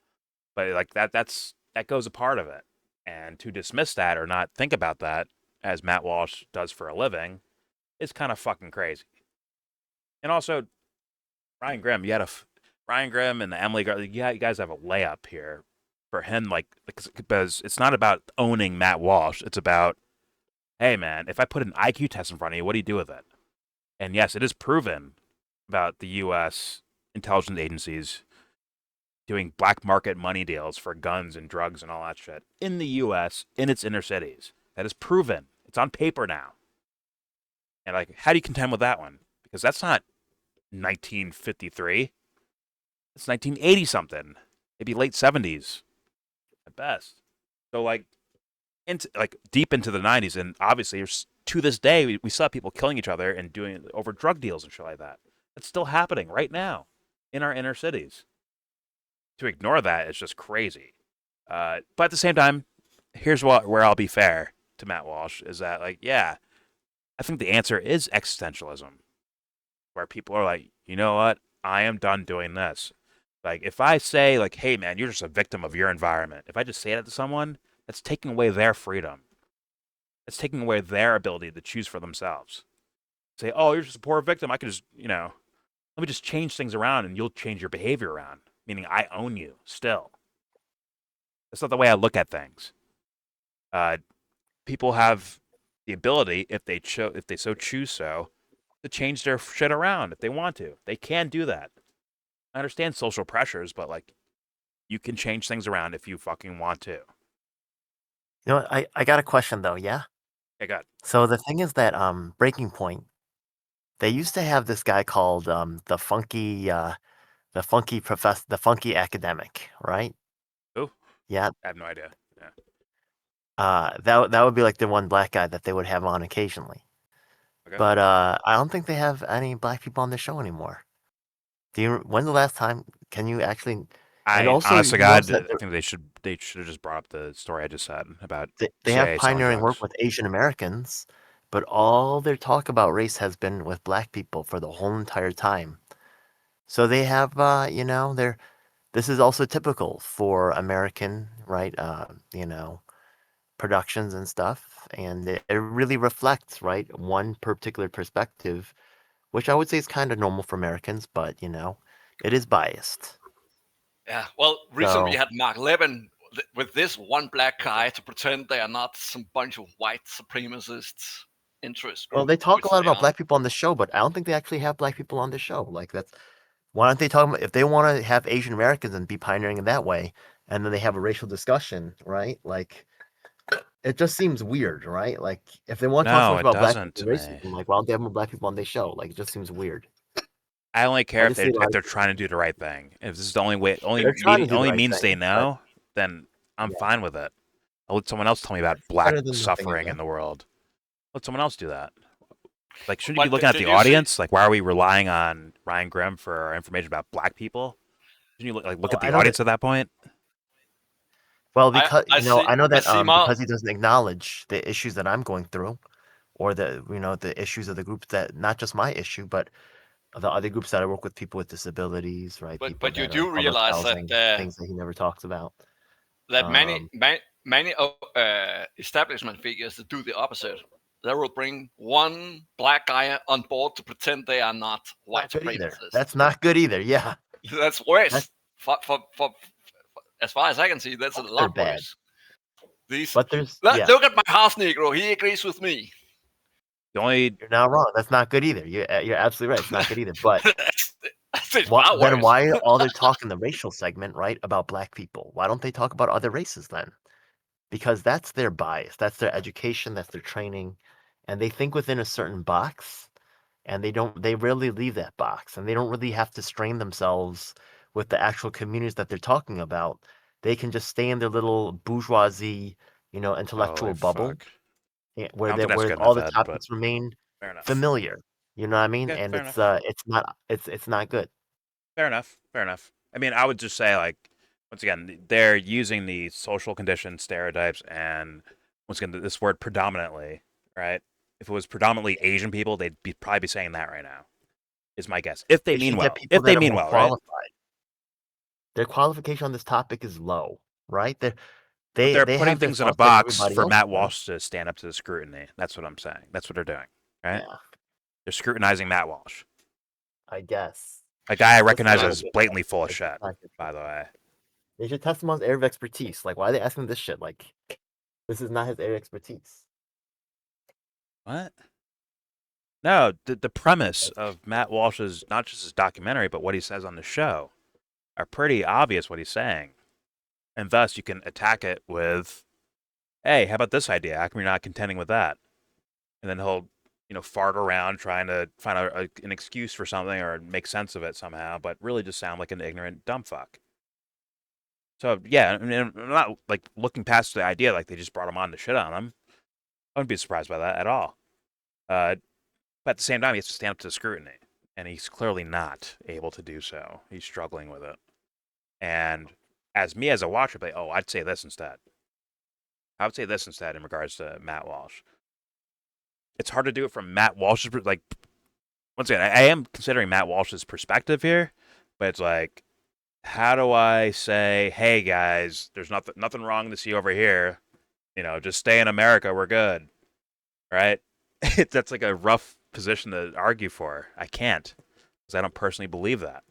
But that goes a part of it. And to dismiss that or not think about that, as Matt Walsh does for a living, is kind of fucking crazy. And also, Ryan Grimm, Ryan Grimm and the Emily, you guys have a layup here for him, because it's not about owning Matt Walsh. It's about, hey man, if I put an IQ test in front of you, what do you do with it? And yes, it is proven about the U.S. intelligence agencies doing black market money deals for guns and drugs and all that shit in the U.S. in its inner cities. That is proven. It's on paper now. And how do you contend with that one? Because that's not 1953. It's 1980 something, maybe late 70s at best. So deep into the 90s, and obviously to this day we still have people killing each other and doing it over drug deals and shit like that. That's still happening right now in our inner cities. To ignore that is just crazy. But at the same time, here's where I'll be fair to Matt Walsh is that I think the answer is existentialism, where people are like, you know what, I am done doing this. If I say hey man, you're just a victim of your environment. If I just say that to someone, that's taking away their freedom. It's taking away their ability to choose for themselves. Say, oh, you're just a poor victim. I could just, let me just change things around and you'll change your behavior around. Meaning I own you still. That's not the way I look at things. People have the ability, if they so choose to change their shit around if they want to. They can do that. I understand social pressures, but you can change things around if you fucking want to. I got a question though, yeah? I got. So the thing is that Breaking Point, they used to have this guy called the funky academic, right? Who? Yeah. I have no idea. Yeah. That would be the one black guy that they would have on occasionally. Okay. But I don't think they have any black people on the show anymore. When's the last time? Can you actually? Honest to God, I think they should have just brought up the story I just said about. They have pioneering work with Asian Americans, but all their talk about race has been with black people for the whole entire time. So they have, this is also typical for American, right? Productions and stuff, and it really reflects, right, one particular perspective, which I would say is kind of normal for Americans, but it is biased. Yeah, well, recently we had Mark Levin with this one black guy to pretend they are not some bunch of white supremacists interest group. Well, they talk a lot about black people on the show, but I don't think they actually have black people on the show. Why don't they talk about, if they want to have Asian Americans and be pioneering in that way, and then they have a racial discussion, right? It just seems weird, right? If they want to talk so much about black people racism, why don't they have more black people on their show? It just seems weird. I only care if they're trying to do the right thing. If this is the only means they know, then I'm fine with it. I'll let someone else tell me about black suffering in the world. Let someone else do that. Like, shouldn't you be But looking at did the you see? audience? Like, why are we relying on Ryan Grimm for our information about black people? Shouldn't you look Well, at the I know audience that. at that point? Well, I because I see. I know I that see more. because he doesn't acknowledge the issues that I'm going through, or the issues of the groups that not just my issue, but the other groups that I work with, people with disabilities, right? People But you that are do public realize that housing, things that he never talks about. many Um, many establishment figures that do the opposite. They will bring one black guy on board to pretend they are not white not good either. supremacists. That's not good either. Yeah, That's worse. that's For as far as I can see, that's a they're lot bad. worse. These But there's look at my house Negro. He agrees with me. The only you're not wrong. That's not good either. You're absolutely right. It's not good either. But that's far then worse. why are all they talking the racial segment, right, about black people? Why don't they talk about other races then? Because that's their bias, that's their education, that's their training, and they think within a certain box, and they rarely leave that box, and they don't really have to strain themselves with the actual communities that they're talking about. They can just stay in their little bourgeoisie, holy intellectual bubble, fuck. I don't think that's where good all enough, the Ed, but topics remain fair enough. familiar. You know what I mean? Okay, And fair enough. it's not good. Fair enough. Fair enough. I mean, I would just say, like, once again, they're using the social condition stereotypes and, once again, this word predominantly, right? If it was predominantly Asian people, they'd probably be saying that right now, is my guess. If they They mean should get well. people If they that are mean more well, right? qualified. Their qualification on this topic is low, right? But they're They putting have their things in a thoughts like box everybody for else Matt does. Walsh to stand up to the scrutiny. That's what I'm saying. That's what they're doing, right? Yeah, They're scrutinizing Matt Walsh, I guess. a guy I It's just recognize not a as good blatantly full of It's shit, not good. by the way. They should test him on his area of expertise. Like, why are they asking this shit? Like, this is not his area of expertise. What? No, the premise of Matt Walsh's, not just his documentary, but what he says on the show, are pretty obvious what he's saying. And thus, you can attack it with, hey, how about this idea? How come you're not contending with that? And then he'll, fart around trying to find an excuse for something or make sense of it somehow, but really just sound like an ignorant dumb fuck. So, yeah, I mean, I'm not, like, looking past the idea like they just brought him on to shit on him. I wouldn't be surprised by that at all. But at the same time, he has to stand up to the scrutiny, and he's clearly not able to do so. He's struggling with it. And as a watcher, I'd be like, oh, I'd say this instead. I would say this instead in regards to Matt Walsh. It's hard to do it from Matt Walsh's, like, once again, I am considering Matt Walsh's perspective here, but it's like, how do I say, hey guys, there's nothing wrong to see over here. Just stay in America, we're good. Right? That's like a rough position to argue for. I can't, because I don't personally believe that.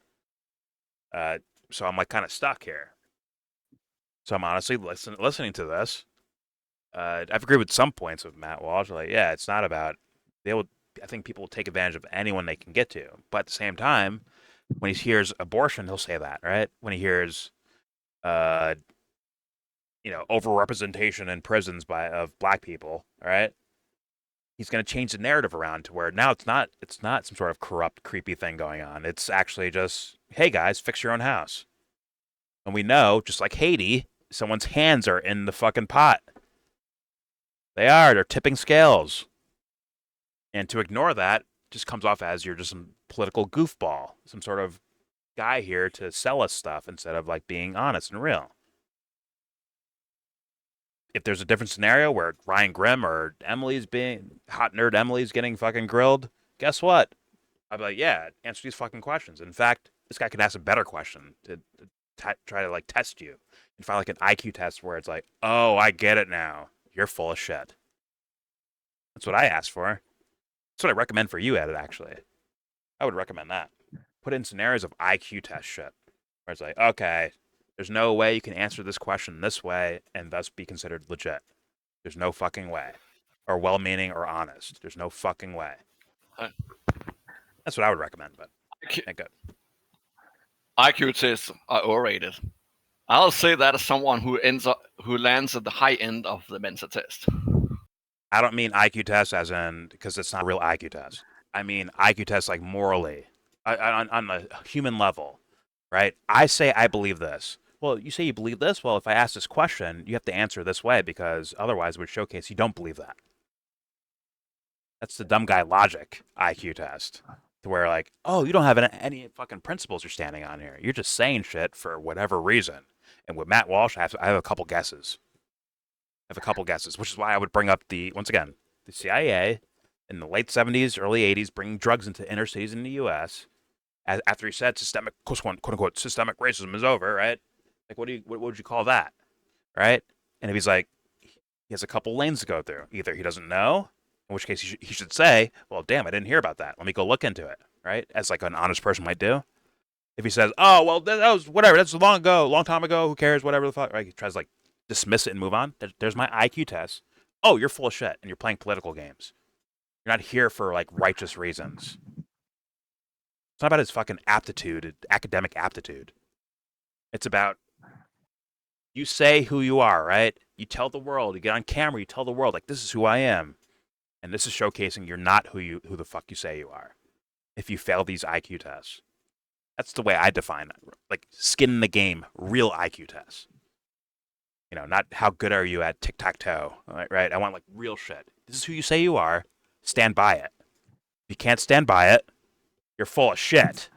So I'm like kind of stuck here. So I'm honestly listening to this. I've agreed with some points of Matt Walsh. Like, yeah, it's not about I think people will take advantage of anyone they can get to. But at the same time, when he hears abortion, he'll say that, right? When he hears, overrepresentation in prisons of black people, right? He's going to change the narrative around to where now it's not some sort of corrupt, creepy thing going on. It's actually just, hey guys, fix your own house. And we know, just like Haiti, someone's hands are in the fucking pot. They're tipping scales. And to ignore that just comes off as you're just some political goofball, some sort of guy here to sell us stuff instead of like being honest and real. If there's a different scenario where Ryan Grimm or hot nerd Emily's getting fucking grilled, guess what? I'd be like, yeah, answer these fucking questions. In fact, this guy could ask a better question to try to like test you and find like an IQ test where it's like, oh, I get it now. You're full of shit. That's what I asked for. That's what I recommend for you, Ed, actually. I would recommend that. Put in scenarios of IQ test shit where it's like, okay, there's no way you can answer this question this way and thus be considered legit. There's no fucking way. Or well-meaning or honest. There's no fucking way. That's what I would recommend, but ain't good. IQ tests are overrated. I'll say that as someone who lands at the high end of the Mensa test. I don't mean IQ test as in, because it's not a real IQ test. I mean IQ test like morally, on a human level, right? I say I believe this. Well, you say you believe this? Well, if I ask this question, you have to answer this way because otherwise it would showcase you don't believe that. That's the dumb guy logic IQ test. To where like, oh, you don't have any fucking principles you're standing on here. You're just saying shit for whatever reason. And with Matt Walsh, I have a couple guesses. Which is why I would bring up once again, the CIA in the late 70s, early 80s, bringing drugs into inner cities in the U.S. After he said systemic, quote unquote, systemic racism is over, right? Like, what would you call that, right? And if he's like, he has a couple lanes to go through. Either he doesn't know, in which case he should say, well, damn, I didn't hear about that. Let me go look into it, right? As like an honest person might do. If he says, oh, well, that was whatever, that's long time ago, who cares, whatever the fuck, right? He tries to like dismiss it and move on. There's my IQ test. Oh, you're full of shit and you're playing political games. You're not here for like righteous reasons. It's not about his fucking aptitude, academic aptitude. It's about you say who you are, right? You tell the world, you get on camera, you tell the world, like, this is who I am. And this is showcasing you're not who the fuck you say you are. If you fail these IQ tests. That's the way I define it. Like, skin in the game, real IQ tests. You know, not how good are you at tic-tac-toe, right? I want, like, real shit. This is who you say you are. Stand by it. If you can't stand by it, you're full of shit.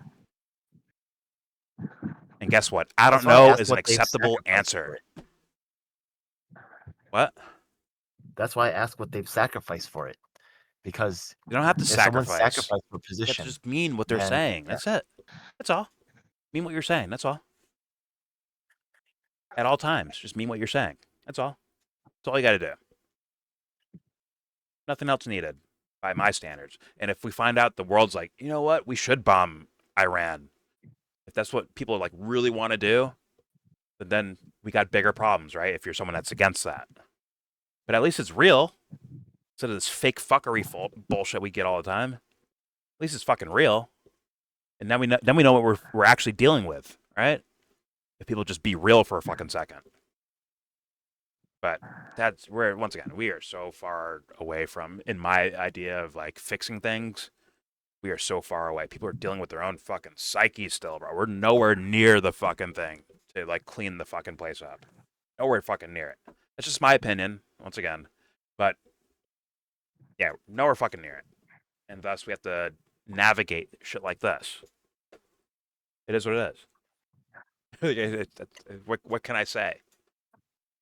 And guess what? I don't know is an acceptable answer. What? That's why I ask what they've sacrificed for it. Because you don't have to sacrifice for a position. You have to just mean what they're saying. That's it. That's all. Mean what you're saying. That's all. At all times, just mean what you're saying. That's all. That's all you got to do. Nothing else needed by my standards. And if we find out the world's like, you know what, we should bomb Iran. If that's what people like really want to do, but then we got bigger problems, right? If you're someone that's against that. But at least it's real. Instead of this fake fuckery bullshit we get all the time. At least it's fucking real. And then we know what we're actually dealing with, right? If people just be real for a fucking second. But once again, we are so far away from, in my idea of like fixing things, we are so far away. People are dealing with their own fucking psyche still, bro. We're nowhere near the fucking thing to like clean the fucking place up. Nowhere fucking near it. That's just my opinion, once again. But yeah, nowhere fucking near it. And thus we have to navigate shit like this. It is what it is. What can I say?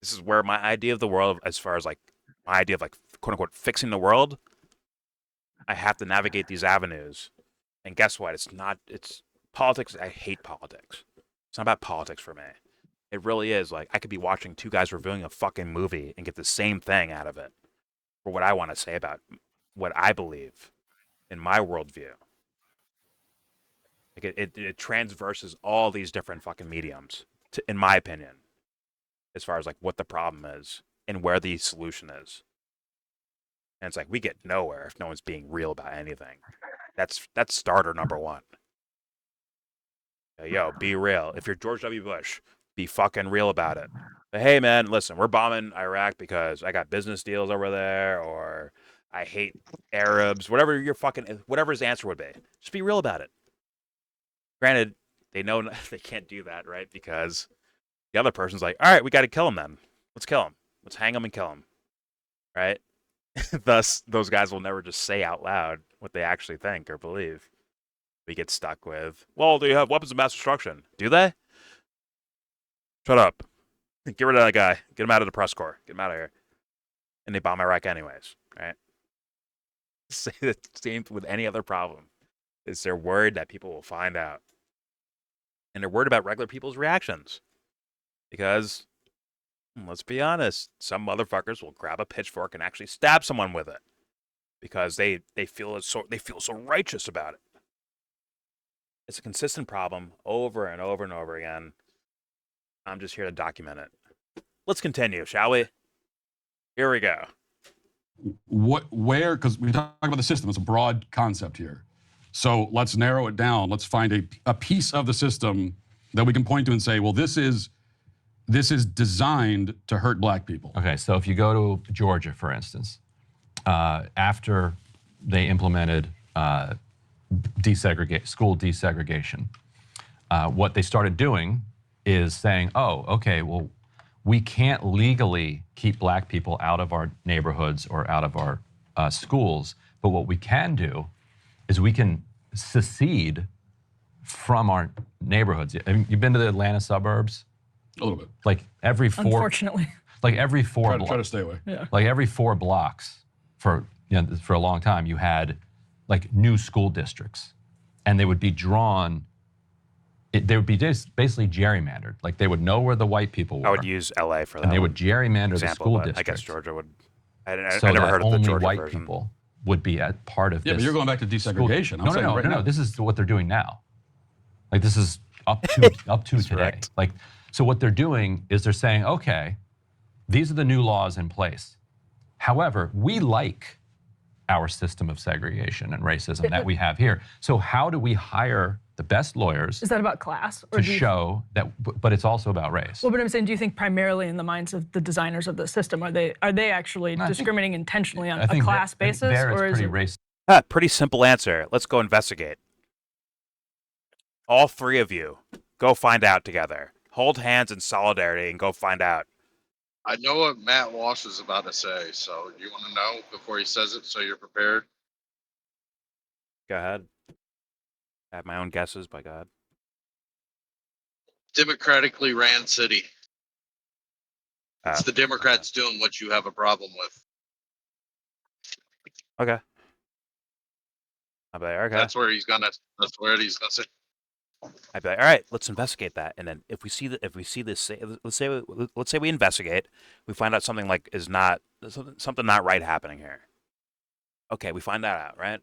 This is where my idea of the world, as far as like my idea of like quote unquote fixing the world, I have to navigate these avenues. And guess what? It's politics. I hate politics. It's not about politics for me. It really is. Like, I could be watching two guys reviewing a fucking movie and get the same thing out of it for what I want to say about what I believe in my worldview. Like, it transverses all these different fucking mediums, in my opinion, as far as like what the problem is and where the solution is. And it's like, we get nowhere if no one's being real about anything. That's starter number one. Yo, be real. If you're George W. Bush, be fucking real about it. But hey, man, listen, we're bombing Iraq because I got business deals over there, or I hate Arabs, whatever his answer would be. Just be real about it. Granted, they know they can't do that, right? Because the other person's like, all right, we got to kill him then. Let's kill him. Let's hang him and kill him. Right? Thus, those guys will never just say out loud what they actually think or believe. We get stuck with, well, they have weapons of mass destruction. Do they? Shut up. Get rid of that guy. Get him out of the press corps. Get him out of here. And they bomb Iraq anyways, right? Same with any other problem. Is they're worried that people will find out. And they're worried about regular people's reactions. Because, let's be honest, some motherfuckers will grab a pitchfork and actually stab someone with it. Because they feel so righteous about it. It's a consistent problem over and over and over again. I'm just here to document it. Let's continue, shall we? Here we go. Because we talk about the system, it's a broad concept here. So let's narrow it down. Let's find a piece of the system that we can point to and say, well, this is designed to hurt black people. Okay, so if you go to Georgia, for instance, after they implemented school desegregation, what they started doing is saying, oh, okay, well, we can't legally keep black people out of our neighborhoods or out of our schools. But what we can do is we can secede from our neighborhoods. I mean, you've been to the Atlanta suburbs? A little bit. Like every four. Unfortunately. Like every four. Try to stay away. Yeah. Like every 4 blocks for a long time, you had like new school districts, and they would be drawn. They would be just basically gerrymandered. Like they would know where the white people were. I would use LA for that. And they would gerrymander example, the school but district. I guess Georgia would. I So never that heard of the only Georgia white version. people would be at part of Yeah, this. but you're going back to desegregation. I'm saying right now. No. This is what they're doing now. Like this is up to today. Correct. Like so, what they're doing is they're saying, okay, these are the new laws in place. However, we like our system of segregation and racism that we have here. So how do we hire the best lawyers Is that about class? Or to do you- show that? But it's also about race. Well, but I'm saying, do you think primarily in the minds of the designers of the system, are they actually I think- discriminating intentionally on I a think class basis, there or it's is pretty it? race. Pretty simple answer. Let's go investigate. All 3 of you, go find out together. Hold hands in solidarity and go find out. I know what Matt Walsh is about to say, so you want to know before he says it, so you're prepared. Go ahead. I have my own guesses, by God. Democratically ran city. It's Uh, the Democrats doing what you have a problem with. Okay. I'll be like, okay. That's where he's gonna say. I'd be like, all right, let's investigate that. And then if we see this, let's say we investigate, we find out something like something not right happening here. Okay, we find that out, right?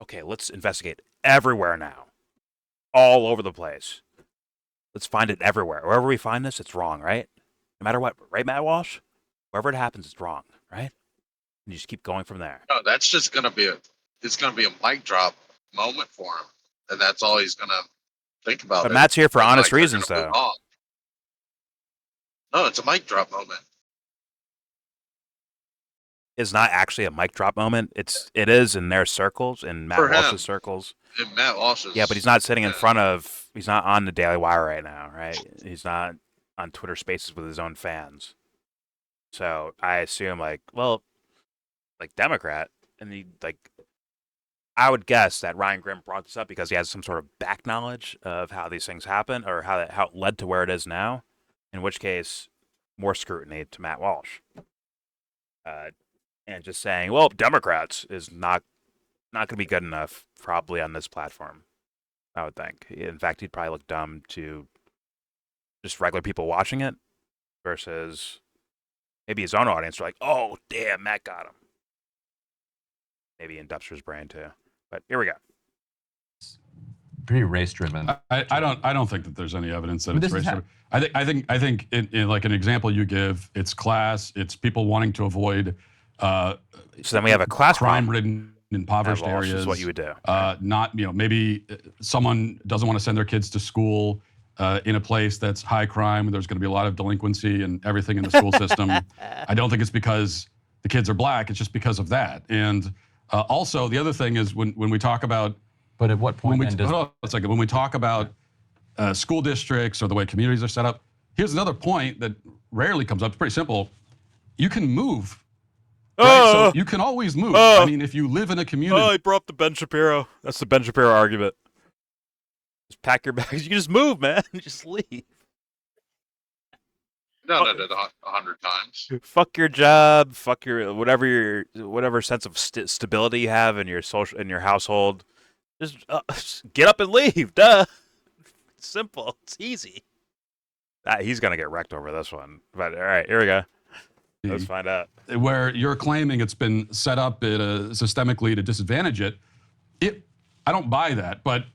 Okay, let's investigate everywhere now, all over the place. Let's find it everywhere. Wherever we find this, it's wrong, right? No matter what, right, Matt Walsh? Wherever it happens, it's wrong, right? And you just keep going from there. No, that's just gonna be a mic drop moment for him, and that's all he's gonna think about. But Matt's here for And, honest they're reasons, gonna move though. on. No, it's a mic drop moment. It's not actually a mic drop moment. It is in their circles, in Matt For him. Walsh's circles. And Matt Walsh is. Yeah, but he's not sitting in front of. He's not on the Daily Wire right now, right? He's not on Twitter Spaces with his own fans. So I assume, like Democrat, and I would guess that Ryan Grimm brought this up because he has some sort of back knowledge of how these things happen or how it led to where it is now. In which case, more scrutiny to Matt Walsh. And just saying, well, Democrats is not going to be good enough probably on this platform, I would think. In fact, he'd probably look dumb to just regular people watching it versus maybe his own audience are like, oh, damn, Matt got him. Maybe in Dubster's brain too. But here we go. Pretty race driven. I don't think that there's any evidence that But it's this is race driven. I think in like an example you give, it's class, it's people wanting to avoid So then we have a class problem. crime-ridden, impoverished Matt Walsh is areas. what you would do. Not maybe someone doesn't want to send their kids to school in a place that's high crime. There's going to be a lot of delinquency and everything in the school system. I don't think it's because the kids are black. It's just because of that. And also the other thing is when we talk about. But at what point then does Hold on a second. When we talk about school districts or the way communities are set up, here's another point that rarely comes up. It's pretty simple. You can move. Right? So you can always move. I mean, if you live in a community. Oh, he brought up the Ben Shapiro. That's the Ben Shapiro argument. Just pack your bags. You can just move, man. You just leave. Done it 100 times. Fuck your job. Fuck your whatever sense of stability you have in your household. Just get up and leave. Duh. It's simple. It's easy. He's gonna get wrecked over this one. But all right, here we go. Let's find out. Where you're claiming it's been set up systemically to disadvantage it. I don't buy that. But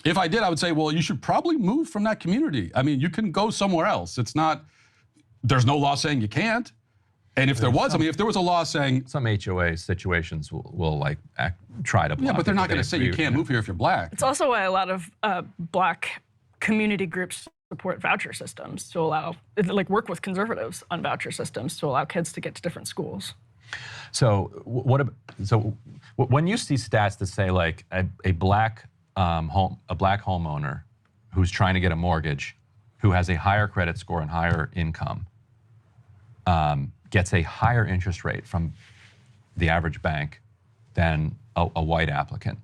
if I did, I would say, well, you should probably move from that community. I mean, you can go somewhere else. It's not. There's no law saying you can't. And if there was, if there was a law saying some HOA situations will like try to block. Yeah, but they're it, not going to say you can't move here if you're black. It's also why a lot of black community groups support voucher systems to allow, work with conservatives on voucher systems to allow kids to get to different schools. So when you see stats that say like a black homeowner who's trying to get a mortgage, who has a higher credit score and higher income, gets a higher interest rate from the average bank than a white applicant.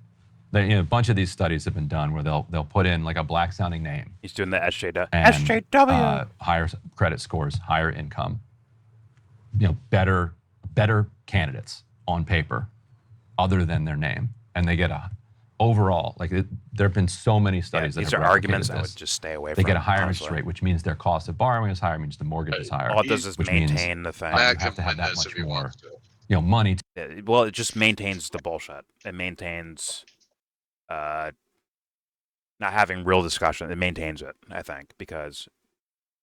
A bunch of these studies have been done where they'll put in like a black sounding name. He's doing the SJW. And, SJW. Higher credit scores, higher income, better candidates on paper, other than their name, and they get a overall there have been so many studies that these have are arguments this. I would just stay away They from. get a higher honestly. interest rate, which means their cost of borrowing is higher, means the mortgage is higher. All it does is which means, maintain the thing. you have to have that much more, money. Well, it just maintains the bullshit. It maintains not having real discussion. It maintains it, I think, because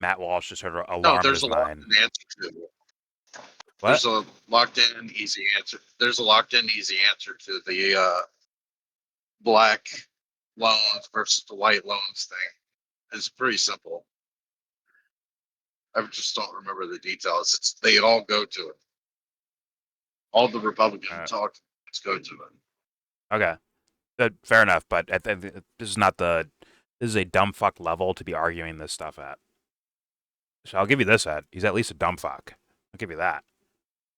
Matt Walsh just heard alarm No, in there's his a mind. locked-in answer to it. What? There's a locked-in easy answer. There's a locked-in easy answer to the black loans versus the white loans thing. It's pretty simple. I just don't remember the details. They all go to it. All the Republican talks go to it. Okay, fair enough. But I think this is not the. This is a dumb fuck level to be arguing this stuff at. So I'll give you this, Ed. He's at least a dumb fuck. I'll give you that.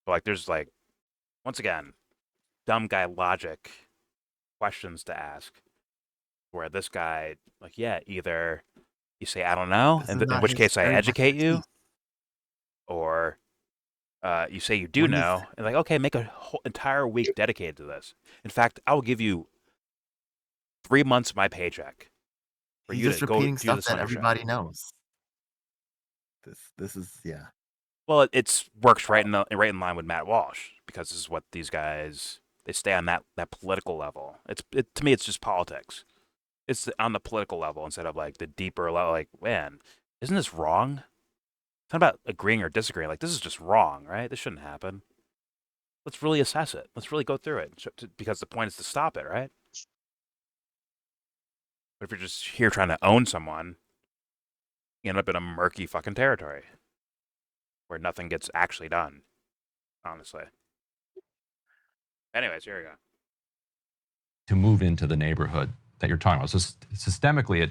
But there's once again, dumb guy logic questions to ask. Where this guy, either you say I don't know, in which case I educate you, or you say you do know, and okay, make a whole entire week dedicated to this. In fact, I will give you 3 months of my paycheck for you to go do this on your show. Everybody knows. This is Well, it works right in line with Matt Walsh, because this is what these guys, they stay on that political level. To me, it's just politics. It's on the political level instead of the deeper level. Man, isn't this wrong? It's not about agreeing or disagreeing. This is just wrong, right? This shouldn't happen. Let's really assess it. Let's really go through it, because the point is to stop it, right? But if you're just here trying to own someone, you end up in a murky fucking territory where nothing gets actually done, honestly. Anyways, here we go. To move into the neighborhood that you're talking about. So systemically,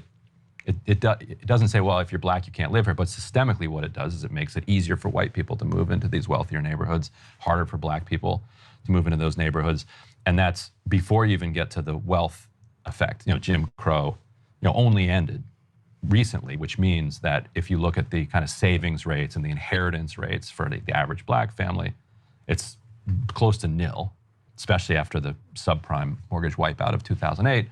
it doesn't say, well, if you're black, you can't live here. But systemically, what it does is it makes it easier for white people to move into these wealthier neighborhoods, harder for black people to move into those neighborhoods. And that's before you even get to the wealth effect. Jim Crow, only ended recently, which means that if you look at the kind of savings rates and the inheritance rates for the average black family, it's close to nil, especially after the subprime mortgage wipeout of 2008,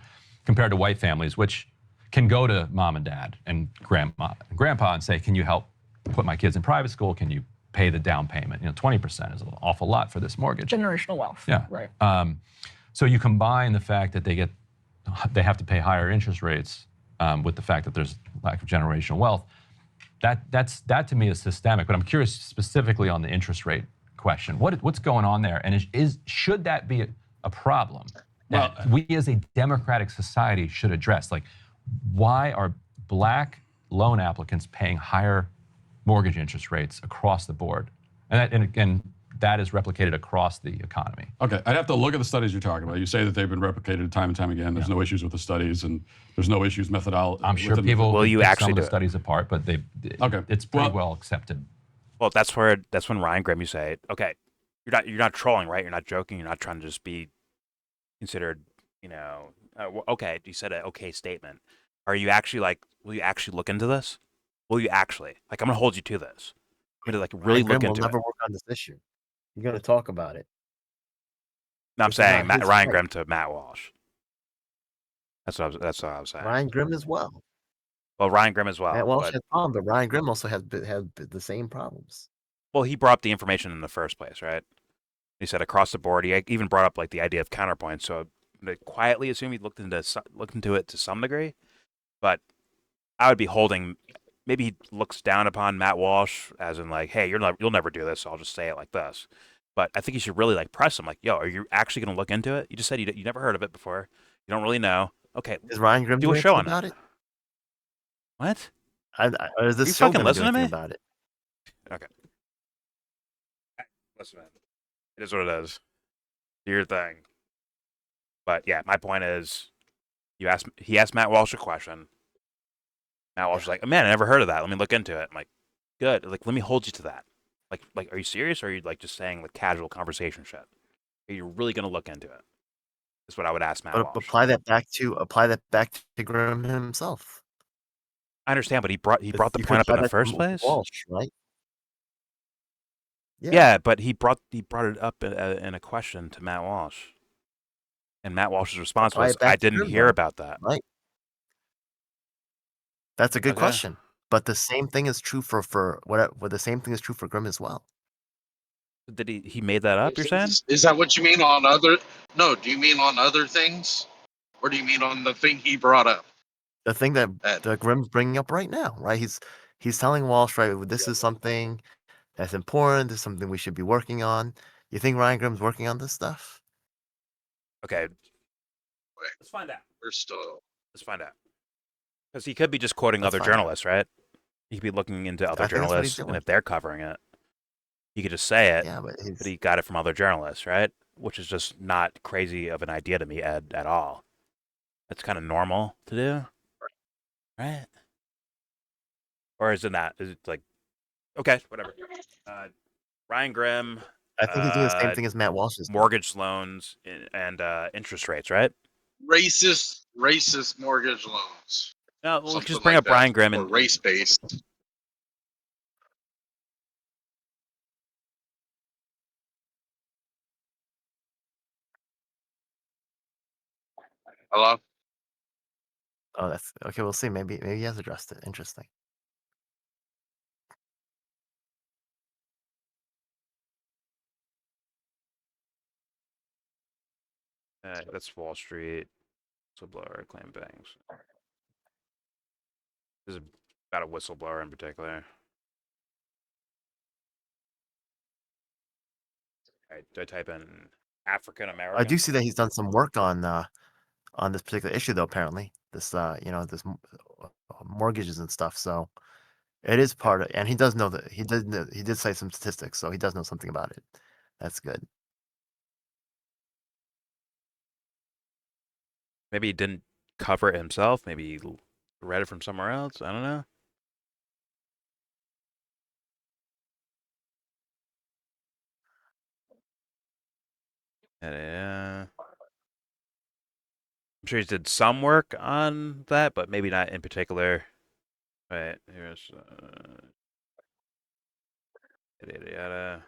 compared to white families, which can go to mom and dad and grandma and grandpa and say, can you help put my kids in private school? Can you pay the down payment? 20% is an awful lot for this mortgage. Generational wealth. Yeah. Right. So you combine the fact that they have to pay higher interest rates with the fact that there's lack of generational wealth. That to me is systemic. But I'm curious specifically on the interest rate question. What's going on there? And should that be a problem that we as a democratic society should address? Why are black loan applicants paying higher mortgage interest rates across the board? And again, that is replicated across the economy. Okay, I'd have to look at the studies you're talking about. You say that they've been replicated time and time again. There's no issues with the studies, and there's no issues methodology. I'm sure people will you pick actually some of do the studies apart, but it's pretty well accepted. Well, that's when Ryan Grimm, you say, okay, you're not trolling, right? You're not joking. You're not trying to just be considered, okay. You said an okay statement. Are you actually will you actually look into this? Will you actually? I'm gonna hold you to this. I'm gonna really look into it. We'll never work on this issue. You're going to talk about it. No, I'm saying Ryan Grimm to Matt Walsh. That's what I was saying. Ryan Grimm as well. Well, Ryan Grimm as well. Matt Walsh has problems, but Ryan Grimm also has the same problems. Well, he brought up the information in the first place, right? He said across the board. He even brought up the idea of counterpoints. So I quietly assume he looked into it to some degree, but I would be holding. Maybe he looks down upon Matt Walsh as in hey, you'll never do this, so I'll just say it like this. But I think you should really press him, yo, are you actually going to look into it? You just said you never heard of it before. You don't really know. Okay, is Ryan Grimm do a show on about it? What? Is this you show fucking listening to me about it? Okay. Listen, man. It is what it is. Do your thing. But yeah, my point is, he asked Matt Walsh a question. Matt Walsh was like, oh, man, I never heard of that. Let me look into it. I'm like, good. Let me hold you to that. Are you serious, or are you just saying casual conversation shit? Are you really going to look into it? Is what I would ask Matt But Walsh. apply that back to Grimm himself. I understand, but he brought the You could point up in apply the that to first place. Walsh, right? Yeah, but he brought it up in a question to Matt Walsh, and Matt Walsh's response Apply was, it back "I to didn't Grimm, hear though, about that." right? That's a good Okay. question. But the same thing is true for the same thing is true for Grimm as well. Did he made that up? You're saying? Is that what you mean on other? No, do you mean on other things, or do you mean on the thing he brought up? The thing that Grimm's bringing up right now, right? He's telling Walsh, right? This is something that's important. This is something we should be working on. You think Ryan Grimm's working on this stuff? Okay. Let's find out. We're still. Let's find out. Because he could be just quoting Let's other find out. journalists, right? He could be looking into other I think that's what he's journalists, and doing. if they're covering it, he could just say it. Yeah, but he got it from other journalists, right? Which is just not crazy of an idea to me, Ed, at all. That's kind of normal to do, right? Or is it not? Is it like, okay, whatever. Ryan Grimm. I think he's doing the same thing as Matt Walsh is doing. Mortgage loans and interest rates, right? Racist mortgage loans. No, we'll Something just bring like up Ryan that, Grimm or and race based. Hello. Oh, that's okay. We'll see. Maybe he has addressed it. Interesting. that's Wall Street. Whistleblower claim banks. This is about a whistleblower in particular. All right, do I type in African American? I do see that he's done some work on this particular issue, though. Apparently, this this mortgages and stuff. So it is part of, and he does know that he did cite some statistics, so he does know something about it. That's good. Maybe he didn't cover it himself. Maybe he read it from somewhere else. I don't know. Yeah. I'm sure he did some work on that, but maybe not in particular. Right, here's yada yada.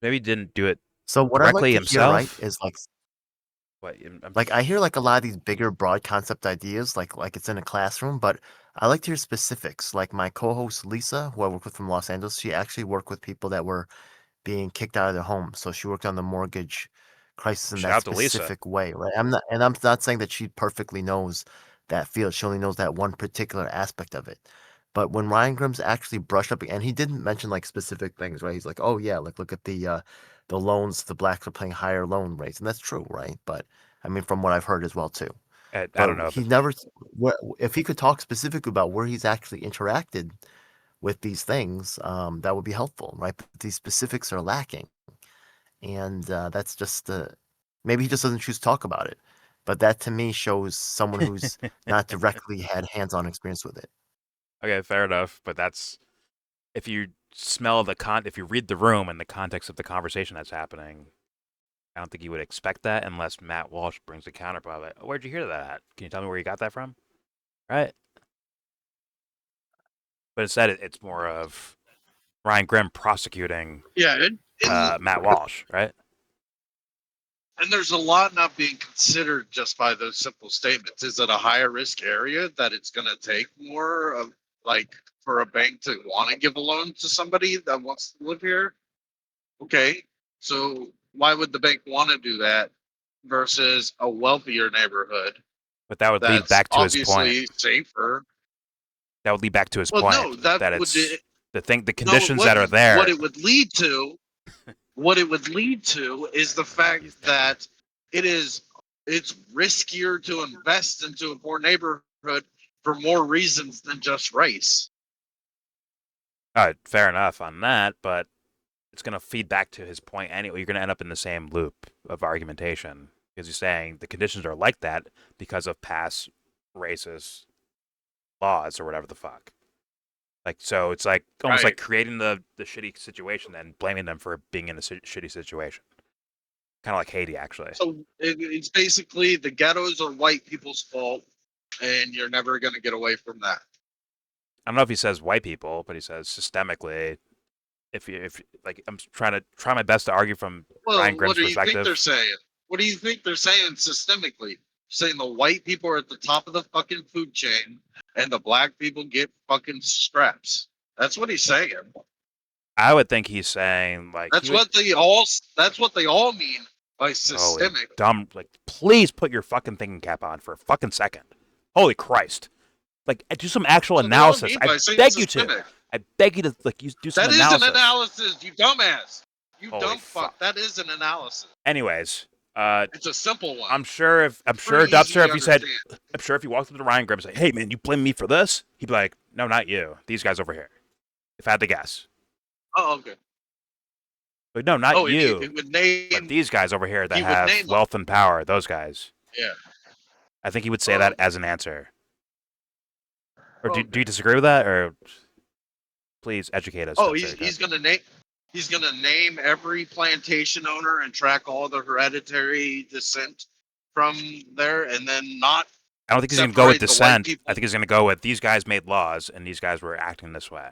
Maybe he didn't do it So what I like directly to hear, right, himself. is What, like I hear like a lot of these bigger, broad concept ideas, like it's in a classroom, but I like to hear specifics. Like my co-host Lisa, who I work with from Los Angeles, she actually worked with people that were being kicked out of their homes. So she worked on the mortgage crisis in Shout that out to Lisa. specific way, right? I'm not saying that she perfectly knows that field. She only knows that one particular aspect of it. But when Ryan Grimm's actually brushed up, and he didn't mention like specific things, right? He's like, oh yeah, like look at the loans, the blacks are paying higher loan rates, and that's true, right? But I mean, from what I've heard as well too. I don't know. He never, if he could talk specifically about where he's actually interacted with these things, that would be helpful, right? But these specifics are lacking, and that's just maybe he just doesn't choose to talk about it. But that to me shows someone who's not directly had hands-on experience with it. Okay, fair enough. But that's if you smell if you read the room and the context of the conversation that's happening. I don't think you would expect that unless Matt Walsh brings a counterpart. Like, where'd you hear that at? Can you tell me where you got that from? Right. But instead, it's more of Ryan Grimm prosecuting Matt Walsh, right? And there's a lot not being considered just by those simple statements. Is it a higher risk area that it's going to take more of, like, for a bank to want to give a loan to somebody that wants to live here? Okay, so why would the bank want to do that versus a wealthier neighborhood? But that would lead back to his point. Obviously safer. That would lead back to his Well, point. no, that would it's the conditions that are there. What it would lead to, is the fact that it's riskier to invest into a poor neighborhood for more reasons than just race. All right, fair enough on that, but it's going to feed back to his point anyway. You're going to end up in the same loop of argumentation because you're saying the conditions are like that because of past racist laws or whatever the fuck. Like, so it's like almost Right. like creating the shitty situation and blaming them for being in a shitty situation. Kind of like Haiti, actually. So it's basically the ghettos are white people's fault, and you're never going to get away from that. I don't know if he says white people, but he says systemically. If like, I'm trying my best to argue from Well, Ryan what Grimm's do you think perspective. they're saying? What do you think they're saying systemically? Saying the white people are at the top of the fucking food chain, and the black people get fucking scraps. That's what he's saying. I would think he's saying like That's what they all mean by systemic. Dumb. Like, please put your fucking thinking cap on for a fucking second. Holy Christ! Like, do some actual analysis. I beg you to. I beg you to do some analysis. That is an analysis, you dumbass. You Holy dumb fuck. That is an analysis. Anyways, it's a simple one. I'm sure Dubster, if you walked up to Ryan Grimm and say, "Hey man, you blame me for this," he'd be like, "No, not you. These guys over here." If I had to guess. Oh, okay. But no, not you. It would name, but these guys over here that have wealth and power. Those guys. Yeah. I think he would say that as an answer. Or do you disagree with that, or please educate us? Oh, he's gonna name every plantation owner and track all the hereditary descent from there, and then not. I don't think he's gonna go with descent. I think he's gonna go with these guys made laws and these guys were acting this way.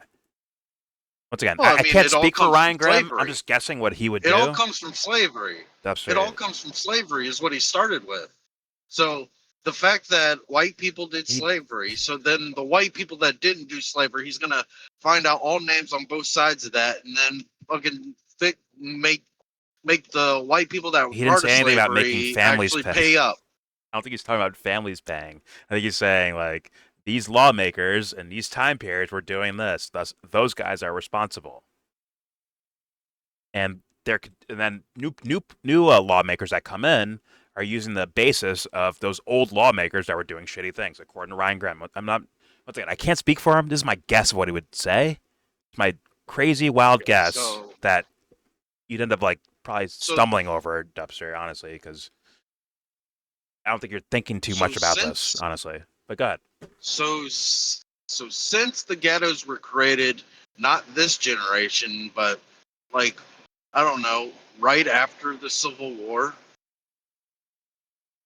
Once again, I can't speak for Ryan Grimm. I'm just guessing what he would do. It all comes from slavery. That's right. It all comes from slavery is what he started with. So the fact that white people did slavery, so then the white people that didn't do slavery, he's going to find out all names on both sides of that and then fucking make the white people that he didn't say anything about making families pay up. I don't think he's talking about families paying. I think he's saying, like, these lawmakers in these time periods were doing this. Thus, those guys are responsible. And then new lawmakers that come in are using the basis of those old lawmakers that were doing shitty things, according to Ryan Grimm. Once again, I can't speak for him. This is my guess of what he would say. It's my crazy, wild guess that you'd end up probably stumbling over, Dubster, honestly, because I don't think you're thinking too much about this, honestly. But go ahead. So since the ghettos were created, not this generation, but I don't know, right after the Civil War,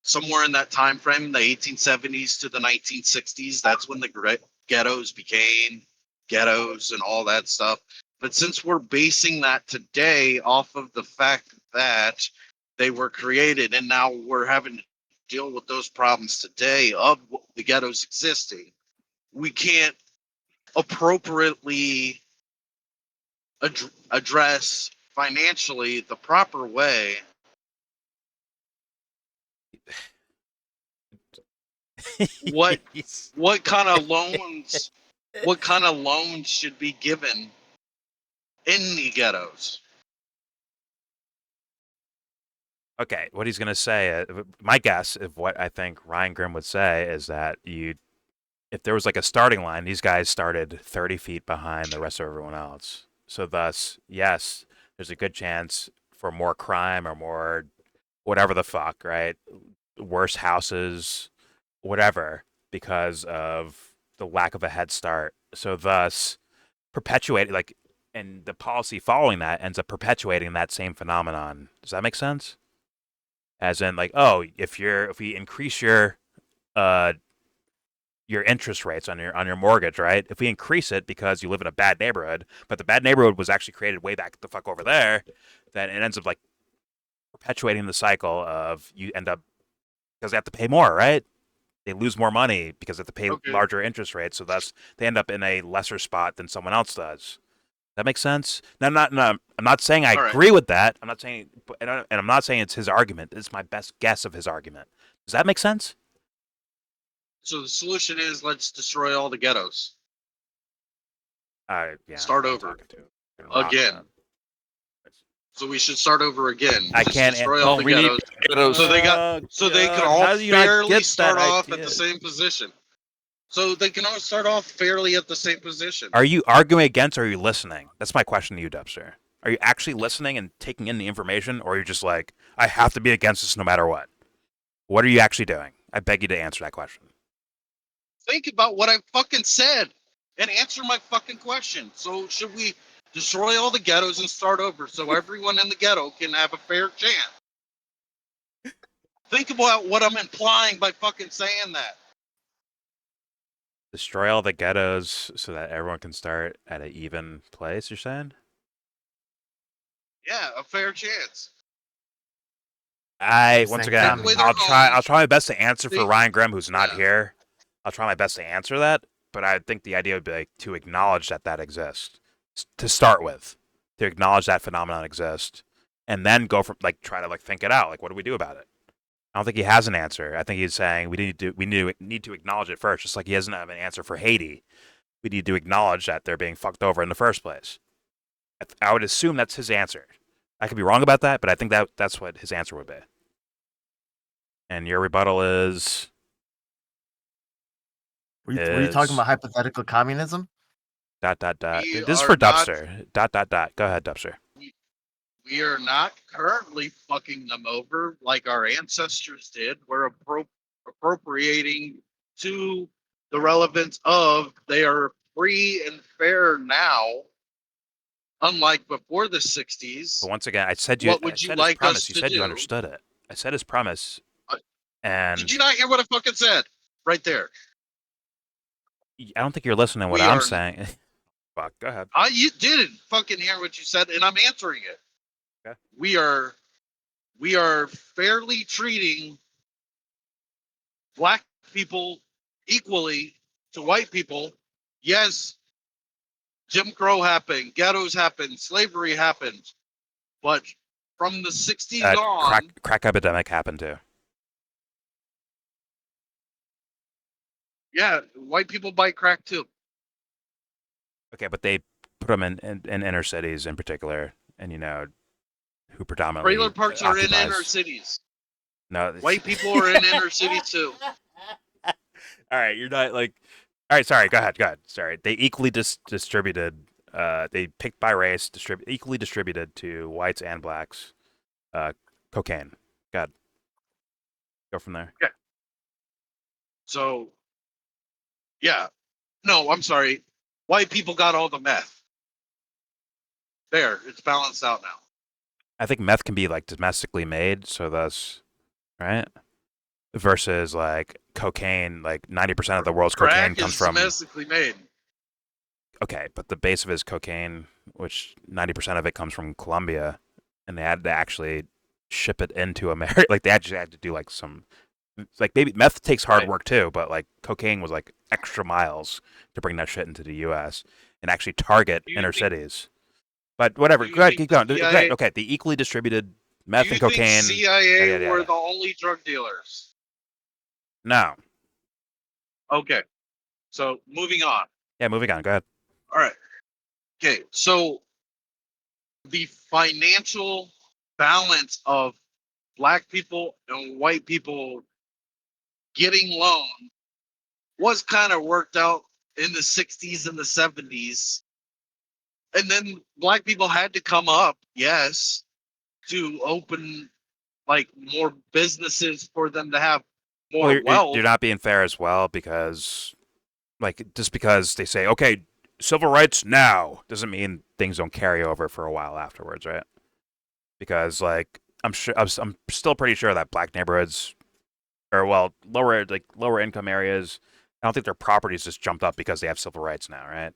somewhere in that time frame, the 1870s to the 1960s, that's when the ghettos became ghettos and all that stuff. But since we're basing that today off of the fact that they were created and now we're having to deal with those problems today of the ghettos existing, we can't appropriately address financially the proper way what kind of loans should be given in the ghettos. Okay, what he's going to say, my guess of what I think Ryan Grimm would say is that if there was a starting line, these guys started 30 feet behind the rest of everyone else. So thus, yes, there's a good chance for more crime or more whatever the fuck, right? Worse houses, whatever, because of the lack of a head start. So thus, perpetuating, and the policy following that ends up perpetuating that same phenomenon. Does that make sense? As in, if we increase your interest rates on your mortgage, right? If we increase it because you live in a bad neighborhood, but the bad neighborhood was actually created way back the fuck over there, then it ends up perpetuating the cycle of you end up because they have to pay more, right? They lose more money because they have to pay larger interest rates, so thus they end up in a lesser spot than someone else does. That makes sense. Now, I'm not saying I agree with that. I'm not saying, and I'm not saying it's his argument. It's my best guess of his argument. Does that make sense? So the solution is let's destroy all the ghettos. Yeah. Start over again. So we should start over again. I can't destroy all the ghettos. So they can all fairly start off at the same position. So they can all start off fairly at the same position. Are you arguing against or are you listening? That's my question to you, Dubster. Are you actually listening and taking in the information, or are you just like, I have to be against this no matter what? What are you actually doing? I beg you to answer that question. Think about what I fucking said. and answer my fucking question. So should we destroy all the ghettos and start over so everyone in the ghetto can have a fair chance? Think about what I'm implying by fucking saying that. Destroy all the ghettos so that everyone can start at an even place, you're saying? Yeah, a fair chance. Once saying again, communism. I'll try my best to answer for See? Ryan Grimm, who's not Yeah. here. I'll try my best to answer that, but I think the idea would be like, to acknowledge that exists to start with, to acknowledge that phenomenon exists, and then go from try to think it out. Like, what do we do about it? I don't think he has an answer. I think he's saying we need to acknowledge it first, just like he doesn't have an answer for Haiti. We need to acknowledge that they're being fucked over in the first place. I would assume that's his answer. I could be wrong about that, but I think that's what his answer would be. And your rebuttal is? Were you talking about hypothetical communism? ... This is are for not- Dubster. Go ahead, Dubster. We are not currently fucking them over like our ancestors did. We're appropriating to the relevance of they are free and fair now, unlike before the 60s. But once again, I said What would you like us You to said you do? understood it. I said his premise, and Did you not hear what I fucking said? Right there. I don't think you're listening to what We I'm are- saying. Fuck, go ahead. You didn't fucking hear what you said, and I'm answering it. Okay. We are fairly treating black people equally to white people. Yes, Jim Crow happened, ghettos happened, slavery happened, but from the 60s on, Crack epidemic happened too. yeah, white people buy crack too. Okay, but they put them in inner cities in particular, and who predominantly Trailer parks are in occupies- inner cities. No, White people are in inner cities too. All right, you're not All right, sorry. Go ahead. Sorry, they equally distributed. They picked by race, equally distributed to whites and blacks. Cocaine. Go from there. Yeah. So, yeah. No, I'm sorry. White people got all the meth. There, it's balanced out now. I think meth can be domestically made, so thus, right? Versus cocaine, 90% of the world's cocaine Crack comes is from. domestically made. Okay, but the base of it is cocaine, which 90% of it comes from Colombia, and they had to actually ship it into America. They actually had to do some, maybe meth takes hard work too, but cocaine was extra miles to bring that shit into the U.S. and actually target inner cities. But whatever, go ahead, keep going. Okay, the equally distributed meth and cocaine. Think CIA were the only drug dealers? No. Okay, so moving on. Yeah, moving on. Go ahead. All right. Okay, so the financial balance of black people and white people getting loans was kind of worked out in the 60s and the 70s. And then black people had to come up, yes, to open more businesses for them to have more wealth. You're not being fair as well, because just because they say, okay, civil rights now, doesn't mean things don't carry over for a while afterwards, right? Because I'm still pretty sure that black neighborhoods, or lower income areas, I don't think their properties just jumped up because they have civil rights now, right?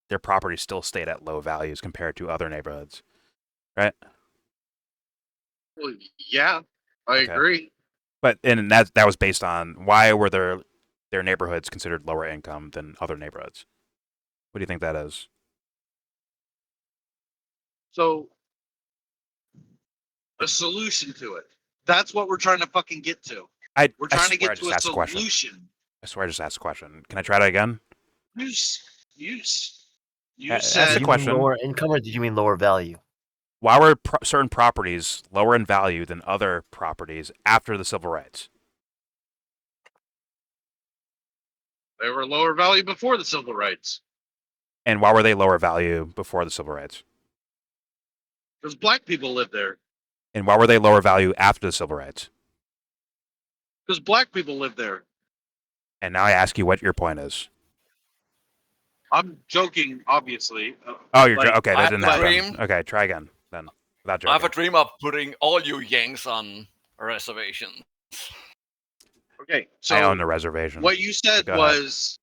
Their properties still stayed at low values compared to other neighborhoods, right? Well, yeah, I agree. But that was based on, why were their neighborhoods considered lower income than other neighborhoods? What do you think that is? So, a solution to it. That's what we're trying to fucking get to. We're trying to get to a solution. I swear I just asked a question. Can I try that again? You Ask said the question. Lower income, or did you mean lower value? Why were certain properties lower in value than other properties after the civil rights? they were lower value before the civil rights. And why were they lower value before the civil rights? Because black people lived there. And why were they lower value after the civil rights? Because black people lived there. And now I ask you what your point is. I'm joking, obviously. Oh, you're Like, okay. I That have didn't a happen. dream. Okay, try again then. Without I have a joking. dream of putting all you Yanks on a reservation. Okay, I own so the reservation. what you said Go ahead. was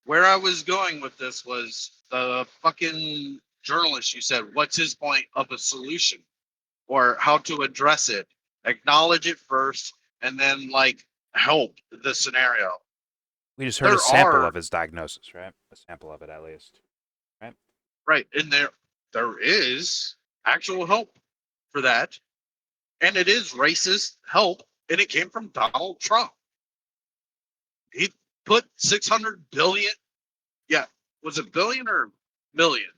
where I was going with this was the fucking journalist. You said, "What's his point of a solution, or how to address it? Acknowledge it first, and then like help the scenario." We just heard a There sample are of his diagnosis, right? A sample of it, at least. right, and there is actual help for that, and it is racist help, and it came from Donald Trump. He put 600 billion, yeah, was it billion or million,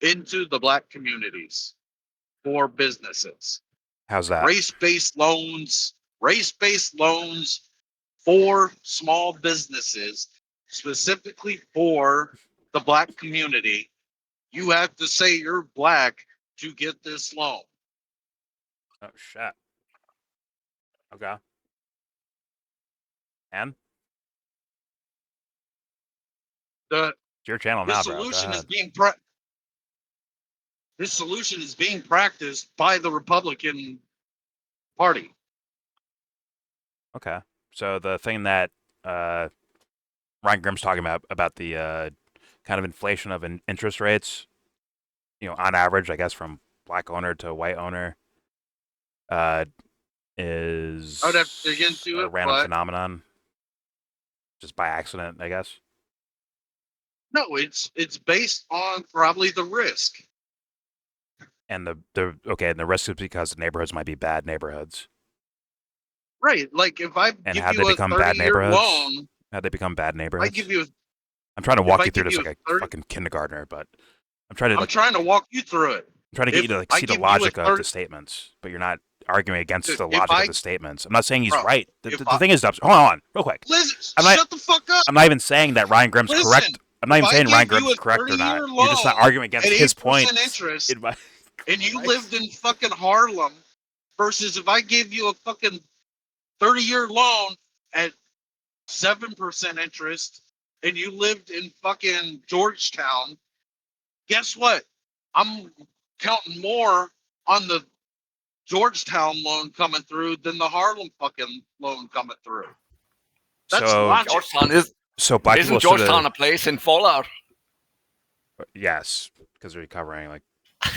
into the black communities for businesses. How's that? Race-based loans for small businesses, specifically for the black community. You have to say you're black to get this loan. Oh shit. Okay. And The it's your channel This now, bro. Go solution is ahead. this solution is being practiced by the Republican Party. Okay. So the thing that Ryan Grimm's talking about the kind of inflation of interest rates, on average, I guess from black owner to white owner, is I would have to dig into a it, random but phenomenon, just by accident, I guess. no, it's based on probably the risk. And the risk is because the neighborhoods might be bad neighborhoods. Right. Like if I And give how'd they you a become bad 30-year neighborhoods? loan, How'd they become bad I neighborhoods? give you I'm trying to if walk I you through give this you like a a 30 fucking kindergartner, but I'm I'm trying to walk you through it. I'm trying to get you If to like I see the give you a logic of 30 the statements, but you're not arguing against Dude, the if logic I of the statements. I'm not saying he's bro, right. if The I thing is, Dubs, hold on, real quick. listen, I'm not, shut the fuck up. I'm not even saying that Ryan Grimm's Listen, correct. I'm not if even I saying Ryan gave you Grimm's a correct or not. 30-year You're just not loan arguing against at his 8% points. interest, in my- and you Christ. lived in fucking Harlem, versus if I gave you a fucking 30-year loan at 7% interest and you lived in fucking Georgetown, guess what? I'm counting more on the Georgetown loan coming through than the Harlem fucking loan coming through. That's So, logic. Georgetown black isn't people should Georgetown a place in Fallout? Yes, because they're covering like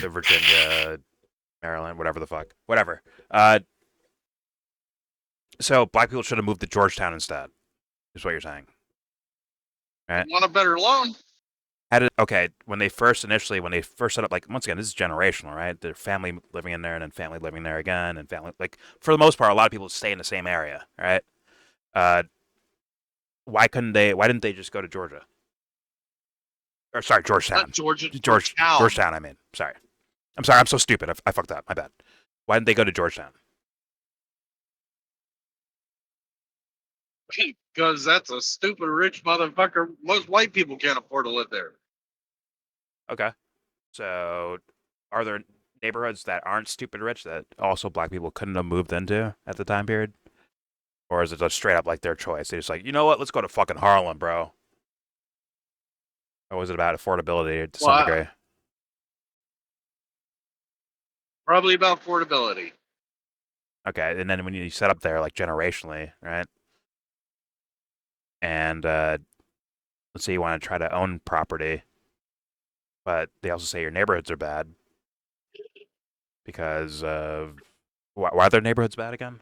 the Virginia, Maryland, whatever the fuck, whatever. So black people should have moved to Georgetown instead. Is what you're saying, right? Want a better loan? When they first set up, like, once again, this is generational, right? Their family living in there, and then family living there again, and family, like, for the most part, a lot of people stay in the same area, right? Why didn't they just go to Georgia? Or sorry, Georgetown. Not Georgia. Georgetown. Georgetown, I mean. Sorry. I'm so stupid. I fucked up. My bad. Why didn't they go to Georgetown? Because that's a stupid rich motherfucker. Most white people can't afford to live there. Okay. So, are there neighborhoods that aren't stupid rich that also black people couldn't have moved into at the time period? Or is it just straight up like their choice? They just like, you know what? Let's go to fucking Harlem, bro. Or was it about affordability to some degree? Probably about affordability. Okay, and then when you set up there, like, generationally, right? And let's say you want to try to own property, but they also say your neighborhoods are bad because of why are their neighborhoods bad again?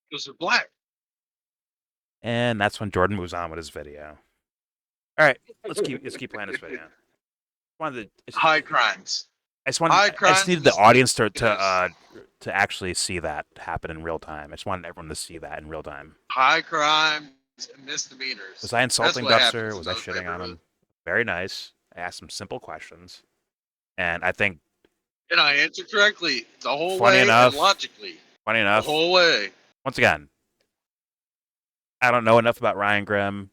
Because they're black. And that's when Jordan moves on with his video. All right, let's keep playing this video. High crimes. I just needed the audience to actually see that happen in real time. I just wanted everyone to see that in real time. High crimes and misdemeanors. Was I insulting That's what Dubster? happens Was in I those shitting on him? neighborhoods. Very nice. I asked some simple questions, and I think And I answered correctly the whole Funny way enough. and logically. funny The enough. whole way. Once again, I don't know enough about Ryan Grimm.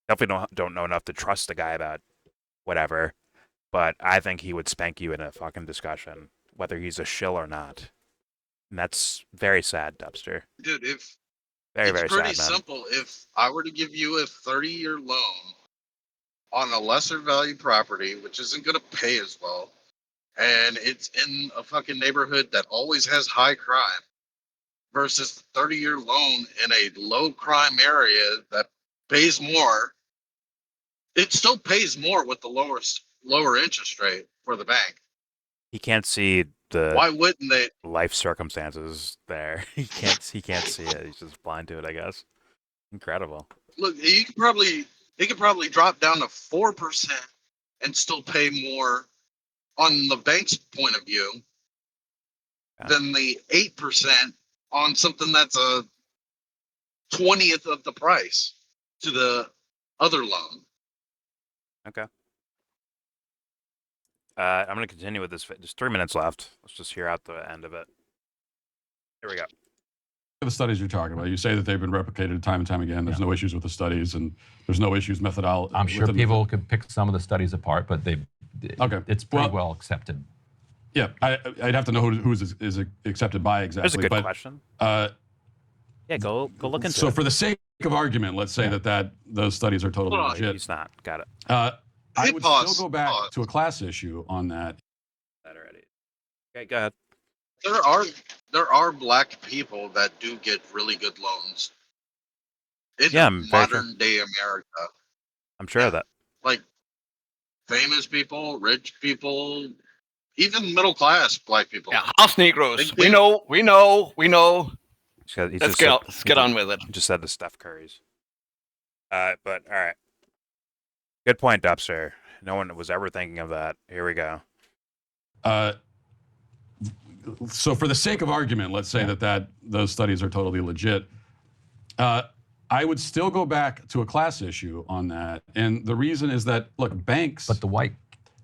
Definitely don't know enough to trust the guy about whatever. But I think he would spank you in a fucking discussion, whether he's a shill or not. And that's very sad, Dubster. Dude, if Very, It's very pretty sad, man. simple. If I were to give you a 30-year loan on a lesser value property, which isn't going to pay as well, and it's in a fucking neighborhood that always has high crime, versus the 30-year loan in a low crime area that pays more, it still pays more with the lower interest rate for the bank. He can't see Why the wouldn't they? life circumstances there. He can't see it. He's just blind to it, I guess. Incredible. Look, you could probably drop down to 4% and still pay more on the bank's point of view than the 8% on something that's a 20th of the price to the other loan. Okay. I'm going to continue with this. There's 3 minutes left. Let's just hear out the end of it. Here we go. The studies you're talking about, you say that they've been replicated time and time again. There's no issues with the studies, and there's no issues methodology. I'm sure people could pick some of the studies apart, but it's pretty well accepted. Yeah, I'd have to know who is accepted by exactly. That's a good question. Yeah, go look into it. So for the sake of argument, let's say that those studies are totally legit. He's not. Got it. I would still go back to a class issue on that. That already. Okay, go ahead. There are black people that do get really good loans. In modern day America. I'm sure of that. Like famous people, rich people, even middle class black people. Yeah, house Negroes. We know. Let's get on with it. He just said the Steph Currys. But all right. Good point, Dubster. No one was ever thinking of that. Here we go. So for the sake of argument, let's say that those studies are totally legit. I would still go back to a class issue on that. And the reason is that, look, banks... But the white...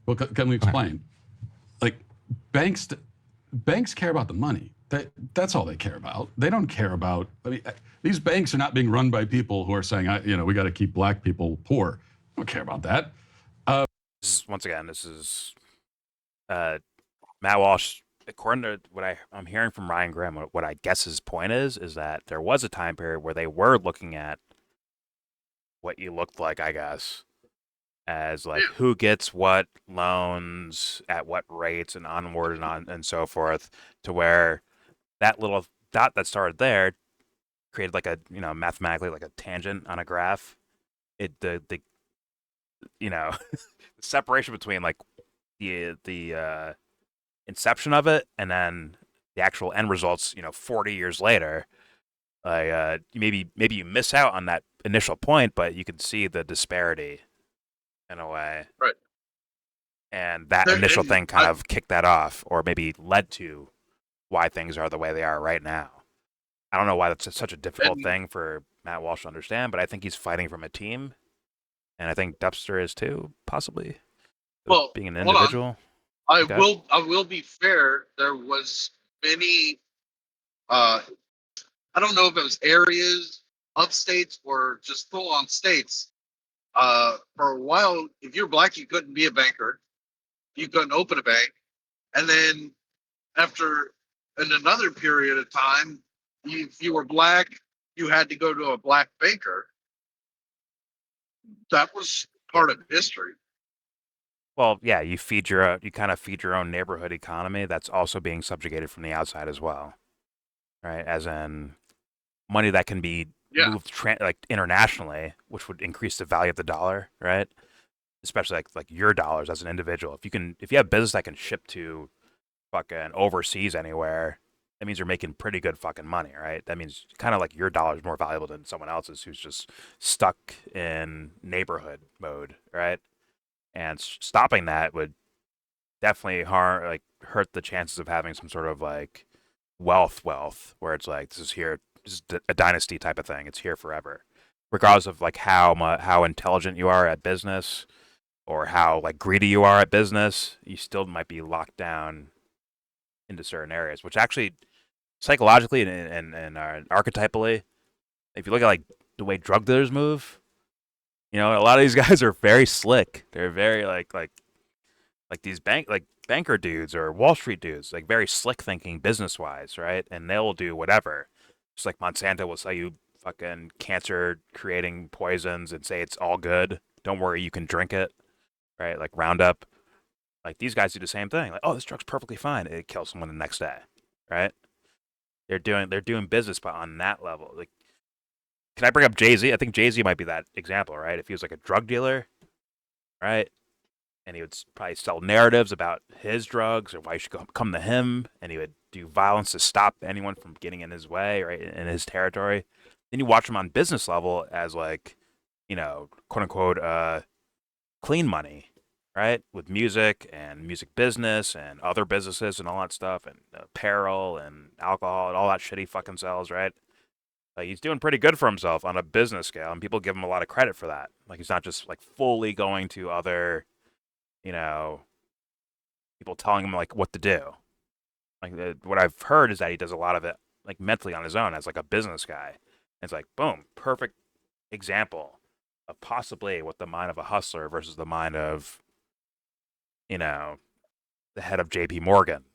Well, can we explain? Like, banks care about the money. That's all they care about. They don't care about... I mean, these banks are not being run by people who are saying, we got to keep black people poor. I don't care about that. Once again, this is Matt Walsh. According to what I'm hearing from Ryan Graham, what I guess his point is that there was a time period where they were looking at what you looked like, I guess, as like who gets what loans at what rates and onward and on and so forth, to where that little dot that started there created like a mathematically like a tangent on a graph. The separation between like the inception of it and then the actual end results 40 years later, maybe you miss out on that initial point, but you can see the disparity in a way, right? And that initial thing kind of kicked that off, or maybe led to why things are the way they are right now. I don't know why that's such a difficult thing for Matt Walsh to understand, but I think he's fighting from a team, and I think Dubster is too, possibly. Well, being an individual. I will be fair. There was many. I don't know if it was areas, upstates, or just full-on states. For a while, if you're black, you couldn't be a banker. You couldn't open a bank, and then in another period of time, if you were black, you had to go to a black banker. That was part of history. Well, yeah, you kind of feed your own neighborhood economy that's also being subjugated from the outside as well, right? As in money that can be moved like internationally, which would increase the value of the dollar, right? Especially like your dollars as an individual. If you have business that can ship to fucking overseas anywhere, that means you're making pretty good fucking money, right? That means kind of like your dollar is more valuable than someone else's who's just stuck in neighborhood mode, right? And stopping that would definitely hurt the chances of having some sort of like wealth, where it's like this is a dynasty type of thing. It's here forever, regardless of like how intelligent you are at business or how like greedy you are at business. You still might be locked down into certain areas, which actually psychologically and archetypally, if you look at like the way drug dealers move. A lot of these guys are very slick. They're very like these banker dudes or Wall Street dudes, like very slick thinking business wise, right? And they'll do whatever. Just like Monsanto will sell you fucking cancer-creating poisons and say it's all good. Don't worry, you can drink it, right? Like Roundup. Like these guys do the same thing. Like, oh, this drug's perfectly fine. It kills someone the next day, right? They're doing business, but on that level. Like, can I bring up Jay-Z? I think Jay-Z might be that example, right? If he was like a drug dealer, right? And he would probably sell narratives about his drugs or why you should come to him, and he would do violence to stop anyone from getting in his way, right, in his territory. Then you watch him on business level as like, quote unquote, clean money, right, with music and music business and other businesses and all that stuff and apparel and alcohol and all that shit he fucking sells, right? Like he's doing pretty good for himself on a business scale, and people give him a lot of credit for that. Like he's not just like fully going to other people telling him like what to do. Like what I've heard is that he does a lot of it like mentally on his own as like a business guy. And it's like boom, perfect example of possibly what the mind of a hustler versus the mind of the head of J.P. Morgan,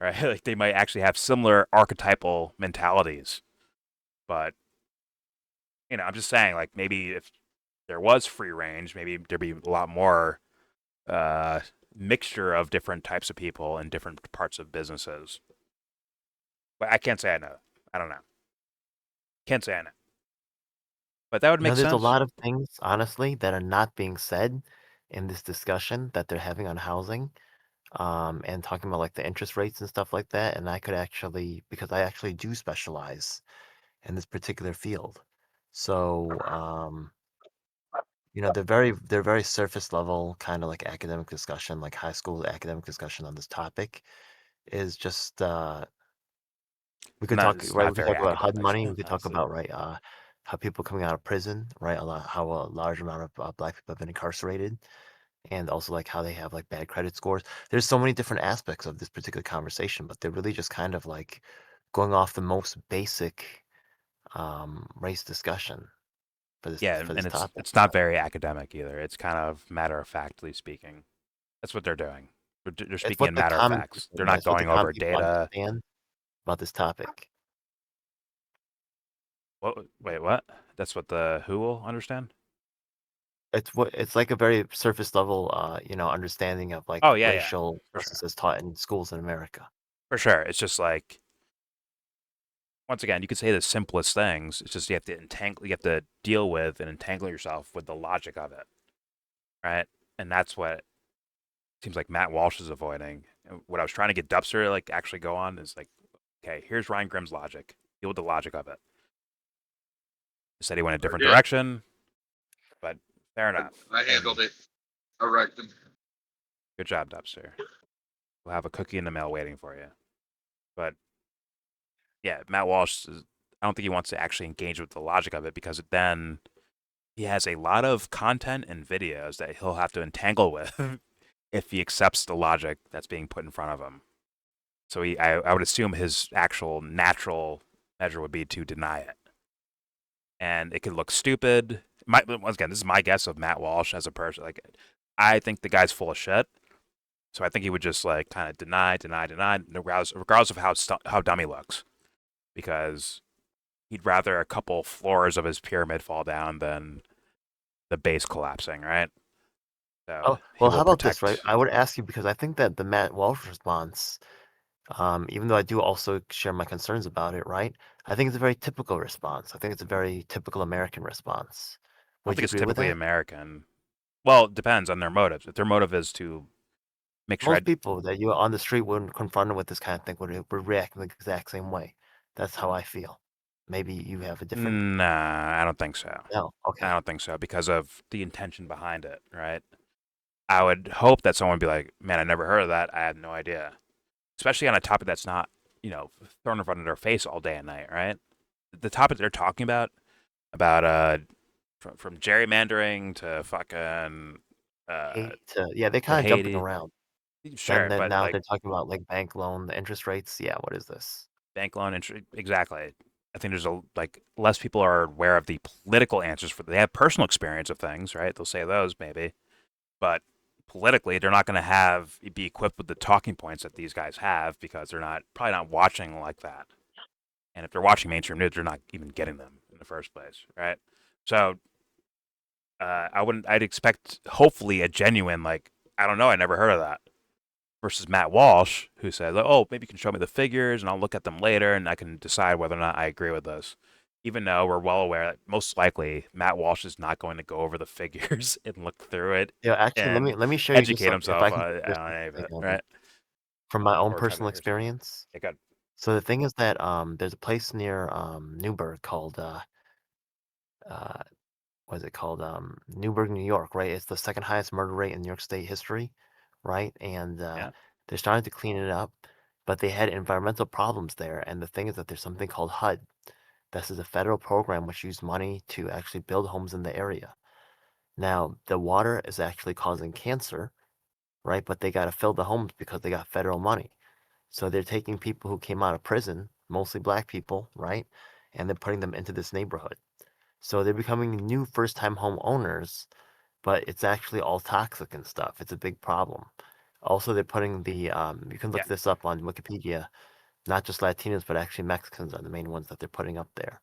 right? Like they might actually have similar archetypal mentalities, but I'm just saying like maybe if there was free range, maybe there'd be a lot more mixture of different types of people in different parts of businesses. But I can't say I know. I don't know. Can't say I know. But that would make There's a sense. lot of things, honestly, that are not being said in this discussion that they're having on housing, and talking about like the interest rates and stuff like that. And I could actually, because I actually do specialize in this particular field, so they're very surface level, kind of like academic discussion, like high school academic discussion on this topic is just we could talk, It's right? not We could very talk about HUD academic. money. We could talk about, right, how people coming out of prison, right? How a large amount of Black people have been incarcerated, and also like how they have like bad credit scores. There's so many different aspects of this particular conversation, but they're really just kind of like going off the most basic race discussion for Yeah, this and topic. it's not very academic either. It's kind of matter of factly speaking. That's what they're doing. They're It's speaking what in the matter of common facts. people, They're yeah, not it's what the going common over people data. understand about this topic. What? Wait, what? That's what the who will understand? It's like a very surface level, understanding of like Oh yeah, yeah, racial for justice sure, as taught in schools in America. for sure. It's just like once again, you could say the simplest things. It's just you have to you have to deal with and entangle yourself with the logic of it, right? And that's what seems like Matt Walsh is avoiding. And what I was trying to get Dubster to like actually go on is like, okay, here's Ryan Grimm's logic. Deal with the logic of it. He said he went a different Yeah, direction, but fair enough. I handled it. I wrecked him. Good job, Dubster. We'll have a cookie in the mail waiting for you. But yeah, Matt Walsh I don't think he wants to actually engage with the logic of it because then he has a lot of content and videos that he'll have to entangle with if he accepts the logic that's being put in front of him. So I would assume his actual natural measure would be to deny it. And it could look stupid. Once again, this is my guess of Matt Walsh as a person. Like, I think the guy's full of shit. So I think he would just like kind of deny, regardless of how dumb he looks, because he'd rather a couple floors of his pyramid fall down than the base collapsing, right? So Oh, he well, will how about this, right? protect. I would ask you because I think that the Matt Walsh response, even though I do also share my concerns about it, right? I think it's a very typical response. I think it's a very typical American response. I don't Would think you it's agree with typically that? American. Well, it depends on their motives. If their motive is to make sure Most people that you're on the street when confronted with this kind of thing would react the exact same way. That's how I feel. Maybe you have a different. Nah, I don't think so. No, I okay. don't think so because of the intention behind it, right? I would hope that someone would be like, man, I never heard of that. I had no idea. Especially on a topic that's not, thrown in front of their face all day and night, right? The topic they're talking about from gerrymandering to fucking Yeah, they're to kind of jumping Haiti. around. Sure, Then but now like they're talking about like bank loan, the interest rates. Yeah, what is this? bank loan interest, exactly. I think there's like less people are aware of the political answers for. They have personal experience of things, right? They'll say those maybe, but politically, they're not going to be equipped with the talking points that these guys have because they're probably not watching like that. And if they're watching mainstream news, they're not even getting them. in the first place, right? So I'd expect hopefully a genuine, like, I don't know, I never heard of that. Versus Matt Walsh, who says, oh, maybe you can show me the figures and I'll look at them later and I can decide whether or not I agree with this. Even though we're well aware that most likely Matt Walsh is not going to go over the figures and look through it. Yeah, actually, and let me show you just educate if himself I can on just any of it, example right? from my own Or personal here's- experience. Yeah, good. So the thing is that there's a place near Newburgh called what is it called? Newburgh, New York, right? It's the second highest murder rate in New York State history, right? And they're starting to clean it up, but they had environmental problems there. And the thing is that there's something called HUD. This is a federal program which used money to actually build homes in the area. Now, the water is actually causing cancer, right? But they got to fill the homes because they got federal money. So they're taking people who came out of prison, mostly black people, right? And they're putting them into this neighborhood. So they're becoming new first-time home owners, but it's actually all toxic and stuff. It's a big problem. Also, they're putting the, you can look this up on Wikipedia, not just Latinos, but actually Mexicans are the main ones that they're putting up there.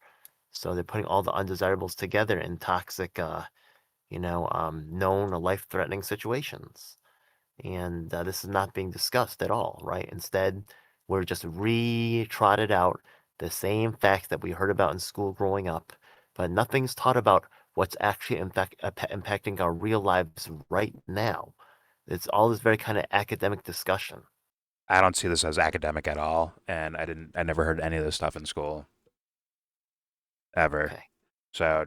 So they're putting all the undesirables together in toxic, known or life-threatening situations. And this is not being discussed at all, right? Instead, we're just re-trotted out the same facts that we heard about in school growing up, but nothing's taught about what's actually impacting our real lives right now. It's all this very kind of academic discussion. I don't see this as academic at all, and I never heard any of this stuff in school ever. Okay. So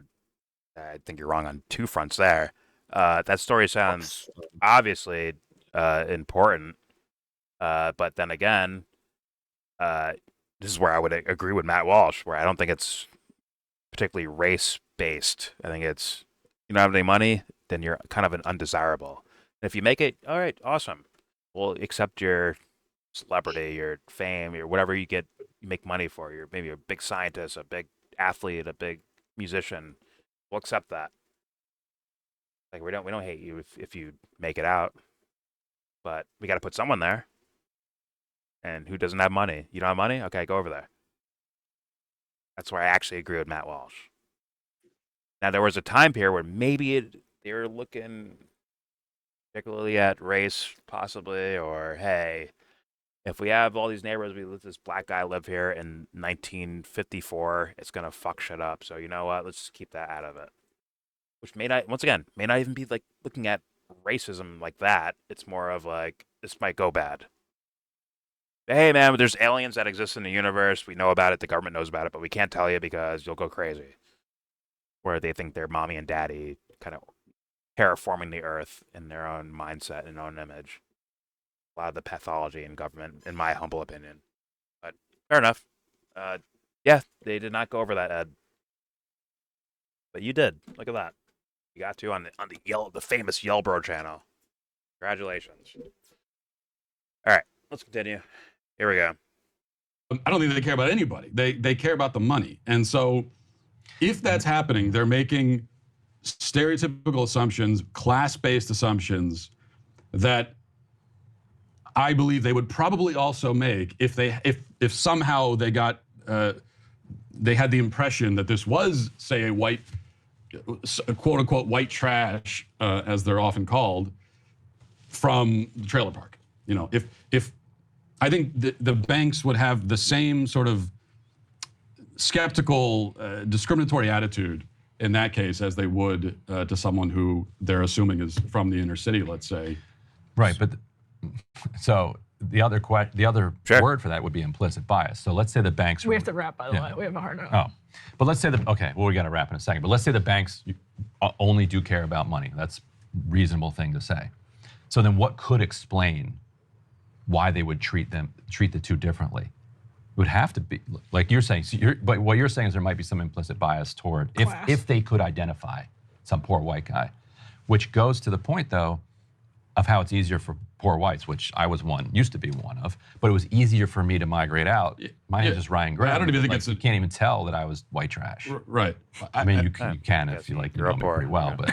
I think you're wrong on two fronts there. That story sounds obviously important, but then again, this is where I would agree with Matt Walsh, where I don't think it's particularly race-based. I think it's, you don't have any money, then you're kind of an undesirable. And if you make it, all right, awesome. We'll accept your celebrity, your fame, your whatever you make money for. You're maybe a big scientist, a big athlete, a big musician. We'll accept that. Like, we don't hate you if you make it out, but we got to put someone there. And who doesn't have money? You don't have money? Okay, go over there. That's where I actually agree with Matt Walsh. Now, there was a time period where maybe they were looking particularly at race, possibly, or hey, if we have all these neighborhoods, we let this black guy live here in 1954, it's gonna fuck shit up. So you know what? Let's just keep that out of it. Which may not even be like looking at racism like that. It's more of like, this might go bad. Hey man, there's aliens that exist in the universe. We know about it. The government knows about it, but we can't tell you because you'll go crazy. Where they think they're mommy and daddy kind of terraforming the earth in their own mindset and own image. A lot of the pathology in government, in my humble opinion. But fair enough. Yeah, they did not go over that, Ed. But you did. Look at that. You got to on the famous YellBro channel. Congratulations. All right, let's continue. Here we go. I don't think they care about anybody. They care about the money. And so if that's happening, they're making stereotypical assumptions, class-based assumptions that I believe they would probably also make if somehow they got they had the impression that this was, say, a white, quote unquote, white trash, as they're often called, from the trailer park. You know, if I think the banks would have the same sort of skeptical, discriminatory attitude in that case as they would to someone who they're assuming is from the inner city, let's say. Right, but so the other word for that would be implicit bias. So let's say the banks. We have to wrap, by the way. We have a hard no. Oh, but let's say we got to wrap in a second. But let's say the banks only do care about money. That's a reasonable thing to say. So then, what could explain why they would treat the two differently? It would have to be like you're saying. But what you're saying is there might be some implicit bias toward if they could identify some poor white guy, which goes to the point though of how it's easier for poor whites, which I used to be one of, but it was easier for me to migrate out. My name's just Ryan Gray. I don't even think you can't even tell that I was white trash. Right. I mean, you can if you know me pretty well, but.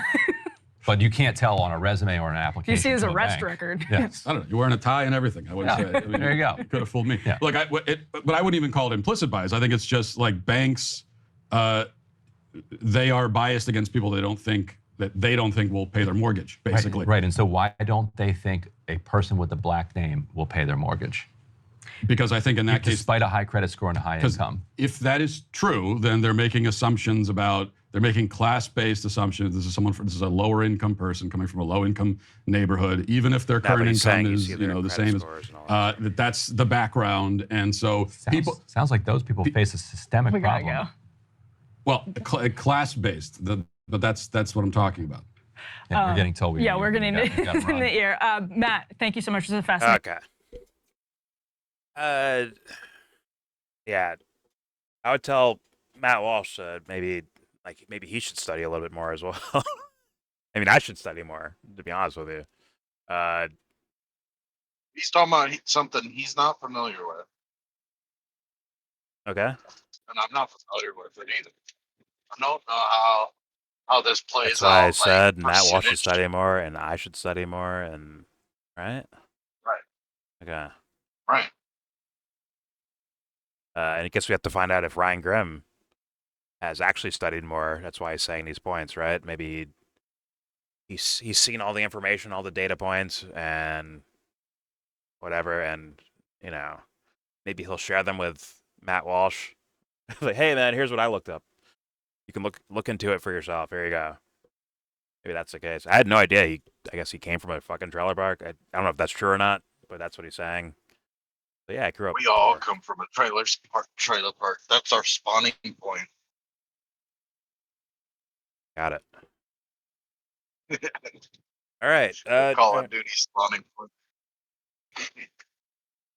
But you can't tell on a resume or an application. You see his to a arrest bank. record. Yes. I don't know. You're wearing a tie and everything. I wouldn't say. I mean, there you go. Could have fooled me. Yeah. Look, but I wouldn't even call it implicit bias. I think it's just like banks. they are biased against people they don't think will pay their mortgage, basically. Right. And so why don't they think a person with a black name will pay their mortgage? Because I think in that case, despite a high credit score and a high income. If that is true, then they're making assumptions they're making class-based assumptions. This is a lower income person coming from a low income neighborhood, even if their current income is the same as that's the background. And so sounds like those people face a systemic problem. Well, class-based, but that's what I'm talking about. Yeah, we're getting told. We're getting it in the ear. Matt, thank you so much. This is fascinating. Okay. Yeah, I would tell Matt Walsh maybe he should study a little bit more as well. I mean, I should study more, to be honest with you. He's talking about something he's not familiar with. Okay. And I'm not familiar with it either. I don't know how this plays That's why out. I said Matt Walsh should study more, and I should study more, and right. Okay. Right. And I guess we have to find out if Ryan Grimm has actually studied more. That's why he's saying these points, right? Maybe he's seen all the information, all the data points, and whatever, and maybe he'll share them with Matt Walsh. Like, hey man, here's what I looked up. You can look into it for yourself. Here you go. Maybe that's the case. I had no idea. I guess he came from a fucking trailer park. I don't know if that's true or not, but that's what he's saying. But yeah, I grew up. We all come from a trailer park. That's our spawning point. Got it. All right. Call of Duty spawning point.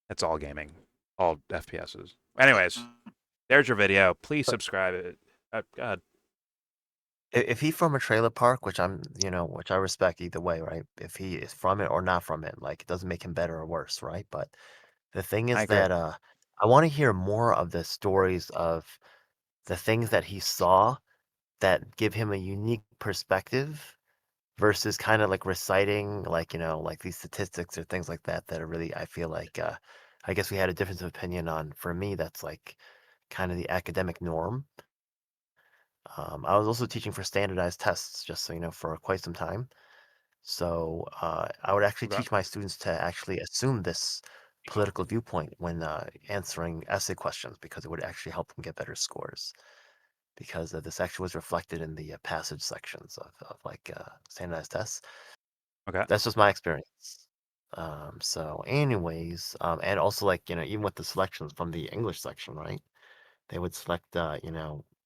That's all gaming, all FPSs. Anyways, there's your video. Please subscribe. Go ahead. If he's from a trailer park, which I respect either way, right? If he is from it or not from it, like, it doesn't make him better or worse, right? But the thing is that I want to hear more of the stories of the things that he saw that give him a unique perspective versus kind of like reciting, like these statistics or things like that are really, I feel like, I guess we had a difference of opinion on. For me, that's like kind of the academic norm. I was also teaching for standardized tests, just so you know, for quite some time. So I would actually teach my students to actually assume this political viewpoint when answering essay questions, because it would actually help them get better scores. Because this actually was reflected in the passage sections of like standardized tests. Okay. That's just my experience. So anyways, and also, like, even with the selections from the English section, right? They would select,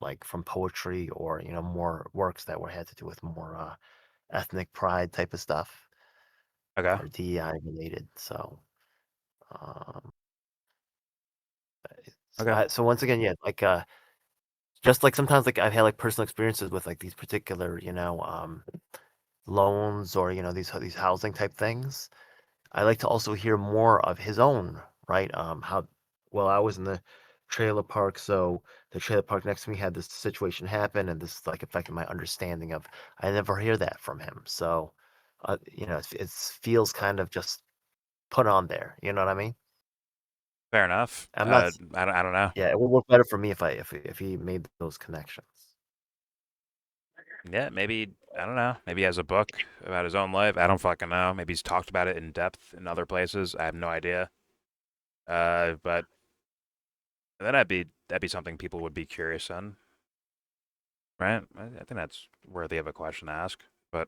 like from poetry or, more works that had to do with more ethnic pride type of stuff. Okay. Or DEI related. So, okay. So once again, yeah, like, just like sometimes, like, I've had like personal experiences with like these particular, loans or these housing type things. I like to also hear more of his own, right? How well, I was in the trailer park, so the trailer park next to me had this situation happen, and this like affected my understanding of. I never hear that from him, so it feels kind of just put on there. You know what I mean? Fair enough. I'm not. I don't know. Yeah, it would work better for me if he made those connections. Yeah, maybe, I don't know. Maybe he has a book about his own life. I don't fucking know. Maybe he's talked about it in depth in other places. I have no idea. But that'd be something people would be curious on, right? I think that's worthy of a question to ask. But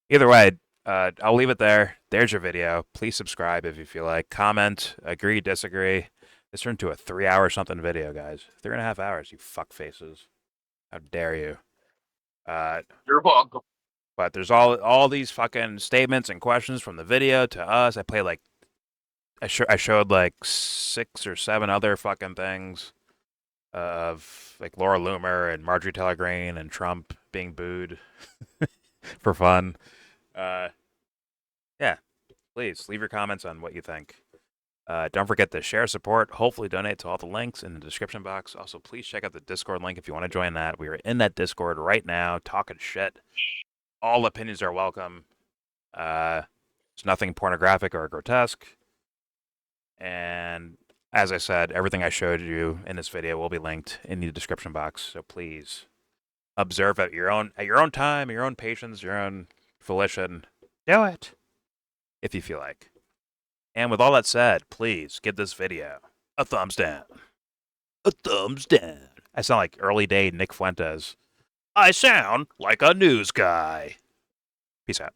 either way, I'll leave it there. There's your video. Please subscribe if you feel like. Comment, agree, disagree. This turned into a 3-hour something video, guys. 3.5 hours, you fuck faces. How dare you? You're welcome. But there's all these fucking statements and questions from the video to us. I played like I showed like 6 or 7 other fucking things of like Laura Loomer and Marjorie Taylor Greene and Trump being booed for fun. Yeah, please leave your comments on what you think. Don't forget to share, support, hopefully donate to all the links in the description box. Also, please check out the Discord link if you want to join that. We are in that Discord right now, talking shit. All opinions are welcome. It's nothing pornographic or grotesque. And as I said, everything I showed you in this video will be linked in the description box. So please observe at your own time, your own patience, your own volition. Do it if you feel like. And with all that said, please give this video a thumbs down. A thumbs down. I sound like early day Nick Fuentes. I sound like a news guy. Peace out.